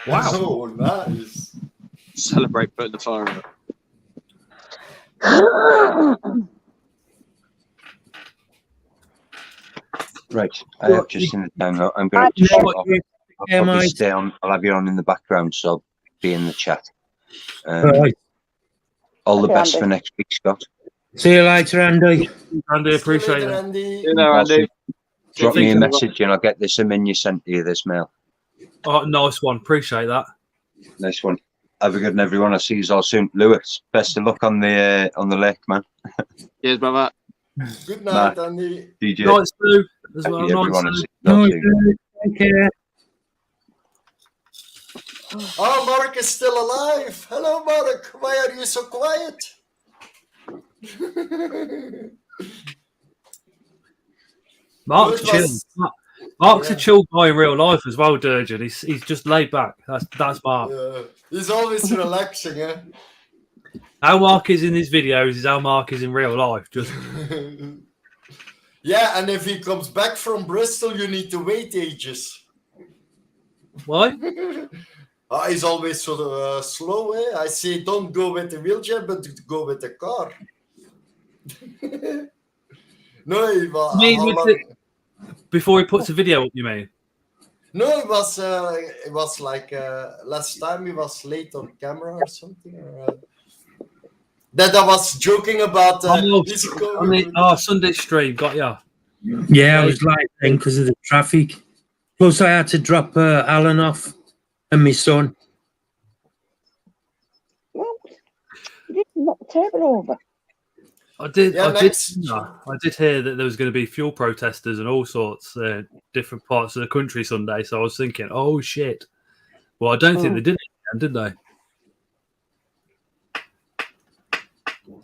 Wow. Oh, nice. Celebrate putting the fire out. Right, I have just in the time now. I'm going to shoot off. I'll probably stay on. I'll have you on in the background, so I'll be in the chat. Right. All the Okay, best Andy. for next week, Scott. See you later, Andy. Andy, appreciate it. Andy. Also, drop me a message and I'll get this menu sent to you, this mail. Oh, nice one. Appreciate that. Nice one. Have a good one, everyone. I'll see you all soon. Lewis, best of luck on the lake, man. Cheers, brother. Good night, Andy. DJ. Nice, Lou, as Thank well. you, everyone. Nice, I'll see you all soon. Take care. Oh, Mark is still alive. Hello, Mark. Why are you so quiet? Mark's chill. Mark's a chill guy in real life as well, Durgeon. He's just laid back. That's Mark. He's always relaxing, eh? How Mark is in his videos is how Mark is in real life. Just Yeah, and if he comes back from Bristol, you need to wait ages. Why? He's always sort of slow, eh? I say don't go with the wheelchair, but go with the car. No, he was. Before he puts a video up, you mean? No, it was like last time he was late on camera or something. Or, that I was joking about. Sunday stream, got ya. Yeah, I was late then because of the traffic. Plus, I had to drop Alan off and my son. You didn't knock the table over. I did hear that there was going to be fuel protesters and all sorts, different parts of the country Sunday. So I was thinking, oh shit. Well, I don't think they did it, did they?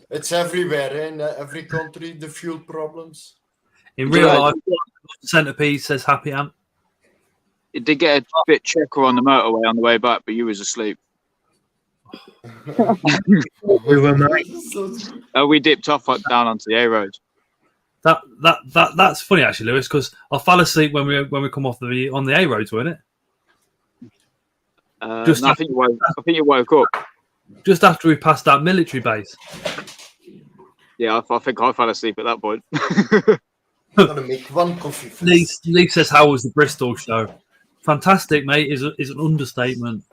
It's everywhere, in every country, the fuel problems. In real life, Centipede says happy Ant. It did get a bit checker on the motorway on the way back, but you was asleep. We were mate. We dipped off down onto the A road. That's funny actually, Lewis, because I fell asleep when we come off on the A roads, weren't it? I think you woke up just after we passed that military base. Yeah, I think I fell asleep at that point. I'm gonna make one coffee first. Lee says, "How was the Bristol show?" Fantastic, mate. Is an understatement.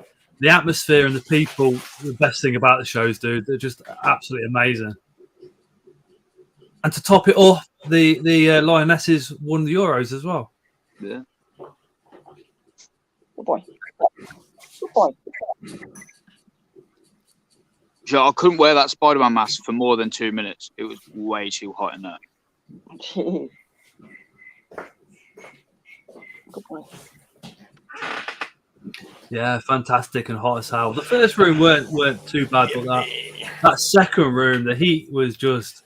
The atmosphere and the people, the best thing about the shows, dude. They're just absolutely amazing. And to top it off, the Lionesses won the Euros as well. Yeah. Good boy. Good boy. So I couldn't wear that Spider-Man mask for more than 2 minutes. It was way too hot in there. Jeez. Good boy. Yeah, fantastic and hot as hell. The first room weren't too bad, but that second room, the heat was just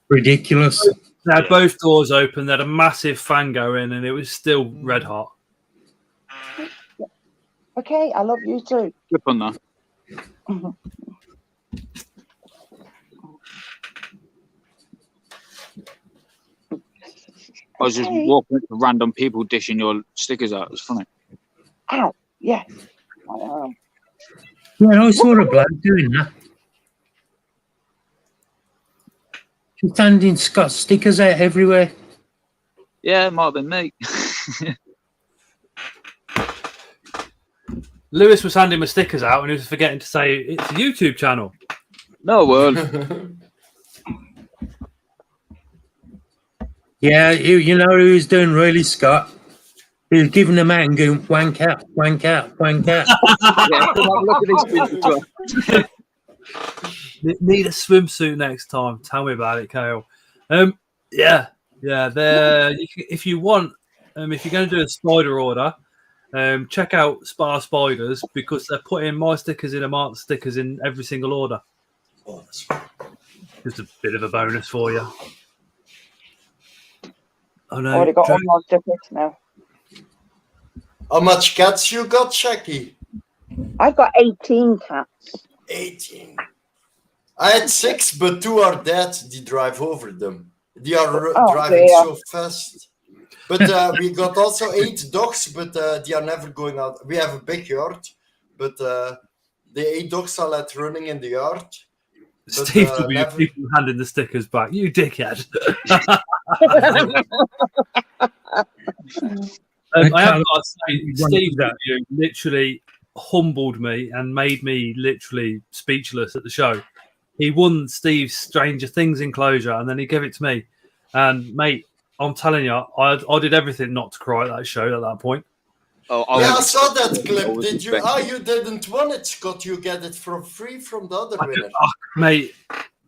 ridiculous. They had both doors open. They had a massive fan going, and it was still red hot. Okay, I love you too. Flip on that. I was just walking up to random people dishing your stickers out. It was funny. Ow, yes. Yeah, I saw a bloke doing that. She's standing, got stickers out everywhere. Yeah, it might have been me. Lewis was handing my stickers out, and he was forgetting to say it's a YouTube channel. No word. Yeah, you know who was doing really, Scott? He was giving them out and going, wank out, wank out, wank out. Yeah, look at this. Need a swimsuit next time. Tell me about it, Kale. Yeah. If you want, if you're going to do a spider order, check out Spar Spiders because they're putting my stickers in and Mark's stickers in every single order. Oh, that's right. Just a bit of a bonus for you. Oh no! Already got one more stickers now. How much cats you got, Shaggy? I've got 18 cats. 18. I had 6, but 2 are dead. They drive over them. They are driving so fast. But we got also 8 dogs, but they are never going out. We have a big yard, but the 8 dogs are let running in the yard. But, Steve will be people handing the stickers back. You dickhead. I have got to say, Steve literally humbled me and made me literally speechless at the show. He won Steve's Stranger Things enclosure, and then he gave it to me. And mate, I'm telling you, I did everything not to cry at that show at that point. I saw that clip. Did you? You didn't want it, Scott. You get it for free from the other winner. Mate,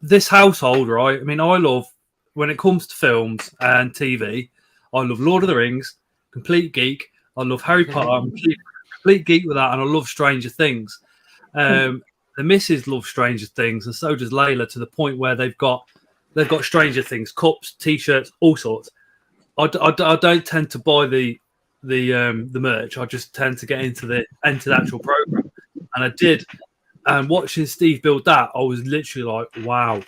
this household, right? I mean, I love, when it comes to films and TV, I love Lord of the Rings, complete geek. I love Harry Potter, I'm complete geek with that, and I love Stranger Things. The missus loves Stranger Things, and so does Layla, to the point where they've got Stranger Things cups, T-shirts, all sorts. I don't tend to buy the merch. I just tend to get into the actual program, and I did. And watching Steve build that, I was literally like, "Wow,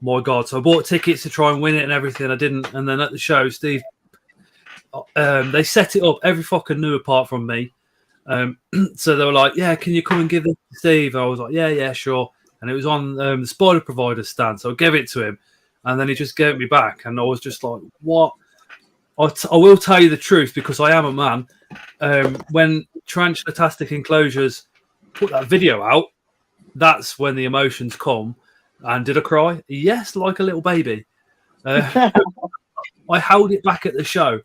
my God!" So I bought tickets to try and win it and everything. I didn't, and then at the show, Steve, they set it up. Every fucker knew apart from me. So they were like, "Yeah, can you come and give this to Steve?" I was like, "Yeah, sure." And it was on the Spider Provider stand, so I gave it to him, and then he just gave it me back, and I was just like, "What?" I will tell you the truth because I am a man. When Tarantula-tastic Enclosures put that video out, that's when the emotions come. And did I cry? Yes, like a little baby. I held it back at the show.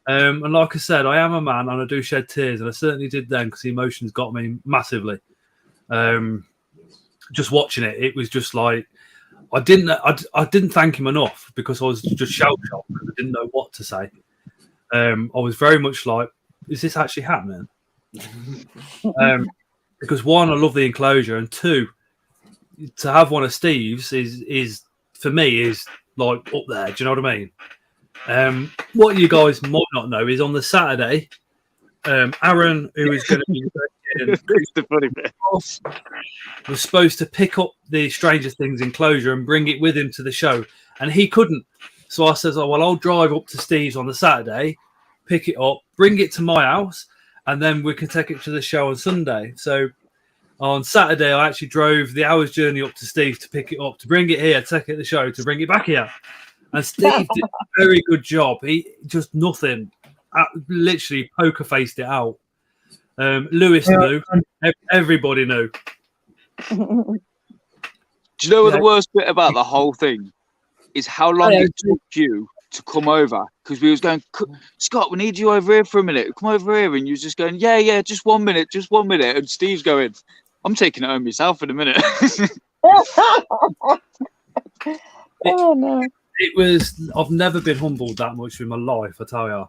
And like I said, I am a man and I do shed tears. And I certainly did then because the emotions got me massively. Just watching it, it was just like, I didn't thank him enough because I was just shell-shocked. I didn't know what to say. I was very much like, is this actually happening? Because one, I love the enclosure, and two, to have one of Steve's is for me is like up there. Do you know what I mean? What you guys might not know is on the Saturday, Aaron, who is going to be was supposed to pick up the Stranger Things enclosure and bring it with him to the show, and he couldn't. So I says, "Oh well, I'll drive up to Steve's on the Saturday, pick it up, bring it to my house, and then we can take it to the show on Sunday." So on Saturday, I actually drove the hour's journey up to Steve to pick it up, to bring it here, take it to the show, to bring it back here. And Steve did a very good job. He just nothing, literally poker faced it out. Lewis knew. Everybody knew. Do you know what the worst bit about the whole thing is? How long it took you to come over? Because we was going, Scott, we need you over here for a minute. Come over here, and you was just going, yeah, just 1 minute, just 1 minute. And Steve's going, I'm taking it home myself in a minute. Oh no! It was. I've never been humbled that much in my life. I tell you.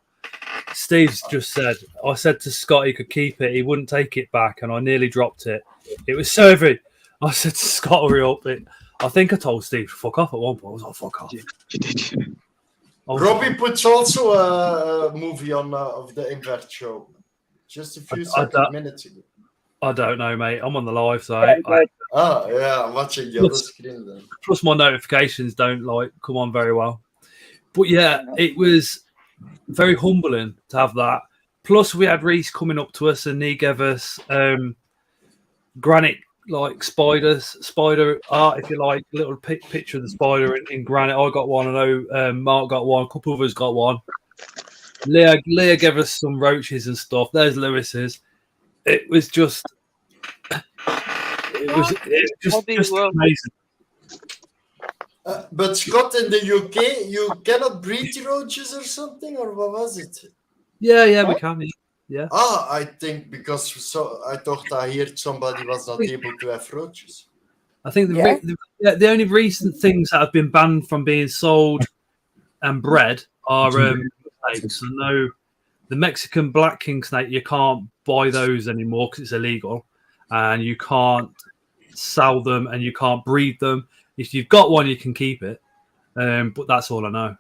Steve's just said, I said to Scott he could keep it, he wouldn't take it back, and I nearly dropped it. It was so heavy. I said to Scott, hurry up. I think I told Steve to fuck off at one point. I was like, fuck off. Robbie puts also a movie on of the Invert show just a few minutes ago. I don't know, mate. I'm on the live, so I'm watching the other screen then. Plus, my notifications don't come on very well. But yeah, it was very humbling to have that. Plus, we had Reese coming up to us, and he gave us granite spider art, if you like, little picture of the spider in granite. I got one. I know Mark got one. A couple of us got one. Leah gave us some roaches and stuff. There's Lewis's. It was just amazing. But Scott, in the UK, you cannot breed roaches or something, or what was it? Yeah, we can. Yeah. I think because I thought I heard somebody was not able to have roaches. I think the only recent things that have been banned from being sold and bred are snakes. I know the Mexican black king snake, you can't buy those anymore because it's illegal, and you can't sell them and you can't breed them. If you've got one, you can keep it, but that's all I know.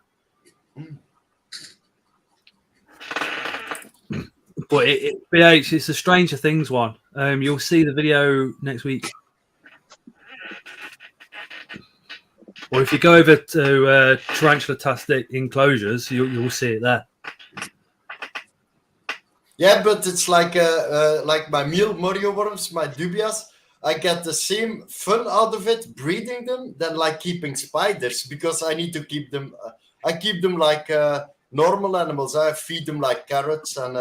But BH, it's a Stranger Things one. You'll see the video next week. Or if you go over to Tarantula-tastic Enclosures, you'll see it there. Yeah, but it's like my Morio worms, my dubias. I get the same fun out of it breeding them than like keeping spiders, because I need to keep them. I keep them like normal animals. I feed them like carrots and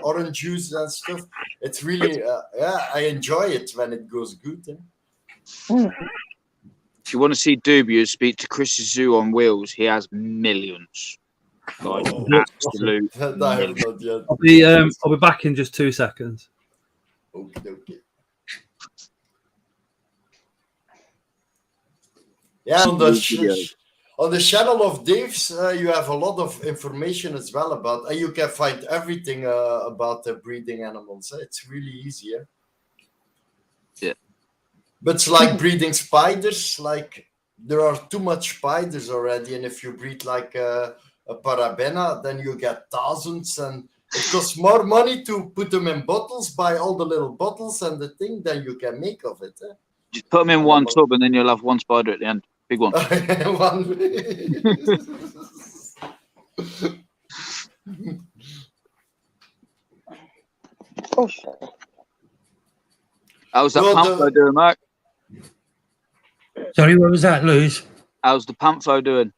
orange juice and stuff. It's really I enjoy it when it goes good. If you want to see dubias, speak to Chris Zoo on Wheels. He has millions. Like, absolute. Millions. I'll be back in just 2 seconds. Okay. Yeah, on the channel of Dave's, you have a lot of information as well about, and you can find everything about the breeding animals. It's really easy. Yeah. But it's like breeding spiders. Like there are too much spiders already, and if you breed like a parabena, then you get thousands, and it costs more money to put them in bottles, buy all the little bottles and the thing than you can make of it. Just put them in one tub, and then you'll have one spider at the end. Big one. How's that Pantho doing, Mark? Sorry, what was that, Luz? How's the Pantho doing?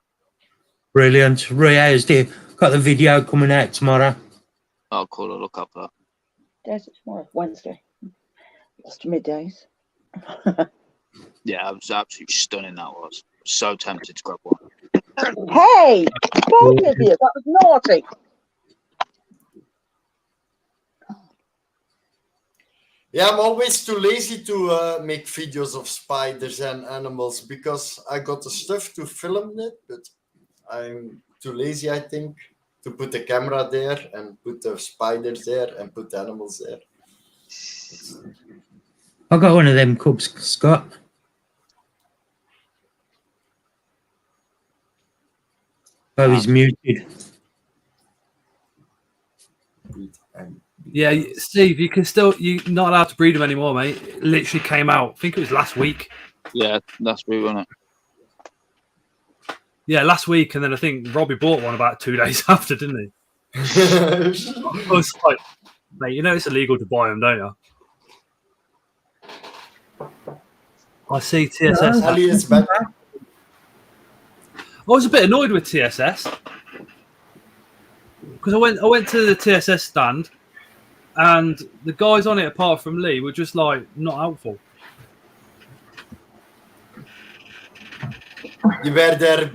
Brilliant. Ria's got the video coming out tomorrow. Oh, cool. I'll look up that. There's it tomorrow, Wednesday. It's middays. Yeah, it was absolutely stunning. That was so tempted to grab one. Hey, both of you, that was naughty. Yeah, I'm always too lazy to make videos of spiders and animals because I got the stuff to film it, but I'm too lazy, I think, to put the camera there and put the spiders there and put the animals there. I got one of them cubs, Scott. Oh, he's muted. Yeah, Steve, you're not allowed to breed them anymore, mate. It literally came out. I think it was last week. Yeah, last week, wasn't it? Yeah, last week, and then I think Robbie bought one about 2 days after, didn't he? I was like, mate, you know it's illegal to buy them, don't you? I see TSS. I was a bit annoyed with TSS because I went to the TSS stand, and the guys on it, apart from Lee, were just like not helpful. You were there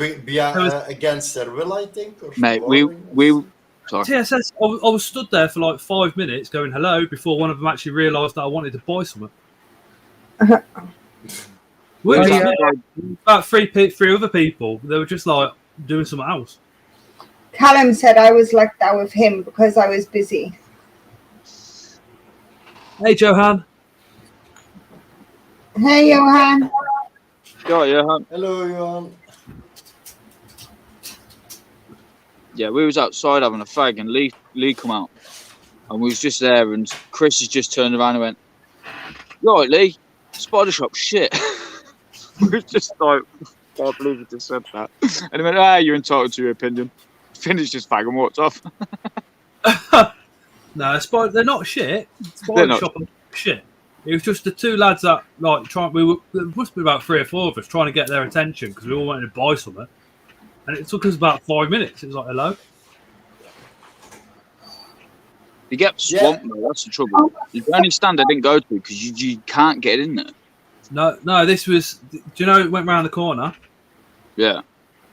against their will, I think. Or mate, sorry. TSS. I was stood there for like 5 minutes going hello before one of them actually realised that I wanted to buy something. About three other people, they were just like doing something else. Callum said I was like that with him because I was busy. Hey, Johan. Hey, Johan. Yeah, Johan. Hello, Johan. Yeah, we was outside having a fag, and Lee come out, and we was just there, and Chris has just turned around and went, "You all right, Lee? Spider shop shit." We was just like, "Can't believe you just said that." And he went, "Ah, you're entitled to your opinion." Finished his fag and walked off. No, they're not shit. They're Spider not. shop are shit. It was just the two lads that like there must be about 3 or 4 of us trying to get their attention because we all wanted to buy something, and it took us about 5 minutes. It was like, hello. You get swamped, though. That's the trouble. The only stand I didn't go to because you can't get in there. No, this was. Do you know it went round the corner? Yeah.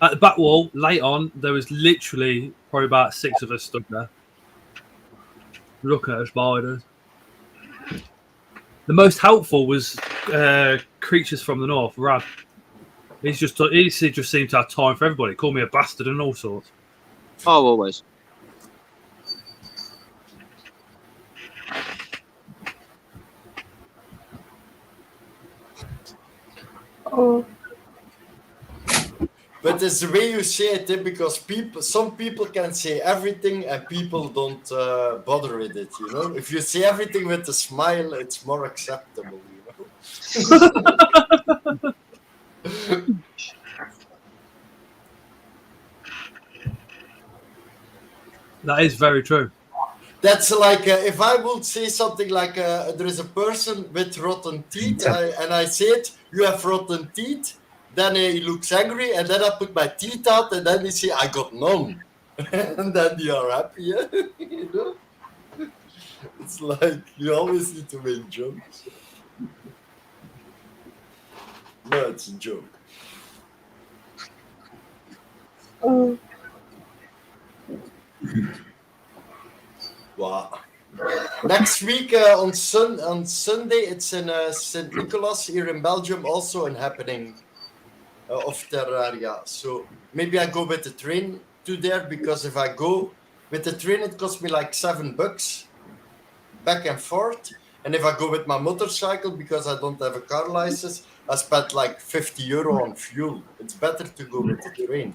At the back wall, late on, there was literally probably about 6 of us stood there, looking at the spiders. The most helpful was Creatures from the North, Rad. He just seemed to have time for everybody. Called me a bastard and all sorts. Oh, always. Oh. But it's the way you say it, because some people can say everything and people don't bother with it, you know? If you say everything with a smile, it's more acceptable, you know? That is very true. That's like, if I would say something like, there is a person with rotten teeth, and I say it, you have rotten teeth, then he looks angry, and then I put my teeth out, and then he say, I got none. And then you are happy, yeah? You know? It's like, you always need to make jokes. No, it's a joke. Oh. Wow. Next week on Sunday, it's in St. Nicholas here in Belgium, also a happening of Terraria. So maybe I go with the train to there, because if I go with the train, it costs me like $7 back and forth. And if I go with my motorcycle, because I don't have a car license, I spent like €50 on fuel. It's better to go with the train.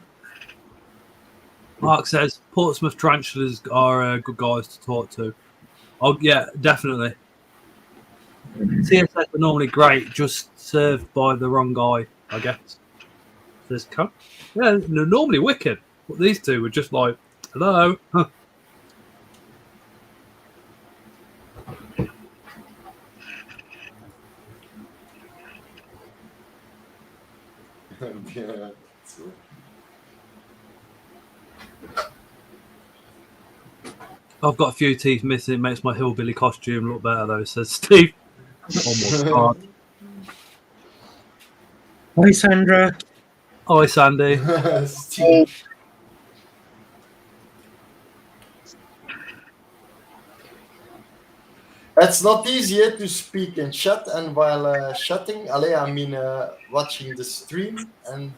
Mark says Portsmouth Tarantulas are good guys to talk to. Oh yeah, definitely. CSS are normally great, just served by the wrong guy, I guess. Says come. Yeah, they're normally wicked. But these two were just like, hello. Huh. Yeah. So. I've got a few teeth missing. It makes my hillbilly costume look better, though, says Steve. Almost hard. Hi, Sandra. Hi, Sandy. Steve. It's not easy to speak in chat, and while chatting, I mean watching the stream and.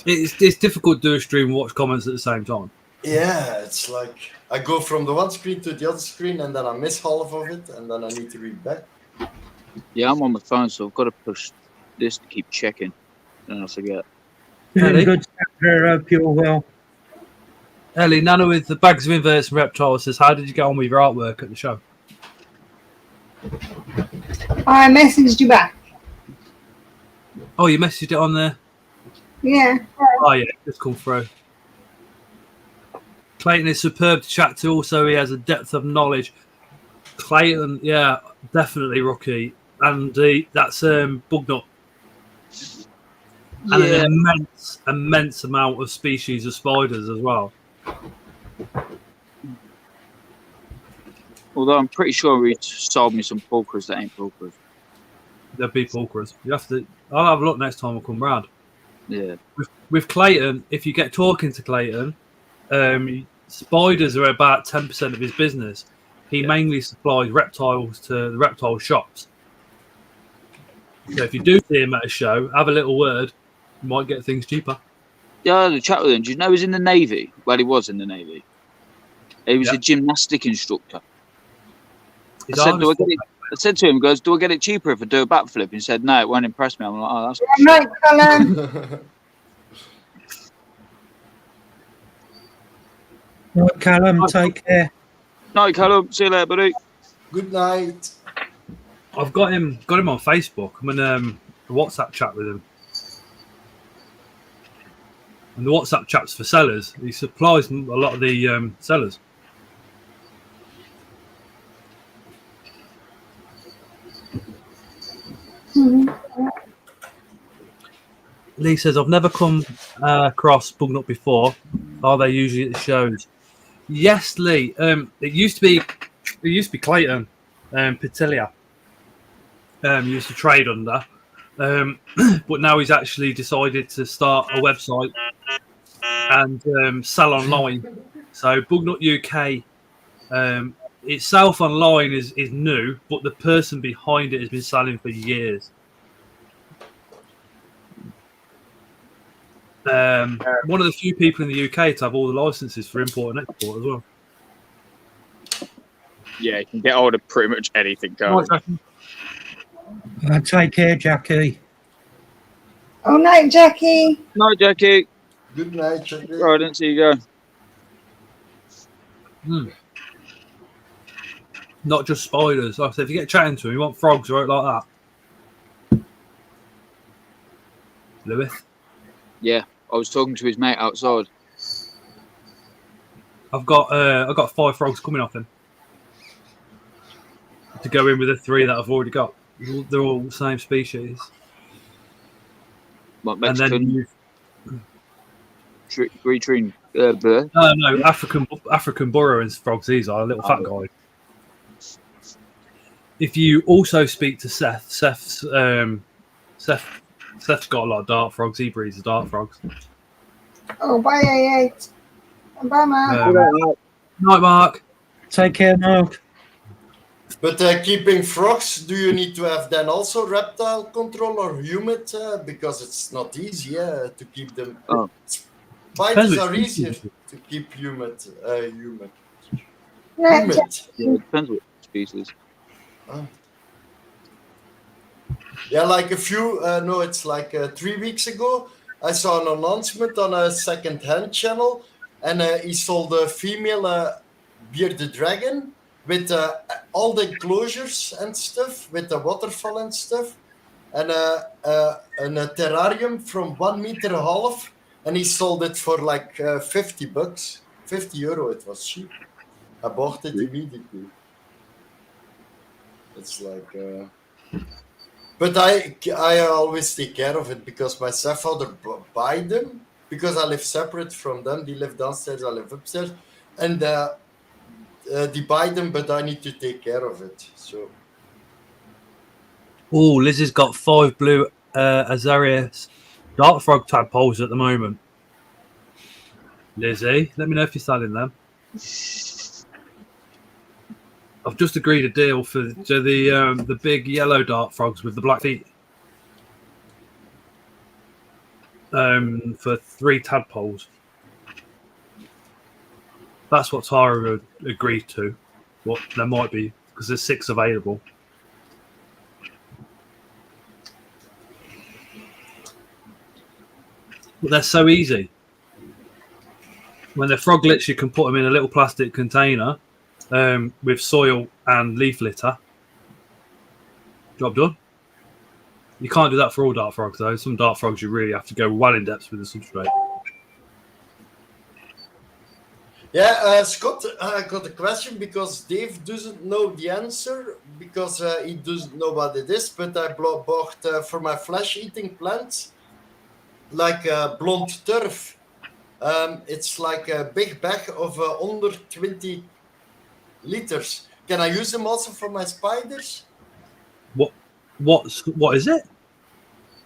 It's difficult to do a stream and watch comments at the same time. Yeah, it's like I go from the one screen to the other screen, and then I miss half of it, and then I need to read back. Yeah, I'm on my phone, so I've got to push this to keep checking, and I forget. Ellie. Good, Sandra. I hope you're well. Ellie, Nana with the Bags of Inverts and Reptiles says, how did you get on with your artwork at the show? I messaged you back. Oh, you messaged it on there? Yeah. Oh, yeah, just come through. Clayton is superb to chat to. Also, he has a depth of knowledge. Clayton, yeah, definitely rookie. And that's Bugnut. And an immense amount of species of spiders as well. Although I'm pretty sure he sold me some pulchras that ain't pulchras. They'll be pulchras. You have to. I'll have a look next time I come round. Yeah. With Clayton, if you get talking to Clayton, spiders are about 10% of his business. He mainly supplies reptiles to the reptile shops. So if you do see him at a show, have a little word. You might get things cheaper. Yeah, I had a chat with him. Do you know he's in the Navy? Well, he was in the Navy. He was a gymnastic instructor. I said to him, "Goes, do I get it cheaper if I do a backflip?" He said, "No, it won't impress me." I'm like, "Oh, that's." Good night, Callum. Right, Callum, take care. Night, Callum. See you later, buddy. Good night. I've got him on Facebook. I'm in a WhatsApp chat with him. And the WhatsApp chat's for sellers. He supplies a lot of the sellers. Lee says, I've never come across Bugnut before. Are they usually at the shows? Yes, Lee. It used to be Clayton Petilia. Used to trade under. But now he's actually decided to start a website and sell online. So Bugnut UK itself online is new, but the person behind it has been selling for years. One of the few people in the UK to have all the licenses for import and export as well. Yeah, you can get hold of pretty much anything, can't you? Take care, Jackie. Oh, night, Jackie. Night, Jackie. Good night, Jackie. Oh, I didn't see you go. Not just spiders. Like I said, if you get chatting to him, you want frogs right like that. Lewis? Yeah, I was talking to his mate outside. I've got 5 frogs coming off him to go in with the 3 that I've already got. They're all the same species. What, Mexican? Retrine. No, African burrow and frogs. These are a little fat guy. If you also speak to Seth's got a lot of dart frogs. He breeds the dart frogs. Oh, bye, A8. Bye, Mark. Night, Mark. Take care, Mark. But keeping frogs, do you need to have then also reptile control or humid? Because it's not easy to keep them. Oh. Spiders are easier to keep humid. Night, Humid. Yeah, it depends what species. Oh. Yeah, like it's like 3 weeks ago, I saw an announcement on a second-hand channel, and he sold a female bearded dragon with all the enclosures and stuff, with the waterfall and stuff, and a terrarium from 1.5 meters, and he sold it for like $50, €50. It was cheap. I bought it immediately. It's like, but I always take care of it because my stepfather buy them because I live separate from them. They live downstairs, I live upstairs, and they buy them, but I need to take care of it. So. Oh, Lizzie's got 5 blue Azarius dart frog tadpoles at the moment. Lizzie, let me know if you're selling them. I've just agreed a deal for the big yellow dart frogs with the black feet. For 3 tadpoles. That's what Tara agreed to. What there might be, because there's 6 available. But they're so easy. When they're froglets, you can put them in a little plastic container with soil and leaf litter. Job done. You can't do that for all dart frogs, though. Some dart frogs, you really have to go well in depth with the substrate. Yeah, Scott, I got a question because Dave doesn't know the answer because he doesn't know what it is. But I bought for my flesh-eating plants like blonde turf. It's like a big bag of under 20 liters. Can I use them also for my spiders? What is it?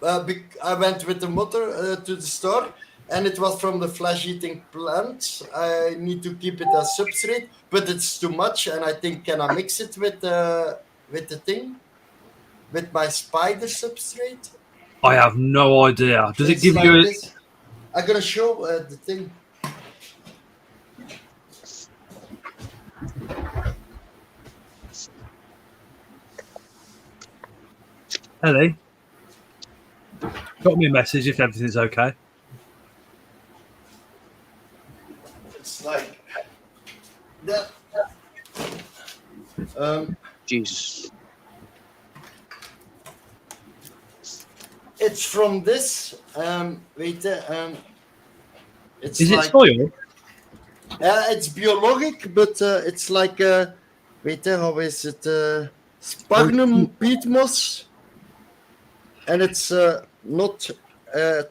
I went with the motor to the store. And it was from the flesh-eating plant. I need to keep it as substrate, but it's too much. And I think, can I mix it with the thing? with my spider substrate. I have no idea. Does it It's give like you? this. I'm gonna show the thing. Ellie, drop me a message if everything's okay. It's like that. Jesus. It's from this. Wait. It's Is it like, soil? it's biologic, but it's like wait, how is it? Sphagnum peat moss, and it's not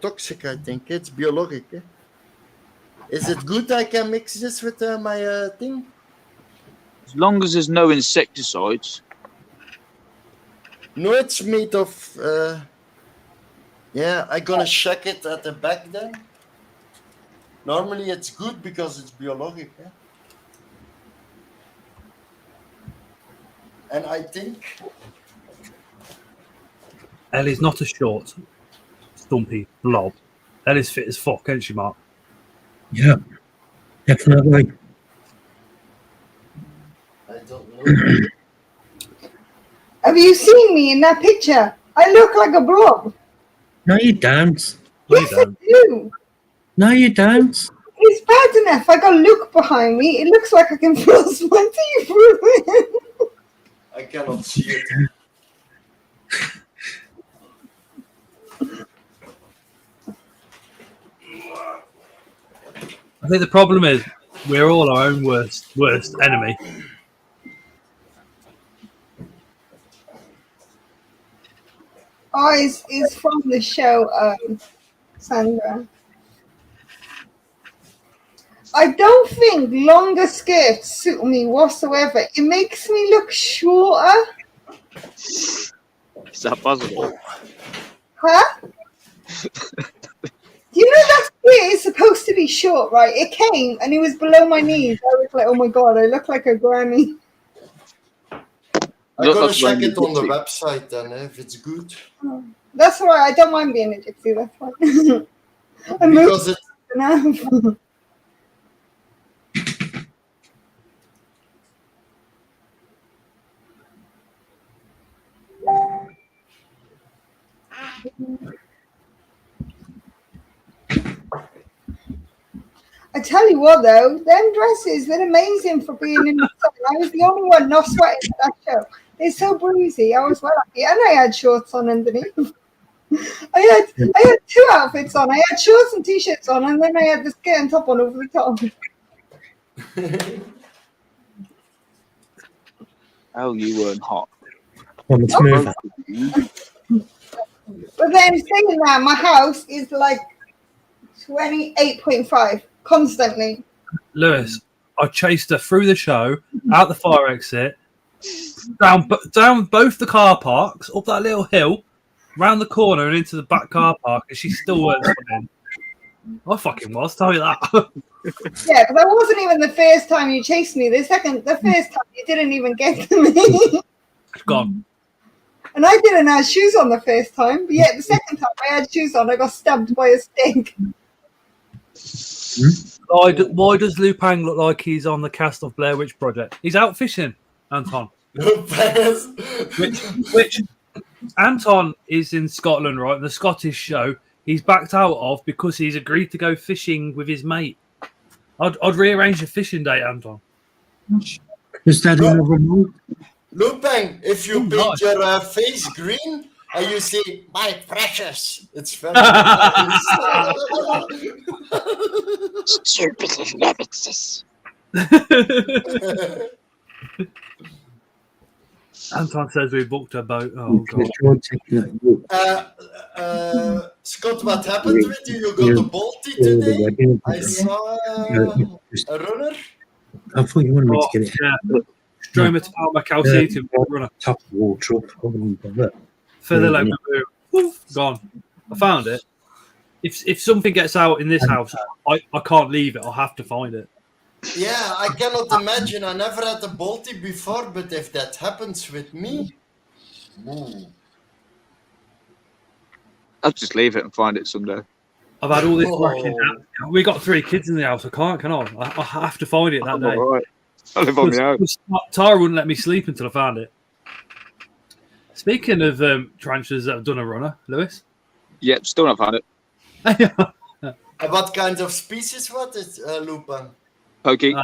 toxic. I think it's biologic. Eh? Is it good? I can mix this with my thing. As long as there's no insecticides. No, it's made of. Yeah, I'm gonna check it at the back then. Normally it's good because it's biologic. Eh? And I think Ellie's not a short, stumpy blob. Ellie's fit as fuck, isn't she, Mark? Yeah, definitely. I don't know. Have you seen me in that picture? I look like a blob. No, you don't. Yes, I do. No, you don't. It's bad enough. I got a look behind me. It looks like I can floss my teeth through it. I cannot see it. I think the problem is we're all our own worst enemy. Oh, it's from the show, Sandra. I don't think longer skirts suit me whatsoever. It makes me look shorter. Is that possible? Huh? You know that skirt is supposed to be short, right? It came and it was below my knees. I was like, oh my god, I look like a granny. I'm gonna check it on the website then if it's good. That's all right. I don't mind being a gypsy. That's fine. I'm Because it enough. I tell you what, though, them dresses, they're amazing for being in the sun. I was the only one not sweating at that show. They're so breezy. I was well happy. And I had shorts on underneath. I had two outfits on. I had shorts and t-shirts on, and then I had the skirt and top on over the top. Oh, you weren't hot. On the smooth. But then saying that, my house is like 28.5 constantly. Lewis, I chased her through the show, out the fire exit, down both the car parks, up that little hill, round the corner and into the back car park, and she still weren't swimming. I fucking was, tell you that. Yeah, but that wasn't even the first time you chased me. The first time you didn't even get to me. It's gone. And I didn't have shoes on the first time, but yet the second time I had shoes on, I got stabbed by a stick. Why does Lupang look like he's on the cast of Blair Witch Project? He's out fishing, Anton. which Anton is in Scotland, right? The Scottish show he's backed out of because he's agreed to go fishing with his mate. I'd rearrange a fishing date, Anton. Is that on the remote? Lupang, if you paint your face green and you say, my precious, it's very nice. Stupid nemesis. Anton says we booked a boat. Oh, God. Scott, what happened with you? You got a Balti today? I saw a runner. I thought you wanted me to get it. Yeah. Stroma Palma calcium runner. Top water up. For the local gone. I found it. If something gets out in this house, I can't leave it. I'll have to find it. Yeah, I cannot imagine. I never had a Balti before, but if that happens with me, ooh. I'll just leave it and find it someday. I've had all this working. We got 3 kids in the house. I can't, can I? I have to find it that day. All right. I live on my own. Tara wouldn't let me sleep until I found it. Speaking of tarantulas that have done a runner, Lewis. Yep, still not found it. What kind of species was it, Lupin? Pokey.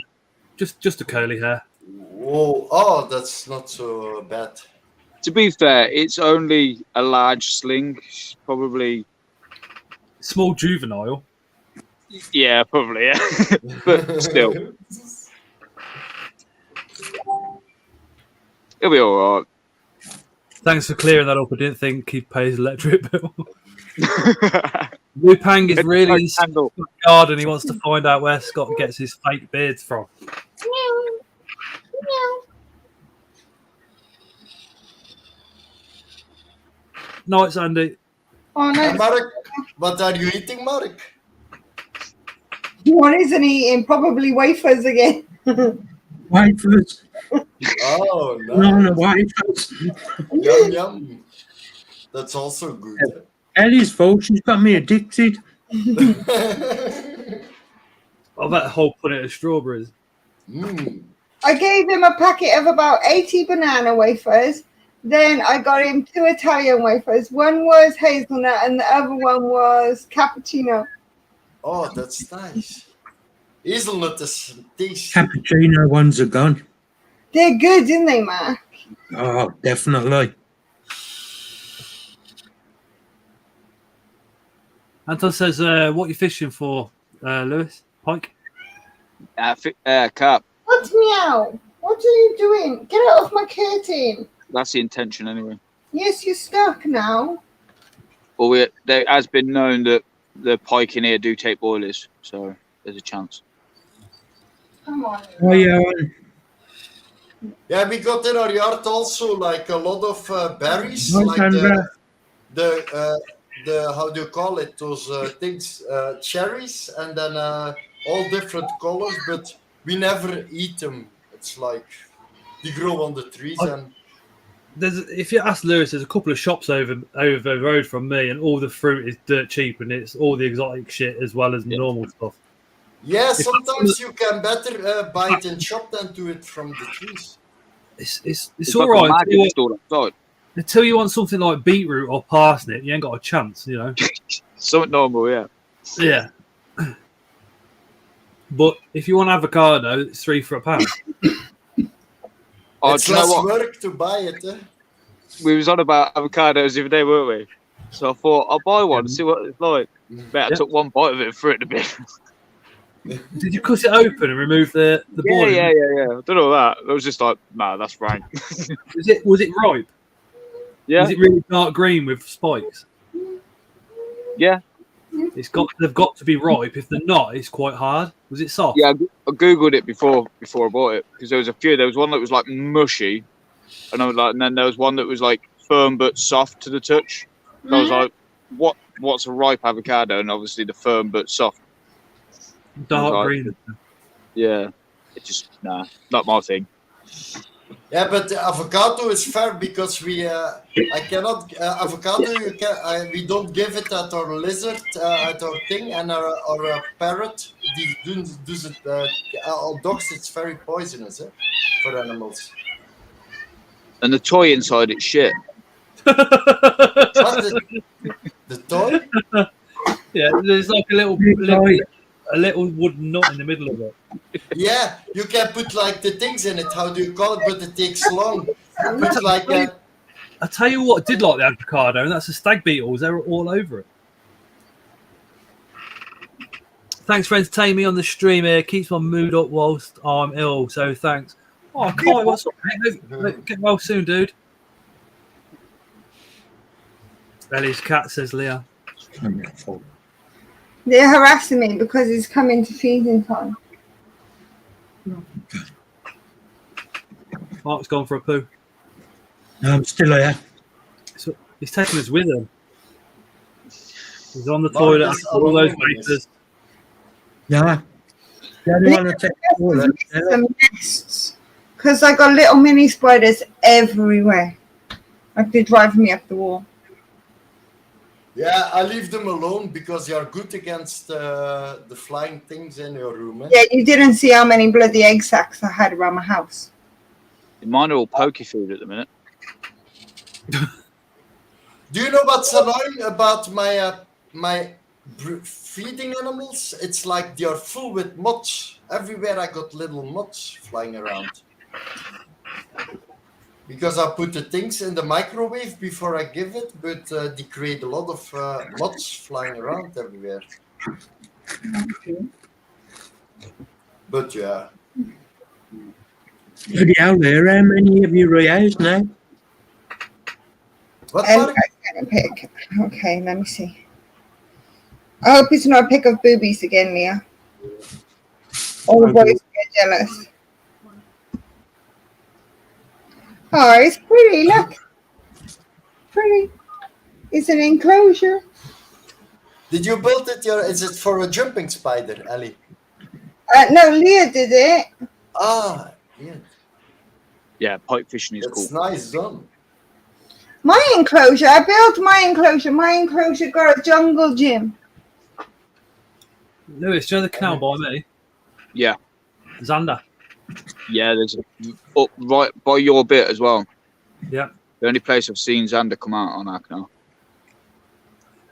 Just a curly hair. Whoa! Oh, that's not so bad. To be fair, it's only a large sling, probably. Small juvenile. Yeah, probably. Yeah, but still, it'll be all right. Thanks for clearing that up. I didn't think he'd pay his electric bill. Lupang is really in Scott's garden. He wants to find out where Scott gets his fake beards from. No, it's Andy. Oh, no. Mark, what are you eating, Mark? What isn't he eating? Probably wafers again. Wafers. Oh, No, wafers. Yum, yum. That's also good. Ellie's fault. She's got me addicted. I bet a whole punnet of strawberries. I gave him a packet of about 80 banana wafers. Then I got him 2 Italian wafers. One was hazelnut and the other one was cappuccino. Oh, that's nice. Hazelnut is tasty. Cappuccino ones are gone. They're good, isn't they, Mark? Oh, definitely. Anton says, what are you fishing for, Lewis? Pike? Carp. What's meow? What are you doing? Get out of my curtain. That's the intention, anyway. Yes, you're stuck now. Well, there has been known that the pike in here do take boilies, so there's a chance. Come on. Oh, yeah. Yeah, we got in our yard also like a lot of berries, Nice, like Andrea. the how do you call it? Those things, cherries, and then all different colors, but we never eat them. It's like they grow on the trees and. If you ask Lewis, there's a couple of shops over the road from me, and all the fruit is dirt cheap, and it's all the exotic shit as well as the normal stuff. Yeah, sometimes you can better buy it in shop than do it from the trees. It's all right until you want something like beetroot or parsnip. You ain't got a chance, you know. Something normal, yeah. Yeah. But if you want avocado, it's $3 for a pound. Oh, It's do you know less what? work to buy it. Eh? We was on about avocados the other day, weren't we? So I thought I'll buy one and see what it's like. But I took one bite of it and threw it in the bin. Did you cut it open and remove the board? Yeah. I don't know that. I was just like, nah, that's rank. Was it ripe? Yeah. Was it really dark green with spikes? Yeah. They've got to be ripe. If they're not, it's quite hard. Was it soft? Yeah, I googled it before I bought it because there was a few. There was one that was like mushy, and I was like, and then there was one that was like firm but soft to the touch. So I was like, what's a ripe avocado? And obviously the firm but soft. Dark green. Yeah, it just not my thing. Yeah, but the avocado is fair because we I cannot avocado. We don't give it at our lizard at our thing and our parrot. Does it? Our dogs, it's very poisonous for animals. And the toy inside it's shit. What, the toy? Yeah, there's like a little wooden nut in the middle of it. Yeah, you can put like the things in it. How do you call it? But it takes long. Put like I tell you what, I did like the avocado, and that's the stag beetles. They were all over it. Thanks for entertaining me on the stream here. Keeps my mood up whilst I'm ill, so thanks. Oh, Kai, what's up, mate? Get well soon, dude. Ellie's cat, says Leah. They're harassing me because it's coming to feeding time. Mark's gone for a poo. No, I'm still here. So he's taking us with him. He's on the toilet after all those wafers. Yeah. The only one that takes Some nests, because I got little mini spiders everywhere. Like they're driving me up the wall. Yeah, I leave them alone because they are good against the flying things in your room. Eh? Yeah, you didn't see how many bloody egg sacs I had around my house. Mine are all pokey food at the minute. Do you know what's annoying about my feeding animals? It's like they are full with moths. Everywhere I got little moths flying around. Because I put the things in the microwave before I give it, but they create a lot of moths flying around everywhere. But yeah. Bloody hell there, how many have you rehoused now? What And I'm gonna pick. Okay, let me see. I hope it's not a pick of boobies again, Leah. All the boys get jealous. Oh, it's pretty. Look, pretty. It's an enclosure. Did you build it? Is it for a jumping spider, Ellie? No, Leah did it. Ah, yeah. Yeah, pipe fishing is cool. It's nice done. My enclosure. I built my enclosure. My enclosure got a jungle gym. Lewis, do you know the canal by me? Yeah. Xander. Yeah, there's up right by your bit as well. Yeah. The only place I've seen Xander come out on our canal.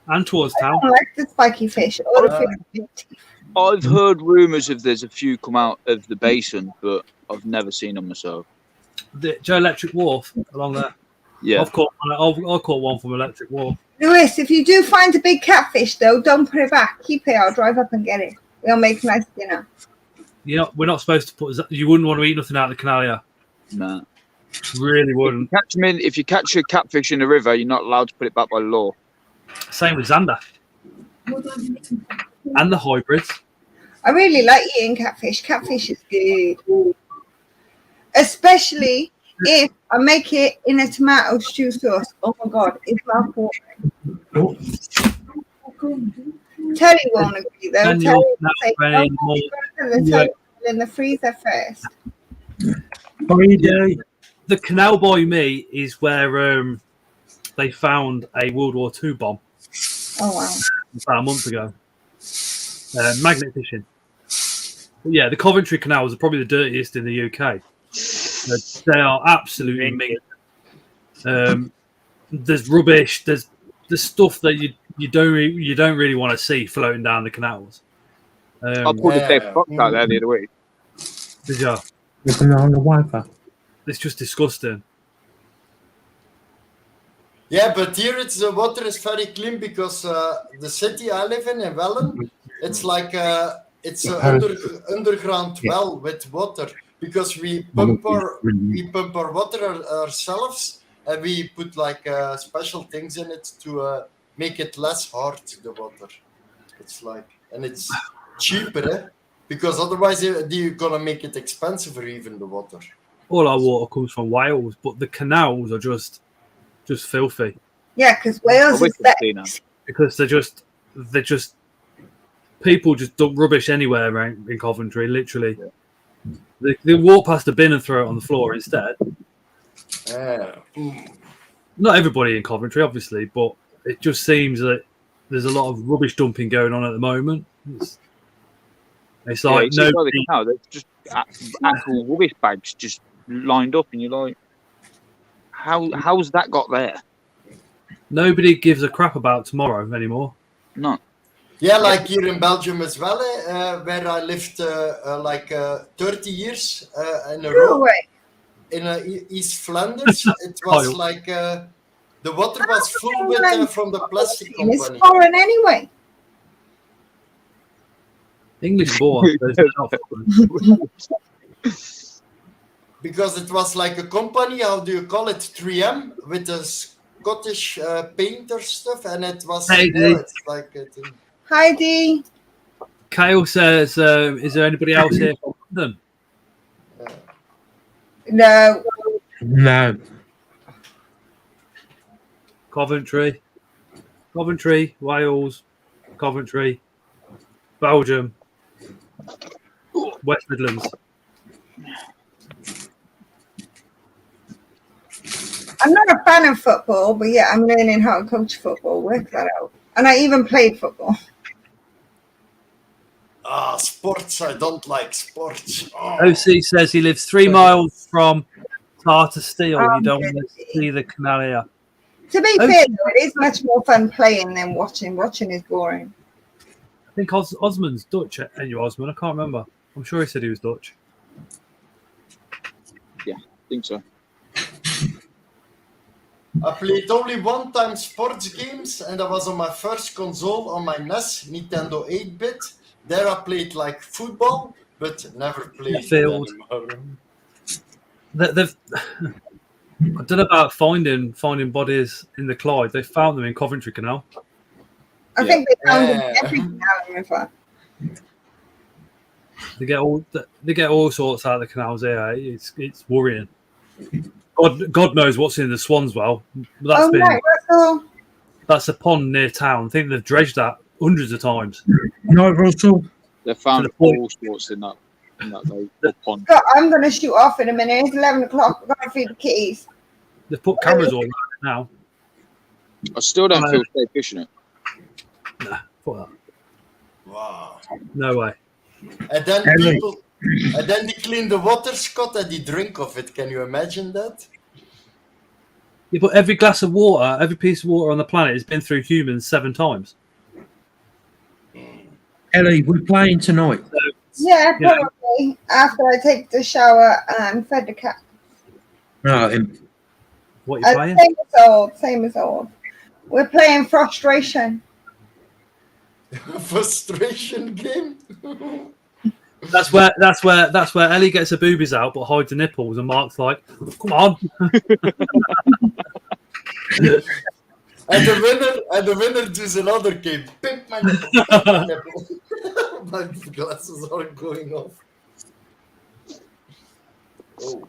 And towards I town. don't like the spiky fish. All the fish. I've heard rumours of there's a few come out of the basin, but I've never seen them myself. The Joe Electric Wharf along there. Yeah. I've caught one from Electric Wharf. Lewis, if you do find a big catfish, though, don't put it back. Keep it. I'll drive up and get it. We'll make nice dinner. You know, we're not supposed to put. You wouldn't want to eat nothing out of the canal, yeah? No. Really wouldn't. If you catch a catfish in the river, you're not allowed to put it back by law. Same with Xander. And the hybrids. I really like eating catfish. Catfish is good. Especially if I make it in a tomato stew sauce. Oh my God, it's mouthwatering. Terry won't agree though. And Terry you're will say, not "Oh, very you gotta put the tomato in the freezer first." The canal by me is where they found a World War II bomb. Oh wow! About a month ago. Magnet fishing. But yeah, the Coventry canals are probably the dirtiest in the UK. They are absolutely mean. There's rubbish. There's stuff that you don't really want to see floating down the canals. I pulled a dead fox out there the other week. Did you? Looking on the Wi-Fi. It's just disgusting. Yeah, but here the water is very clean because the city I live in Welland, it's like it's an underground well with water because we pump our water ourselves and we put like special things in it to make it less hard, the water. It's like, and it's cheaper, eh? Because otherwise you're gonna make it expensive, even the water. All our water comes from Wales, but the canals are just filthy. Yeah, because Wales is that. Because they're just people just dump rubbish anywhere around in Coventry. Literally, they walk past the bin and throw it on the floor instead. Not everybody in Coventry, obviously, but it just seems that there's a lot of rubbish dumping going on at the moment. It's like nobody. There's just actual rubbish bags just lined up, and you're like, how's that got there? Nobody gives a crap about tomorrow anymore. No. Yeah, like here in Belgium as well, where I lived 30 years in a row. In East Flanders, it was like the water was full with from the plastic company. It's foreign anyway. English born. Because it was like a company, how do you call it, 3M, with the Scottish painter stuff, and it was it's like a thing. Heidi. Kyle says, is there anybody else here from London? No. No. Coventry, Wales, Coventry, Belgium, West Midlands. I'm not a fan of football, but yeah, I'm learning how to coach football. Work that out. And I even played football. Sports. I don't like sports. Oh. OC says he lives 3 miles from Tartar Steel. You don't want to see the canal here. To be fair, though, it is much more fun playing than watching. Watching is boring. I think Osman's Dutch. Anyway, Osman, I can't remember. I'm sure he said he was Dutch. Yeah, I think so. I played only one time sports games, and that was on my first console on my NES, Nintendo 8-bit. There I played like football, but never played field. anymore. I don't know about finding bodies in the Clyde. They found them in Coventry Canal. I think they found them every canal river. They get all sorts out of the canals here. It's worrying. God knows what's in the Swanswell. That's a pond near town. I think they've dredged that hundreds of times. No, Russell. They found all sorts in that pond. God, I'm going to shoot off in a minute. It's 11 o'clock. I've got to feed the kitties. They've put cameras all around it now. I still don't feel safe fishing it. Nah, fuck that. Wow. No way. And then they clean the water, Scott, and they drink of it. Can you imagine that? Yeah, but every glass of water, every piece of water on the planet has been through humans 7 times. Ellie, we're playing tonight. Yeah, probably. After I take the shower and fed the cat. Right. What are you playing? Same as old. We're playing Frustration. Frustration game? That's where Ellie gets her boobies out but hides the nipples, and Mark's like, come on. And the winner does another game. Pimp my nipple. My glasses are going off. Oh.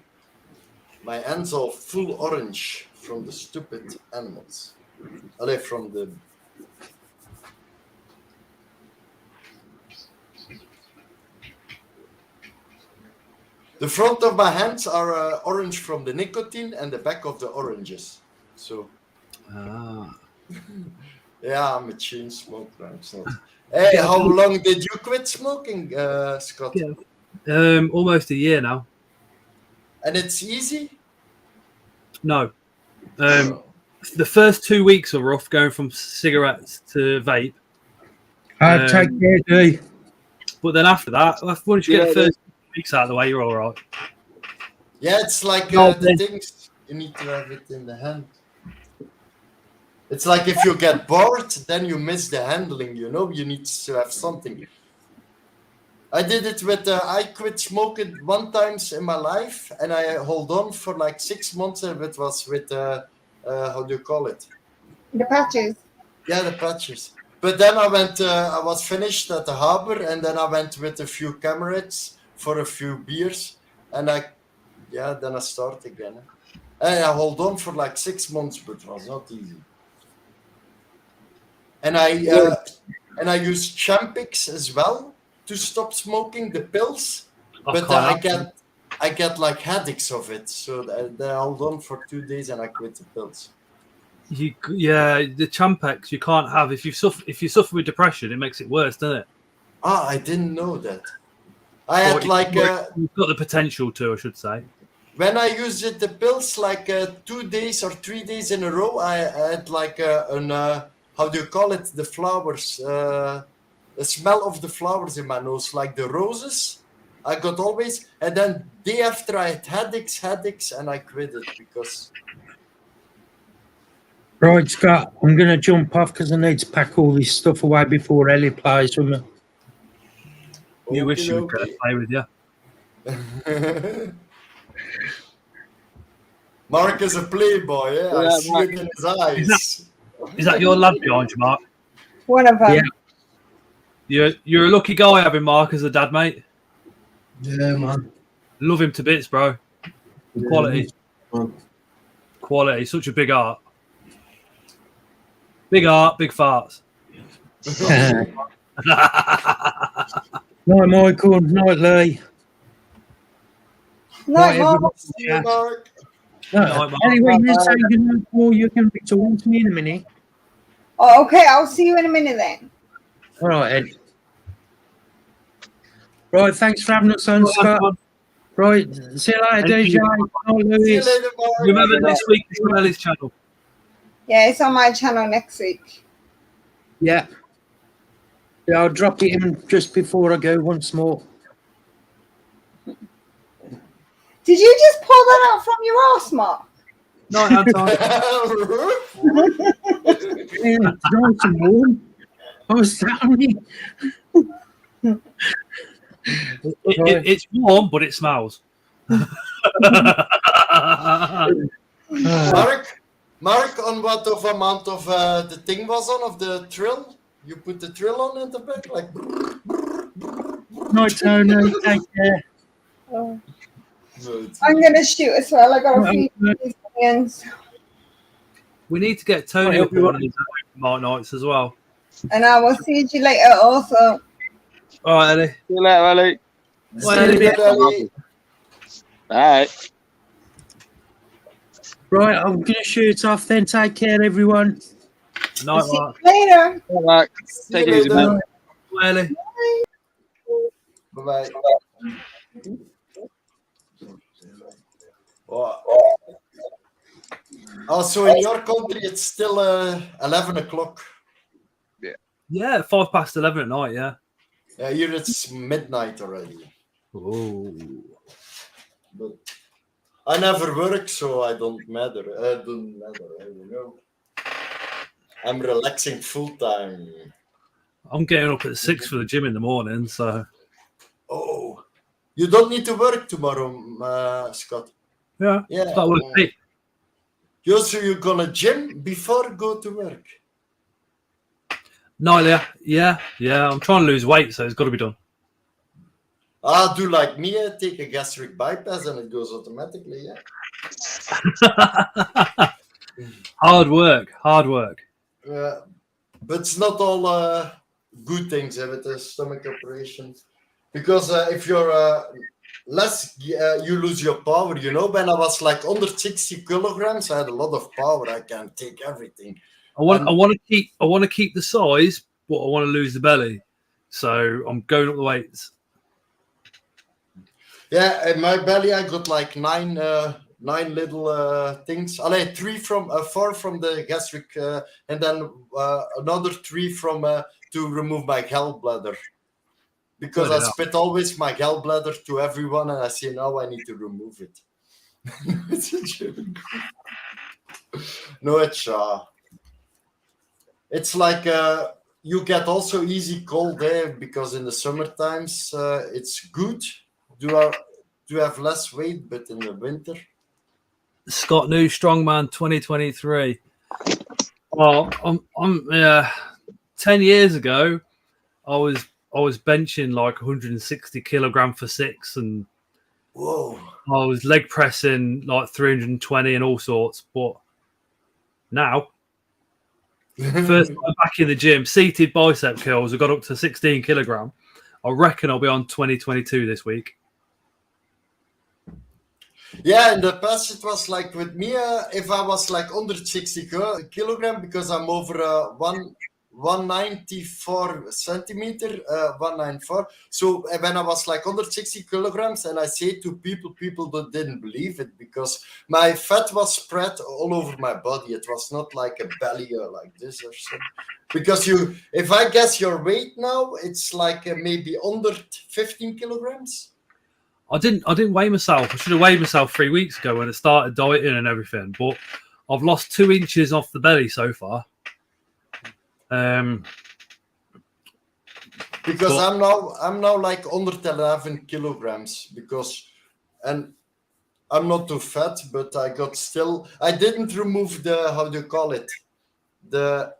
My hands are full orange from the stupid animals. From the... The front of my hands are orange from the nicotine, and the back of the oranges. So... Yeah, I'm a chain smoker. I'm not. Hey, how long did you quit smoking, Scott? Almost a year now. And it's easy? No. The first 2 weeks are rough, going from cigarettes to vape. I take care, but then after that, once you get the first 2 weeks out of the way, you're all right. Yeah, it's like the things you need to have it in the hand. It's like if you get bored, then you miss the handling, you know? You need to have something. I did it with, I quit smoking 1 time in my life, and I hold on for like 6 months, and it was with, how do you call it? The patches. Yeah, the patches. But then I went, I was finished at the harbor, and then I went with a few comrades for a few beers, and then I start again. And I hold on for like 6 months, but it was not easy. And I use Champix as well to stop smoking the pills, but I get like headaches of it. So I hold on for 2 days and I quit the pills. The Champix you can't have if you suffer with depression. It makes it worse, doesn't it? I didn't know that. I had like you've got the potential to, I should say. When I used the pills like 2 days or 3 days in a row, I had like how do you call it? The flowers, the smell of the flowers in my nose, like the roses. I got always, and then day after I had headaches, and I quit it because. Right, Scott, I'm going to jump off because I need to pack all this stuff away before Ellie plays with me. You wish you could play with you. Mark is a playboy, yeah? I see it in his eyes. Is that your lad behind you, Mark? One of them. Yeah. You're a lucky guy having Mark as a dad, mate. Yeah, man. Love him to bits, bro. Quality. Quality. Such a big art. Big art, big farts. Night, Michael. Night, Lee. Night, Mark. Mark. No, anyway, you're saying goodnight, Paul. You're going to be talking to me in a minute. Oh, okay, I'll see you in a minute then. All right, Ed. Right, thanks for having us on, Scott. Right, see you later, DJ. Bye, Louis. Remember, next week is on Ellie's channel. Yeah, it's on my channel next week. Yeah. Yeah, I'll drop it in just before I go once more. Did you just pull that out from your arse, Mark? No, I had time. Yeah, it's nice and warm. I was telling you. It's warm, but it smells. Mark, on what of amount of the thing was on, of the trill? You put the trill on in the back, like. No, Tony, take care. Oh. I'm going to shoot as well. I got a few onions. We need to get Tony up on one of these Mark nights as well. And I will see you later also. All right, Ellie. See you later, Ellie. Ellie. Alright. Right, I'm going to shoot off then. Take care, everyone. Night, Mark. Later. Bye, Mark. Take it easy, mate. Bye, Ellie. Bye-bye. Also, in your country, it's still 11 o'clock. Yeah, 11:05 at night, yeah. Yeah, here it's midnight already. Oh. But I never work, so I don't matter. I don't know. I'm relaxing full time. I'm getting up at 6 for the gym in the morning, so. Oh, you don't need to work tomorrow, Scott. Yeah. Yeah. Start with 8. So you're gonna gym before go to work? No, yeah. I'm trying to lose weight, so it's got to be done. Do like me, take a gastric bypass and it goes automatically, yeah. Hard work. But it's not all good things with the stomach operation. Because if you're less, you lose your power. You know, when I was like under 60 kilograms, I had a lot of power. I can take everything. I want to keep the size, but I want to lose the belly. So I'm going up the weights. Yeah, in my belly I got like nine little things. Four from the gastric, and then another 3 from to remove my gallbladder. Because I spit always my gallbladder to everyone, and I say now I need to remove it. It's a joke. No, it's like you get also easy cold there because in the summer times it's good to have less weight, but in the winter. Scott New Strongman 2023. Well, I'm 10 years ago, I was benching like 160 kilogram for 6, and whoa, I was leg pressing like 320 and all sorts. But now, first time back in the gym, seated bicep curls, I got up to 16 kilogram. I reckon I'll be on 2022 this week. Yeah, in the past it was like with me, if I was like under 60 kilogram, because I'm over 194 centimeter, 194. So when I was like under 60 kilograms, and I say to people that didn't believe it, because my fat was spread all over my body. It was not like a belly or like this or something. Because if I guess your weight now, it's like maybe under 15 kilograms. I didn't weigh myself. I should have weighed myself 3 weeks ago when I started dieting and everything. But I've lost 2 inches off the belly so far. Because I'm now like under 11 kilograms and I'm not too fat, but I didn't remove the, how do you call it? The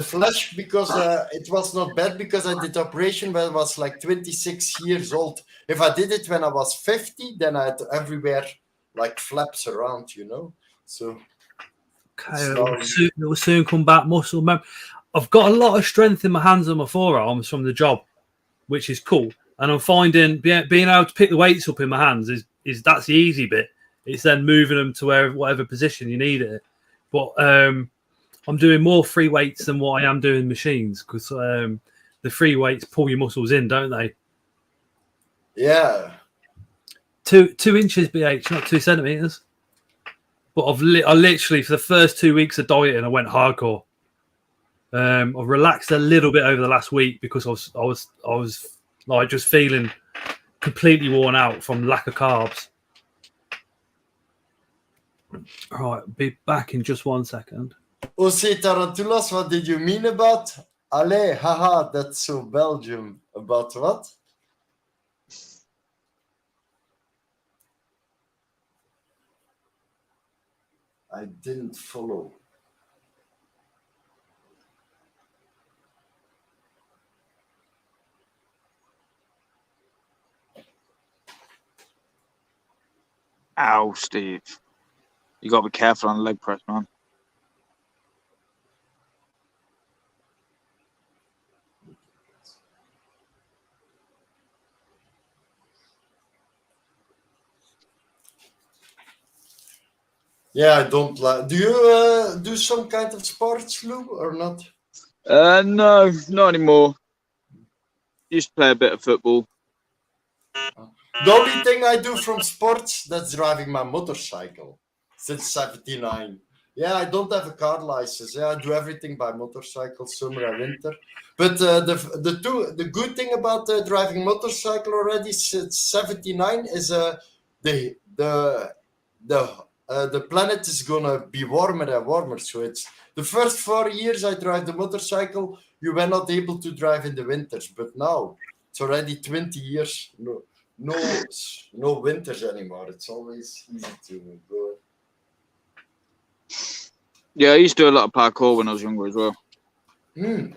flesh, because it was not bad, because I did the operation when I was like 26 years old. If I did it when I was 50, then I had everywhere like flaps around, you know. So okay, it will soon come back muscle memory. I've got a lot of strength in my hands and my forearms from the job, which is cool. And I'm finding being able to pick the weights up in my hands is that's the easy bit. It's then moving them to whatever position you need it. But I'm doing more free weights than what I am doing machines because the free weights pull your muscles in, don't they? Yeah. 2 inches BH, not 2 centimeters. But I literally for the first 2 weeks of dieting, I went hardcore. I've relaxed a little bit over the last week because I was like just feeling completely worn out from lack of carbs. All right, be back in just 1 second. Jose Tarantulas, what did you mean about? Allez, haha, that's so Belgium. About what? I didn't follow. Ow, Steve. You got to be careful on the leg press, man. Yeah, I don't like. Do you do some kind of sports, Lou, or not? No, not anymore. Used to play a bit of football. The only thing I do from sports, that's driving my motorcycle since 79. Yeah, I don't have a car license. Yeah, I do everything by motorcycle, summer and winter. But the good thing about driving motorcycle already since 79 is the planet is gonna be warmer and warmer. So it's the first 4 years I drive the motorcycle, you were not able to drive in the winters, but now it's already 20 years. No winters anymore. It's always easy to go. Yeah, I used to do a lot of parkour when I was younger as well. Mm.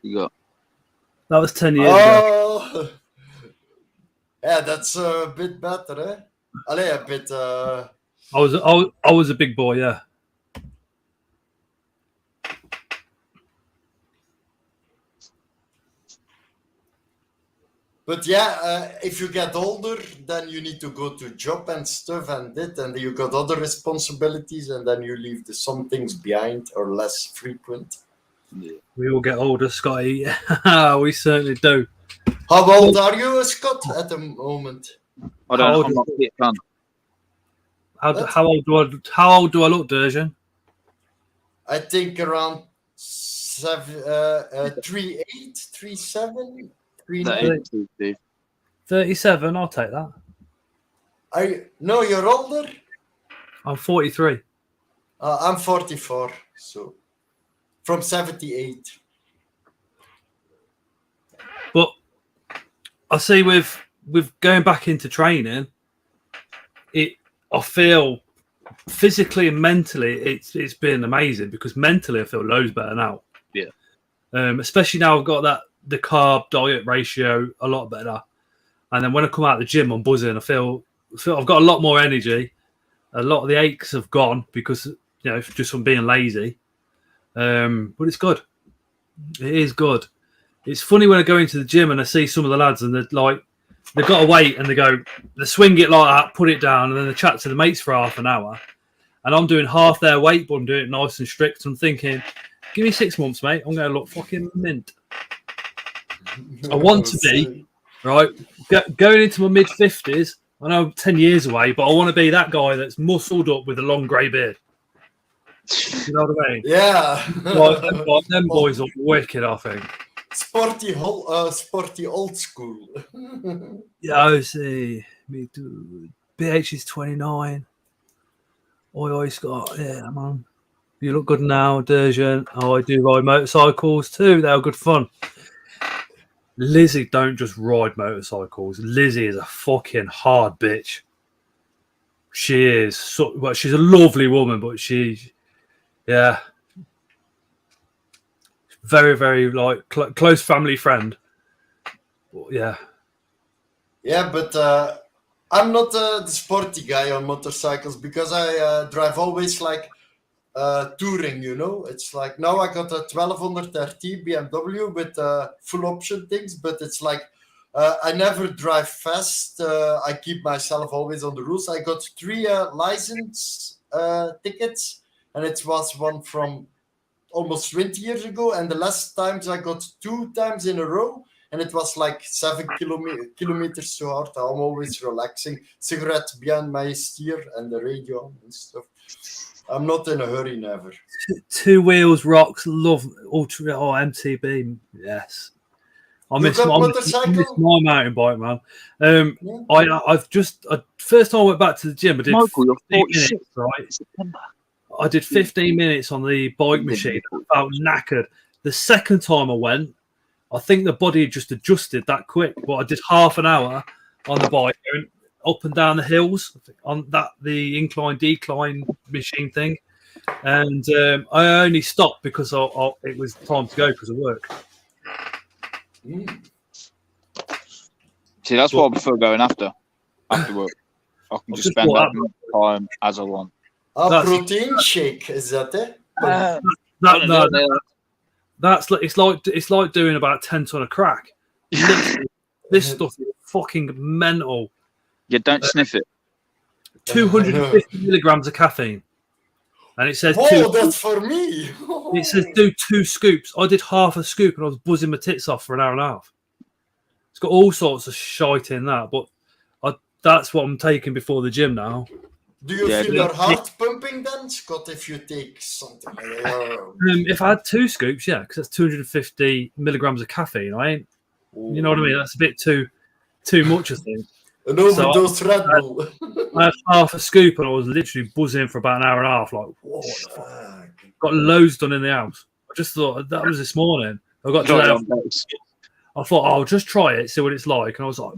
You got that was 10 years ago. Yeah, that's a bit better, eh? Allez, a bit. I was a big boy, yeah. But yeah, if you get older, then you need to go to job and stuff and you got other responsibilities, and then you leave some things behind or less frequent. Yeah. We all get older, Scotty. We certainly do. How old are you, Scott, at the moment? I don't know. I'm not yet done. How old do I look, Durjan? I think around 38, 37. 37, I'll take that. No, you're older? I'm 43. I'm 44, so from 78. But I see with going back into training, I feel physically and mentally it's been amazing because mentally I feel loads better now. Yeah. Especially now I've got the carb diet ratio a lot better, and then when I come out of the gym I'm buzzing. I feel I've got a lot more energy. A lot of the aches have gone because just from being lazy. But it's good. It is good. It's funny when I go into the gym and I see some of the lads and they've got to wait and they swing it like that, put it down, and then they chat to the mates for half an hour. And I'm doing half their weight, but I'm doing it nice and strict. I'm thinking, give me 6 months, mate. I'm going to look fucking mint. I want to be, right, going into my mid-50s. I know 10 years away, but I want to be that guy that's muscled up with a long grey beard. You know what I mean? Yeah. Them boys are wicked, I think. Sporty old school. Yeah, I see. Me too. BH is 29. Oi, Scott. Yeah, man. You look good now, Durjan. Oh, I do ride motorcycles too. They are good fun. Lizzie don't just ride motorcycles. Lizzie is a fucking hard bitch. She is. She's a lovely woman, but yeah. Very, very close family friend. But, yeah. Yeah, but I'm not the sporty guy on motorcycles because I drive always touring, It's now I got a 1200 RT BMW with full option things, but it's I never drive fast. I keep myself always on the rules. I got 3 license tickets, and it was one from almost 20 years ago. And the last times I got 2 times in a row, and it was like 7 kilometers too hard. I'm always relaxing. Cigarette behind my steer and the radio and stuff. I'm not in a hurry, never. Two Wheels rocks. Love Ultra MTB. Yes. I miss my mountain bike, man. I've just first time I went back to the gym. I did 15 minutes, right? I did 15 minutes on the bike machine. I felt knackered. The second time I went, I think the body had just adjusted that quick. But I did half an hour on the bike, going up and down the hills on the incline decline machine thing, and I only stopped because it was time to go because of work. See, that's what I prefer going after work. I can just spend that time as I want. A protein shake, is that it? It's like doing about 10 ton of crack. This stuff is fucking mental. You don't sniff it. 250 milligrams of caffeine. And it says that's for me. It says do 2 scoops. I did half a scoop and I was buzzing my tits off for an hour and a half. It's got all sorts of shite in that, but that's what I'm taking before the gym now. Do you feel your heart pumping then, Scott, if you take something? If I had 2 scoops, yeah, because that's 250 milligrams of caffeine. You know what I mean? That's a bit too much, I think. An overdose Red Bull. I had half a scoop and I was literally buzzing for about an hour and a half. Like, what the fuck? Got loads done in the house. I just thought that was this morning. I thought I'll just try it, see what it's like, and I was like,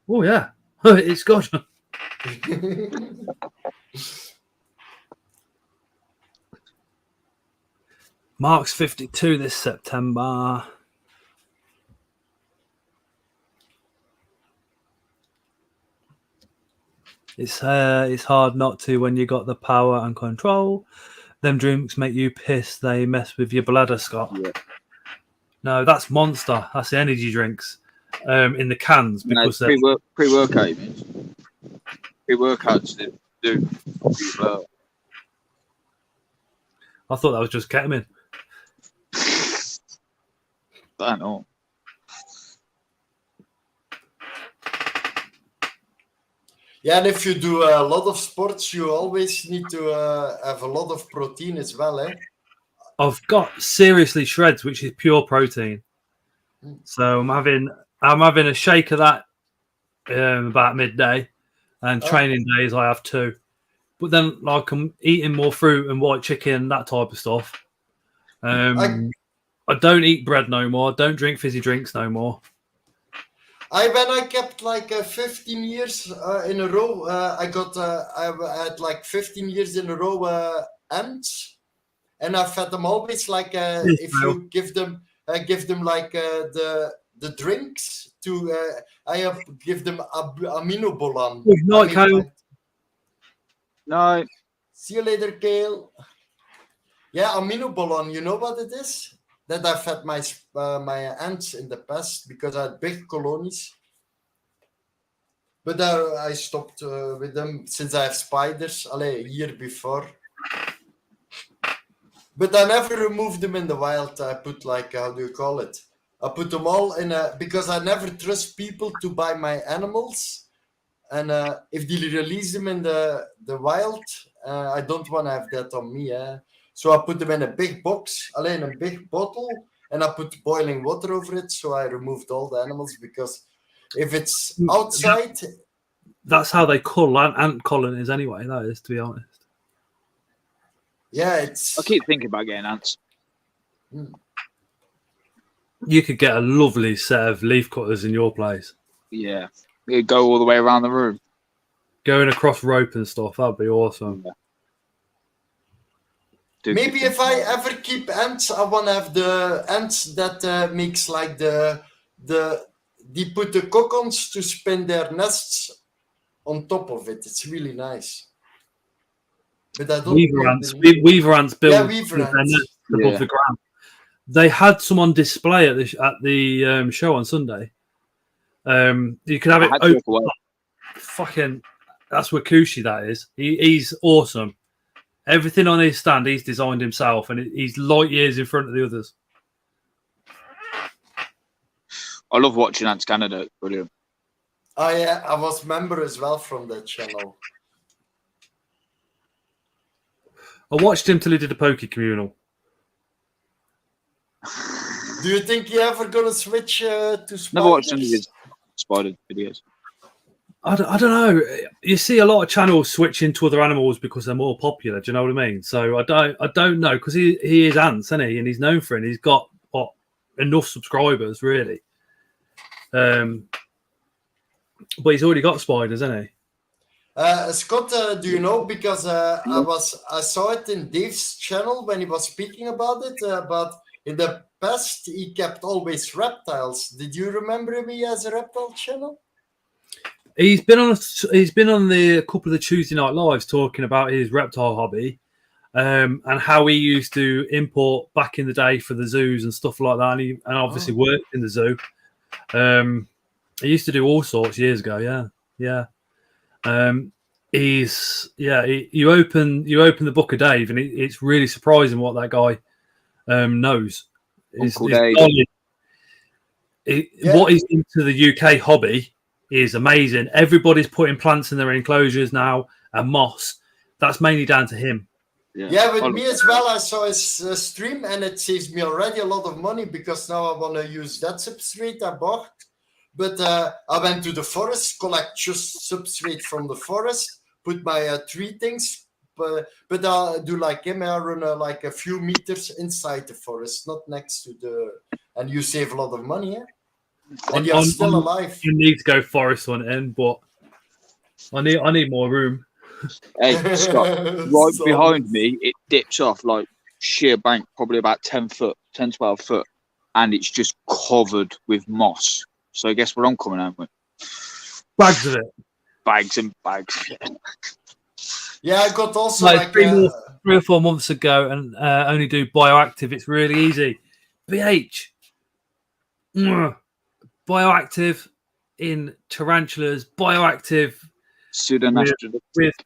oh yeah, it's good. Mark's 52 this September. It's hard not to when you got the power and control. Them drinks make you piss. They mess with your bladder, Scott. Yeah. No, that's Monster. That's the energy drinks in the cans. Because pre-workout, you mean? Pre-workouts do. I thought that was just ketamine. I don't know. Yeah, and if you do a lot of sports, you always need to have a lot of protein as well, eh? I've got Seriously Shreds, which is pure protein. So I'm having a shake of that about midday, and training days I have 2. But then, like, I'm eating more fruit and white chicken, that type of stuff. I don't eat bread no more. I don't drink fizzy drinks no more. When I kept like 15 years in a row, I had like 15 years in a row ants, and I fed them always like if you give them like the drinks to give them aminobulan. Not Kale. No. See you later, Kale. Yeah, aminobulan. You know what it is? That I fed my ants in the past because I had big colonies. But I stopped with them since I have spiders a year before. But I never removed them in the wild. I put I put them all in because I never trust people to buy my animals. And if they release them in the wild, I don't want to have that on me. So I put them in a big box, in a big bottle, and I put boiling water over it. So I removed all the animals because if it's outside... That's how they cull ant colonies anyway, that is, to be honest. Yeah, it's... I keep thinking about getting ants. You could get a lovely set of leaf cutters in your place. Yeah. It'd go all the way around the room. Going across rope and stuff, that'd be awesome. Yeah. Maybe if I ever keep ants, I want to have the ants that makes like they put the cocoons to spin their nests on top of it. It's really nice. But I don't Weaver ants build Weaver ants. their nests above the ground. They had some on display at the show on Sunday. You can have it open. Fucking, that's Wakushi. That is. He's awesome. Everything on his stand, he's designed himself, and he's light years in front of the others. I love watching Ants Canada. It's brilliant. I was member as well from that channel. I watched him till he did the Poke Communal. Do you think you ever gonna switch to spiders? Never watched any of his spider videos. I don't know. You see a lot of channels switching to other animals because they're more popular. Do you know what I mean? So I don't know, because he is ants, isn't he? And he's known for it. And he's got enough subscribers, really. But he's already got spiders, hasn't he? Scott, do you know? Because I saw it in Dave's channel when he was speaking about it. But in the past, he kept always reptiles. Did you remember me as a reptile channel? He's been on a couple of the Tuesday Night Lives talking about his reptile hobby, and how he used to import back in the day for the zoos and stuff like that. And obviously worked in the zoo. He used to do all sorts years ago. Yeah. You open the book of Dave, and it's really surprising what that guy knows. What he's into the UK hobby is amazing. Everybody's putting plants in their enclosures now and moss. That's mainly down to him. Yeah, with me as well. I saw his stream, and it saves me already a lot of money, because now I want to use that substrate I bought. But I went to the forest, collect just substrate from the forest, put my tree things, but I do like him. I run like a few meters inside the forest, not next to the, and you save a lot of money, yeah? And you're still alive. You need to go forest hunting, but I need more room. Hey, Scott, right behind me, it dips off like sheer bank, probably about 10 foot, 10, 12 foot, and it's just covered with moss. So guess what I'm coming out with? Bags of it. Bags and bags. Yeah, I got also like 3 or 4 months ago, and only do bioactive. It's really easy. BH. Bioactive in tarantulas, bioactive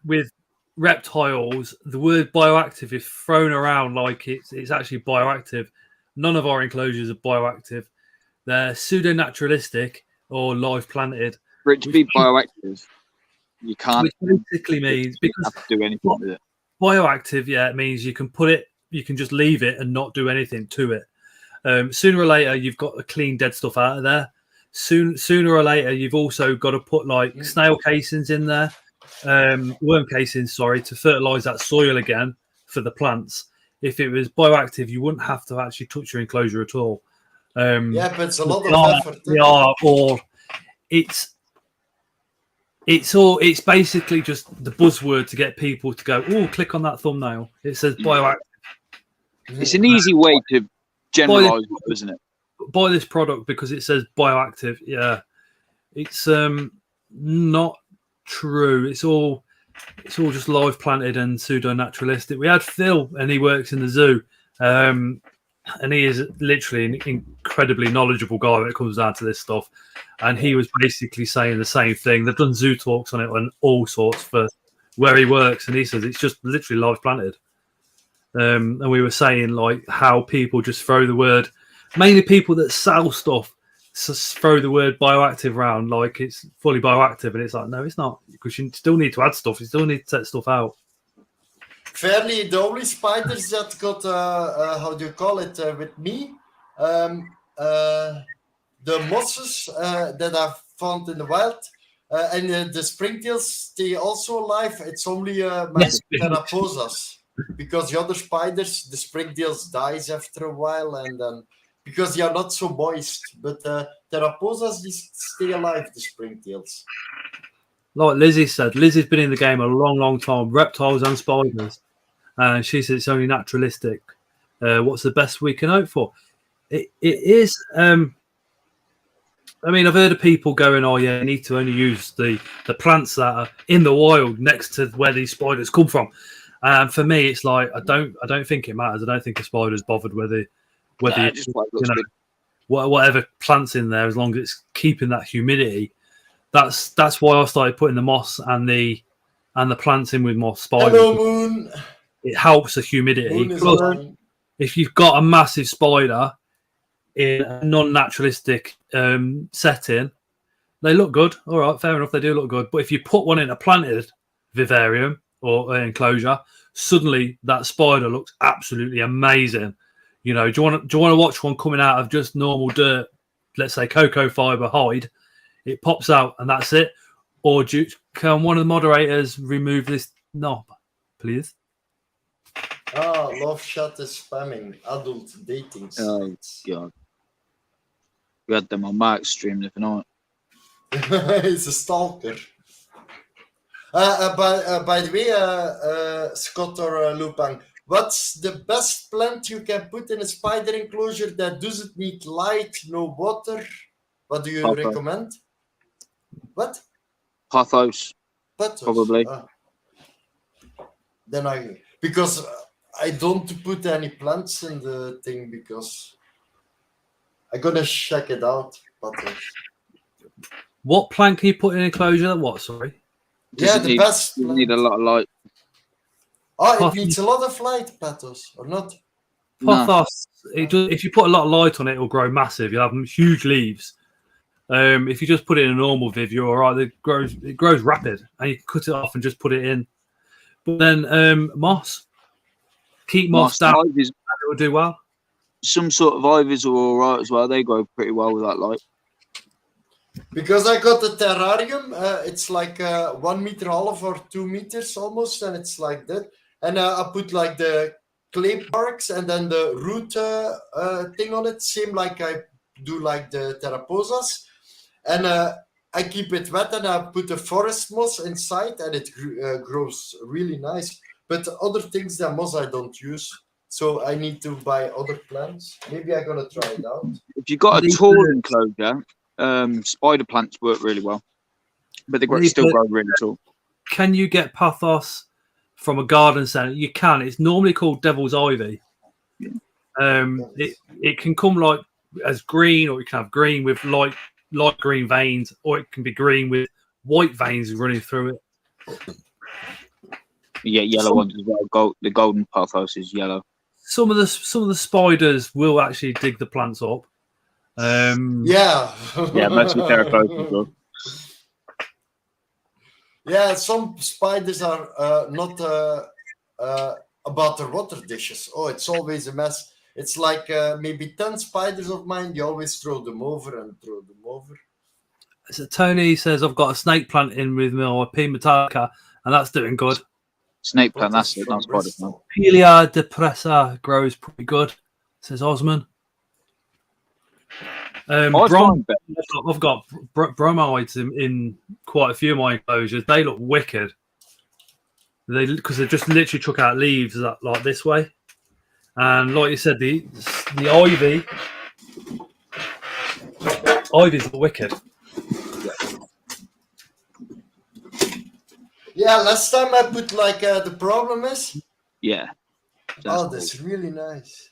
with reptiles. The word bioactive is thrown around like it's actually bioactive. None of our enclosures are bioactive. They're pseudo-naturalistic or live planted. For it to be bioactive, you can't. Which basically means, because have to do anything with it. Bioactive, it means you can you can just leave it and not do anything to it. Sooner or later, you've got to clean dead stuff out of there. Sooner or later, you've also got to put like snail casings in there, worm casings, to fertilize that soil again for the plants. If it was bioactive, you wouldn't have to actually touch your enclosure at all. But it's a lot of effort. It's basically just the buzzword to get people to go, oh, click on that thumbnail. It says bioactive. It's an easy way to generalize it, isn't it? Buy this product because it says bioactive. Yeah, it's not true. It's all just live planted and pseudo naturalistic. We had Phil, and he works in the zoo, and he is literally an incredibly knowledgeable guy when it comes down to this stuff. And he was basically saying the same thing. They've done zoo talks on it and all sorts for where he works, and he says it's just literally live planted. And we were saying like how people just throw the word. Mainly people that sell stuff throw the word bioactive around like it's fully bioactive, and it's like, no, it's not, because you still need to add stuff. You still need to set stuff out. Fairly, the only spiders that got, how do you call it, with me, the mosses that I found in the wild, and the springtails stay also alive. It's only my Theraposas, because the other spiders, the springtails dies after a while, and then because they are not so moist. But Theraposas, they stay alive, the springtails. Like Lizzie said, Lizzie's been in the game a long, long time, reptiles and spiders. And she said it's only naturalistic. What's the best we can hope for? It is. I mean, I've heard of people going, "Oh, yeah, you need to only use the plants that are in the wild next to where these spiders come from." For me, it's like I don't think it matters. I don't think a spider's bothered whether whatever plants in there, as long as it's keeping that humidity. That's why I started putting the moss and the plants in with moss spiders. Hello, Moon. It helps the humidity. Moon is Plus, online. if you've got a massive spider in a non-naturalistic setting, they look good. All right, fair enough, they do look good. But if you put one in a planted vivarium or enclosure, suddenly that spider looks absolutely amazing. You know, do you want to watch one coming out of just normal dirt, let's say cocoa fiber hide? It pops out and that's it. Or can one of the moderators remove this knob, please? Love Chat is spamming adult dating Oh sites. God, we had them on Mark's stream the other night. He's a stalker. By the way, Scott or Lupin, what's the best plant you can put in a spider enclosure that doesn't need light, no water? What do you Pothos. recommend? What? Pothos, Pothos. probably. Then because I don't put any plants in the thing because I'm gonna check it out. Pothos. What plant can you put in an enclosure? What? Sorry. Yeah, the best. You need a lot of light. Oh, it needs a lot of light, Pathos, or not? Pothos, if you put a lot of light on it, it'll grow massive. You'll have huge leaves. If you just put it in a normal viv, you're all right. It grows rapid, and you can cut it off and just put it in. But then moss, keep moss down. Ivies, it will do well. Some sort of ivies are all right as well. They grow pretty well with that light. Because I got the terrarium, it's like 1 meter half or 2 meters almost, and it's like that. And I put like the clay barks and then the root thing on it, same like I do like the Theraposas. And I keep it wet and I put the forest moss inside and it grows really nice. But other things than moss I don't use. So I need to buy other plants. Maybe I'm going to try it out. If you've got a tall enclosure, spider plants work really well. But they still grow really tall. Can you get Pothos from a garden centre? You can. It's normally called Devil's Ivy. It can come like as green, or you can have green with light green veins, or it can be green with white veins running through it. Yeah, yellow ones as well. The golden Pothos is yellow. Some of the spiders will actually dig the plants up. Yeah. Yeah, mostly Theraphos will. Yeah, some spiders are not about their water dishes. Oh, it's always a mess. It's like maybe 10 spiders of mine. You always throw them over and throw them over. So Tony says, I've got a snake plant in with my P. metallica, and that's doing good. Snake plant, that's it, not spider plant. Pelia depressa grows pretty good, says Osman. I've got bromides in quite a few of my enclosures. They look wicked. Because they just literally chuck out leaves like this way. And like you said, the ivy's wicked. Yeah, last time I put like the problem is. Yeah. Oh, that's really nice.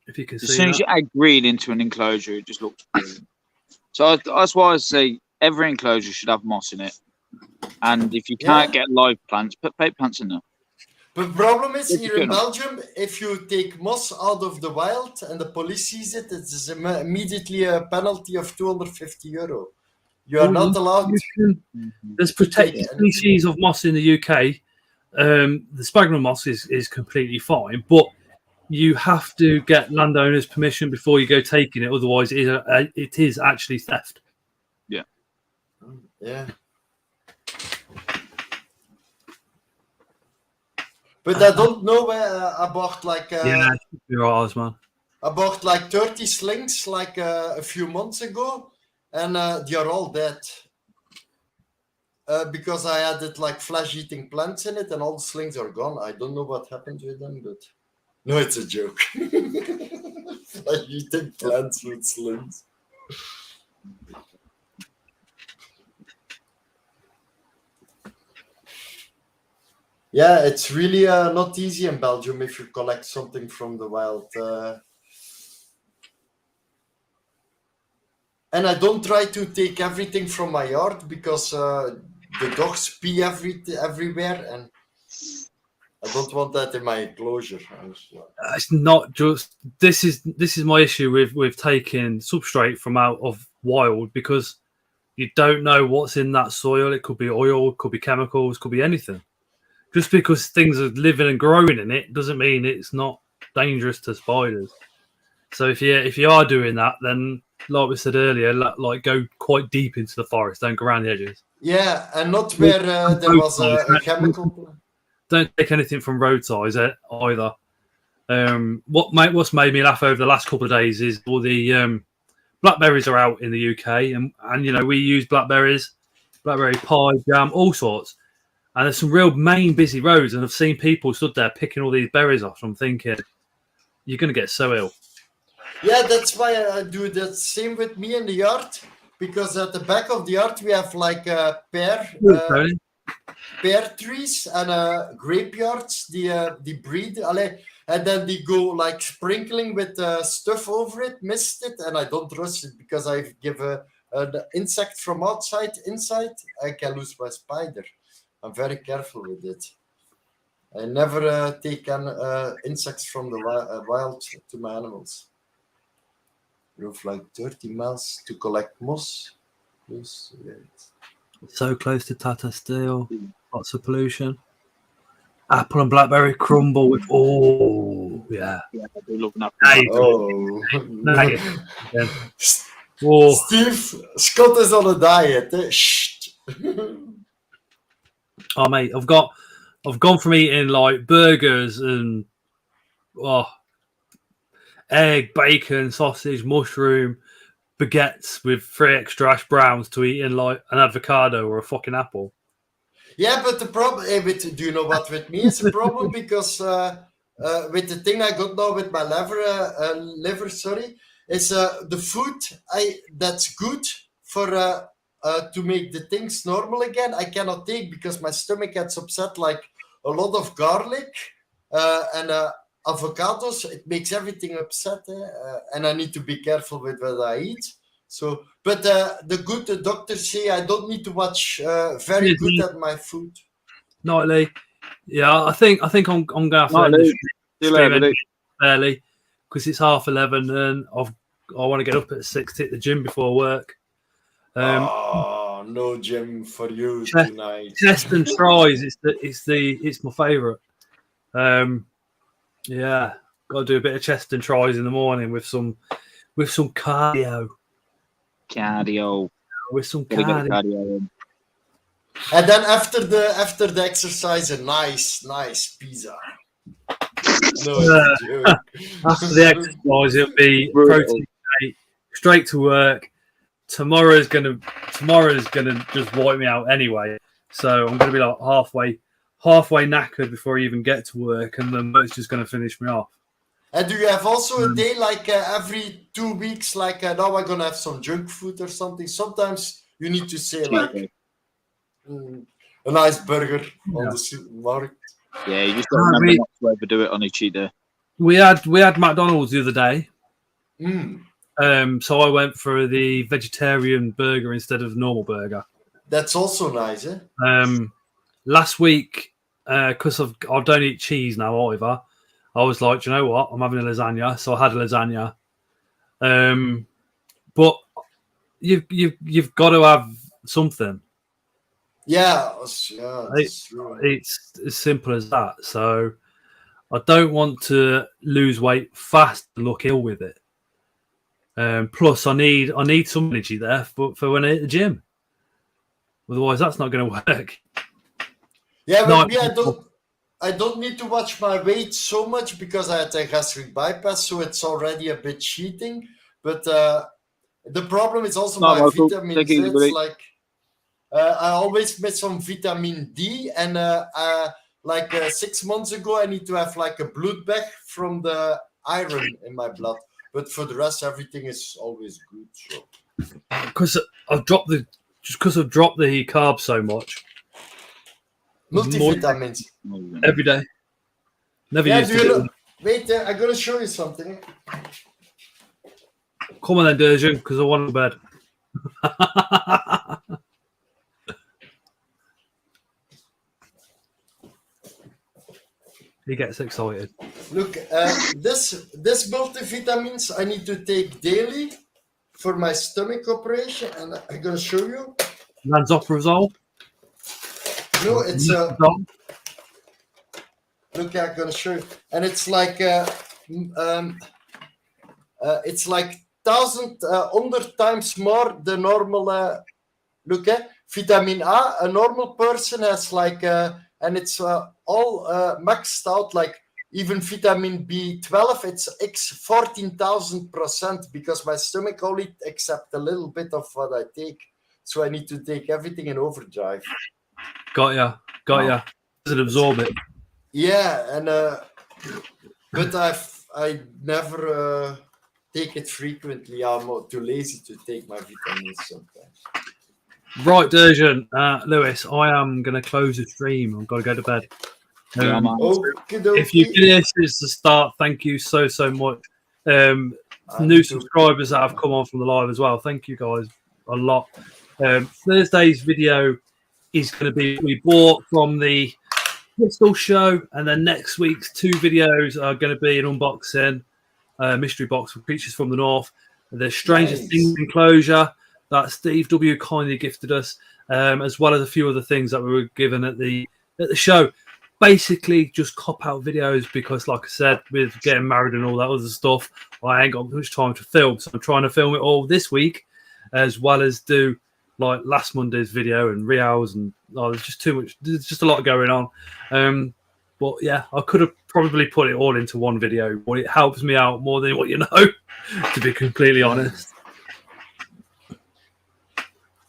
If you can as soon as you add green into an enclosure, it just looks brilliant. So that's why I say every enclosure should have moss in it. And if you can't get live plants, put fake plants in there. The problem is here in Belgium, if you take moss out of the wild and the police sees it, it's immediately a penalty of €250. You are not allowed. There's protected species of moss in the UK. The sphagnum moss is completely fine, but you have to get landowners' permission before you go taking it. Otherwise, it is actually theft. Yeah. Yeah. But I don't know where I bought like. Yeah, you're right, Osman. I bought like 30 slings like a few months ago, and they are all dead. Because I added like flesh-eating plants in it, and all the slings are gone. I don't know what happened with them, but no, it's a joke. Flesh-eating plants with slings. Yeah, it's really not easy in Belgium if you collect something from the wild. and I don't try to take everything from my yard because the dogs pee everywhere, and I don't want that in my enclosure. It's not just this is my issue with taking substrate from out of wild, because you don't know what's in that soil. It could be oil, it could be chemicals, could be anything. Just because things are living and growing in it doesn't mean it's not dangerous to spiders. So if you are doing that, then like we said earlier, like go quite deep into the forest. Don't go around the edges. Yeah, and not where there was a chemical. Don't take anything from roadsides either. What's made me laugh over the last couple of days is all the blackberries are out in the UK, and you know we use blackberry pie, jam, all sorts. And there's some real main busy roads, and I've seen people stood there picking all these berries off. And I'm thinking, you're going to get so ill. Yeah, that's why I do that. Same with me in the yard, because at the back of the yard we have like pear trees and grape yards. The breed, and then they go like sprinkling with stuff over it, mist it, and I don't trust it because I give an insect from outside inside. I can lose my spider. I'm very careful with it. I never take insects from the wild to my animals. Drove like 30 miles to collect moss. Yes, So close to Tata Steel, lots of pollution. Apple and blackberry crumble with yeah. Steve, Scott is on a diet. Shh. Oh mate, I've gone from eating like burgers and egg, bacon, sausage, mushroom, baguettes with 3 extra hash browns to eating like an avocado or a fucking apple. Yeah, but the problem, do you know what with me is a problem? Because with the thing I got now with my liver, is the food that's good for to make the things normal again. I cannot take because my stomach gets upset. Like a lot of garlic and avocados, it makes everything upset, and I need to be careful with what I eat. So, but the doctors say I don't need to watch very good at my food. Nightly, yeah, I think I'm gonna have to end the stream early because it's 11:30 and I want to get up at 6 to hit the gym before work. No gym for you tonight. Chest and tries, it's my favourite. Yeah, got to do a bit of chest and tries in the morning with some cardio. With some cardio. And then after the exercise, a nice pizza. No, after the exercise, it'll be protein shake, straight to work. Tomorrow's gonna just wipe me out anyway. So I'm gonna be like halfway knackered before I even get to work, and then it's just gonna finish me off. And do you have also a day like every 2 weeks, like now I'm gonna have some junk food or something? Sometimes you need to say like a nice burger on the supermarket. Yeah, you just don't remember not to overdo it on a cheat day. We had McDonald's the other day. Mm. So I went for the vegetarian burger instead of normal burger. That's also nice, eh? Last week, because I don't eat cheese now either, I was like, you know what? I'm having a lasagna, so I had a lasagna. But you've got to have something. Yeah, that's true. It's as simple as that. So I don't want to lose weight fast and look ill with it. Plus, I need some energy there for when I hit the gym. Otherwise, that's not going to work. Yeah, but me, I don't need to watch my weight so much because I had a gastric bypass, so it's already a bit cheating. But the problem is also my vitamin D. It's like I always miss some vitamin D, and 6 months ago, I need to have like a blood bag from the iron in my blood. But for the rest, everything is always good. So because I've dropped the carbs so much. Multivitamins every day. Never used to. Wait, I'm gonna show you something. Come on then, Durjan, because I want to bed. He gets excited. Look, this multivitamins I need to take daily for my stomach operation, and I'm gonna show you. Lansoprazole. No, it's look, I'm gonna show you, and it's like it's like 1,000 times more the normal. Look, vitamin A, a normal person has like, and it's all maxed out. Like even vitamin B12, it's x 14,000% because my stomach only accepts a little bit of what I take, so I need to take everything in overdrive. Got ya. Does it absorb it? Yeah, and but I never take it frequently. I'm too lazy to take my vitamins sometimes. Right, Derjan, Lewis, I am going to close the stream. I've got to go to bed. If you can hear since the start, thank you so much. New subscribers that have come on from the live as well. Thank you guys a lot. Thursday's video is going to be we bought from the Bristol show, and then next week's 2 videos are going to be an unboxing mystery box for Creatures from the North, the Stranger Things enclosure that Steve W kindly gifted us, as well as a few other things that we were given at the show. Basically just cop out videos because, like I said, with getting married and all that other stuff, I ain't got much time to film, so I'm trying to film it all this week, as well as do like last Monday's video and Rial's, and there's just too much. There's just a lot going on. But yeah, I could have probably put it all into one video, but it helps me out more than what you know, to be completely honest.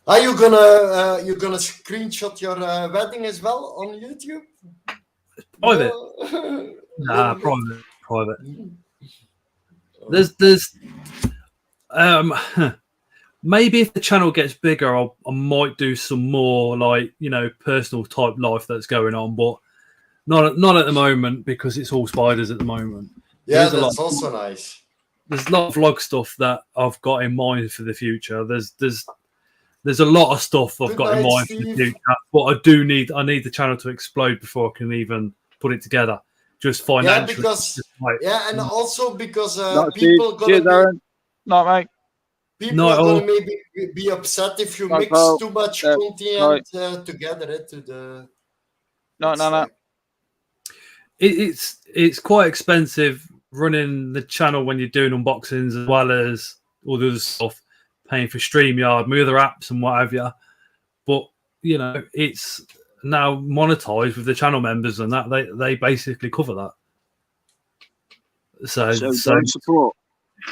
Are you gonna screenshot your wedding as well on YouTube? Private. Nah, private. There's maybe if the channel gets bigger, I might do some more like, personal type life that's going on, but not at the moment because it's all spiders at the moment. Yeah, that's also nice. There's a lot of vlog stuff that I've got in mind for the future. There's a lot of stuff I've got in mind for the future, but I need the channel to explode before I can even put it together. Just financially. And also because people gonna mate. People are gonna maybe be upset if you mix too much content together to the. No. It's quite expensive running the channel when you're doing unboxings as well as all the other stuff, paying for StreamYard, my other apps and what have you. But it's now monetized with the channel members, and that they basically cover that. So support.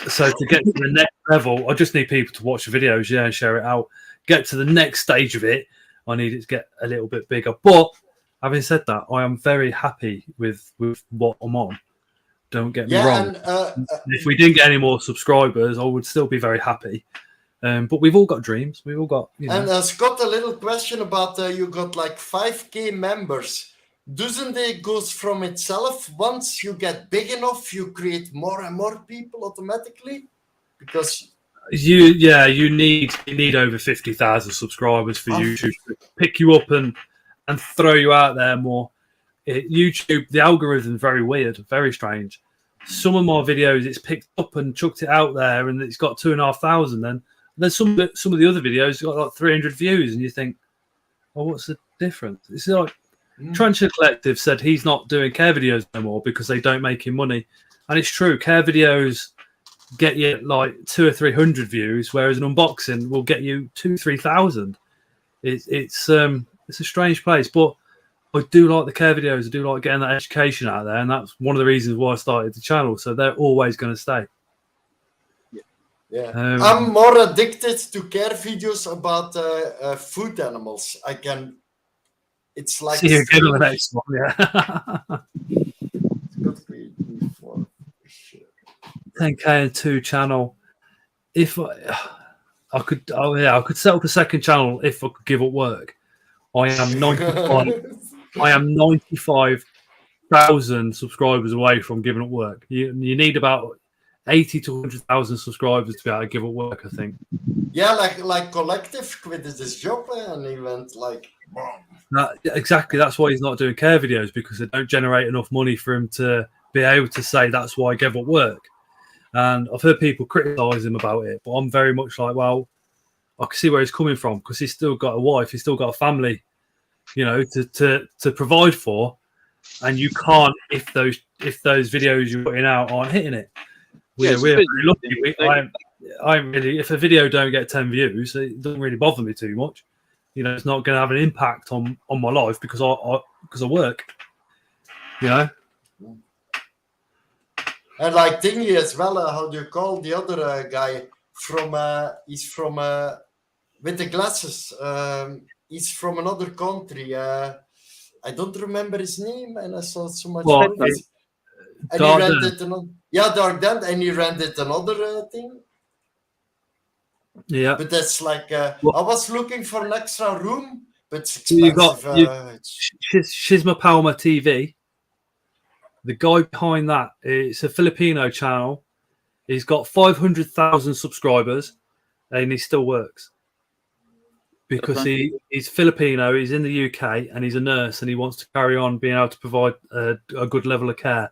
So to get to the next level, I just need people to watch the videos, and share it out. Get to the next stage of it, I need it to get a little bit bigger. But having said that, I am very happy with what I'm on. Don't get me wrong. If we didn't get any more subscribers, I would still be very happy. But we've all got dreams. We've all got. And Scott, a little question about you got like 5K members. Doesn't it go from itself? Once you get big enough, you create more and more people automatically, because you need over 50,000 subscribers for YouTube to pick you up and throw you out there more. YouTube, the algorithm is very weird, very strange. Some of my videos, it's picked up and chucked it out there, and it's got 2,500. Then some of the other videos got like 300 views, and you think, "Oh, what's the difference?" It's like Trencher Collective said he's not doing care videos no more because they don't make him money, and it's true. Care videos get you like 200 or 300 views, whereas an unboxing will get you 2,000-3,000. It's a strange place, but I do like the care videos. I do like getting that education out there, and that's one of the reasons why I started the channel. So they're always going to stay. Yeah, I'm more addicted to care videos about food animals. It's like. See you again on the next one. Yeah. 10K and 2 channel. If I could, I could set up a second channel if I could give up work. I am 95,000 subscribers away from giving up work. You need about 80 to 100,000 subscribers to be able to give up work, I think. Yeah, like Collective quit his job and he went like, boom. Exactly. That's why he's not doing care videos, because they don't generate enough money for him to be able to say that's why I gave up work. And I've heard people criticise him about it, but I'm very much like, well, I can see where he's coming from, because he's still got a wife, he's still got a family, you know, to provide for, and you can't if those videos you're putting out aren't hitting it. We're very lucky. I'm really, if a video don't get 10 views, it doesn't really bother me too much. You know, it's not going to have an impact on my life because I work. You know. And like Thingy as well. How do you call the other guy from? He's from with the glasses. He's from another country. I don't remember his name, and I saw so much. Movies. And he rented another. Yeah, Dark Dan, and he rented another thing. Yeah, but that's like I was looking for an extra room, but it's expensive. You got Shizma Palma TV. The guy behind that, it's a Filipino channel. He's got 500,000 subscribers, and he still works because he's Filipino. He's in the UK, and he's a nurse, and he wants to carry on being able to provide a good level of care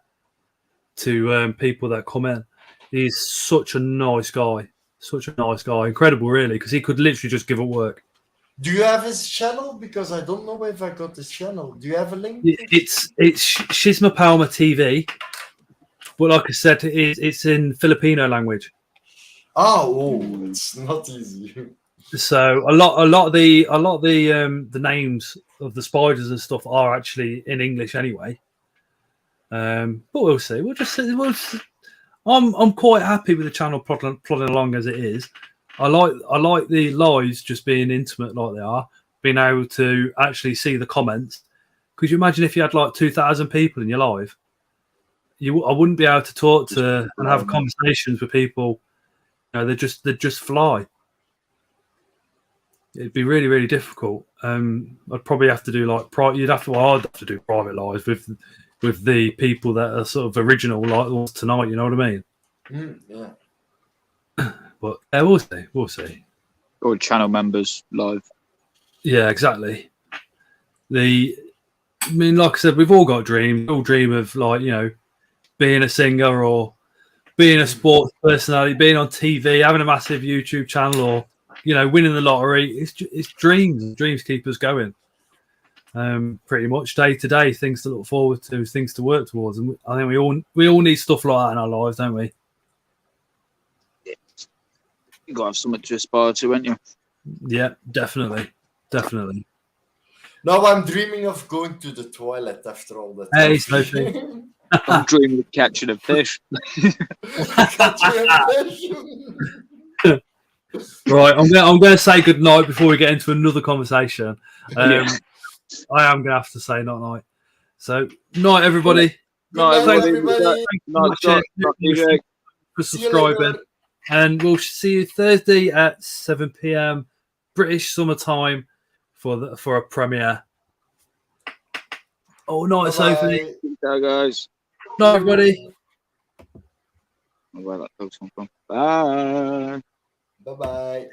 to people that come in. He's such a nice guy. Such a nice guy. Incredible, really, because he could literally just give up work. Do you have his channel? Because I don't know if I got his channel. Do you have a link? It's Shizma Palma TV, but like I said, it's in Filipino language. Oh, it's not easy. So a lot of the names of the spiders and stuff are actually in English anyway. But we'll see. We'll just see. I'm quite happy with the channel plodding along as it is. I like the lives just being intimate like they are, being able to actually see the comments. Could you imagine if you had like 2,000 people in your live? I wouldn't be able to talk to and have conversations with people. You know, they just fly. It'd be really, really difficult. I'd probably have to do like I'd have to do private lives with the people that are sort of original, like the ones tonight. You know what I mean? Yeah. But we'll see. Or channel members live. Yeah, exactly. I mean, like I said, we've all got dreams. We all dream of, like, you know, being a singer or being a sports personality, being on TV, having a massive YouTube channel, or, you know, winning the lottery. It's dreams. Dreams keep us going. Pretty much day to day, things to look forward to, things to work towards, and I think we all need stuff like that in our lives, don't we? You got to have something to aspire to, ain't you? Yeah, definitely. Now I'm dreaming of going to the toilet after all that. Hey, Sophie. I'm dreaming of catching a fish. Right, I'm going to say good night before we get into another conversation. I am going to have to say night. So, night, everybody. Night, everybody. Thank you for subscribing. And we'll see you Thursday at 7 p.m. British summertime for a premiere. Oh, night, Sophie. Bye, guys. Night, everybody. Where that goes from? Bye. Bye-bye.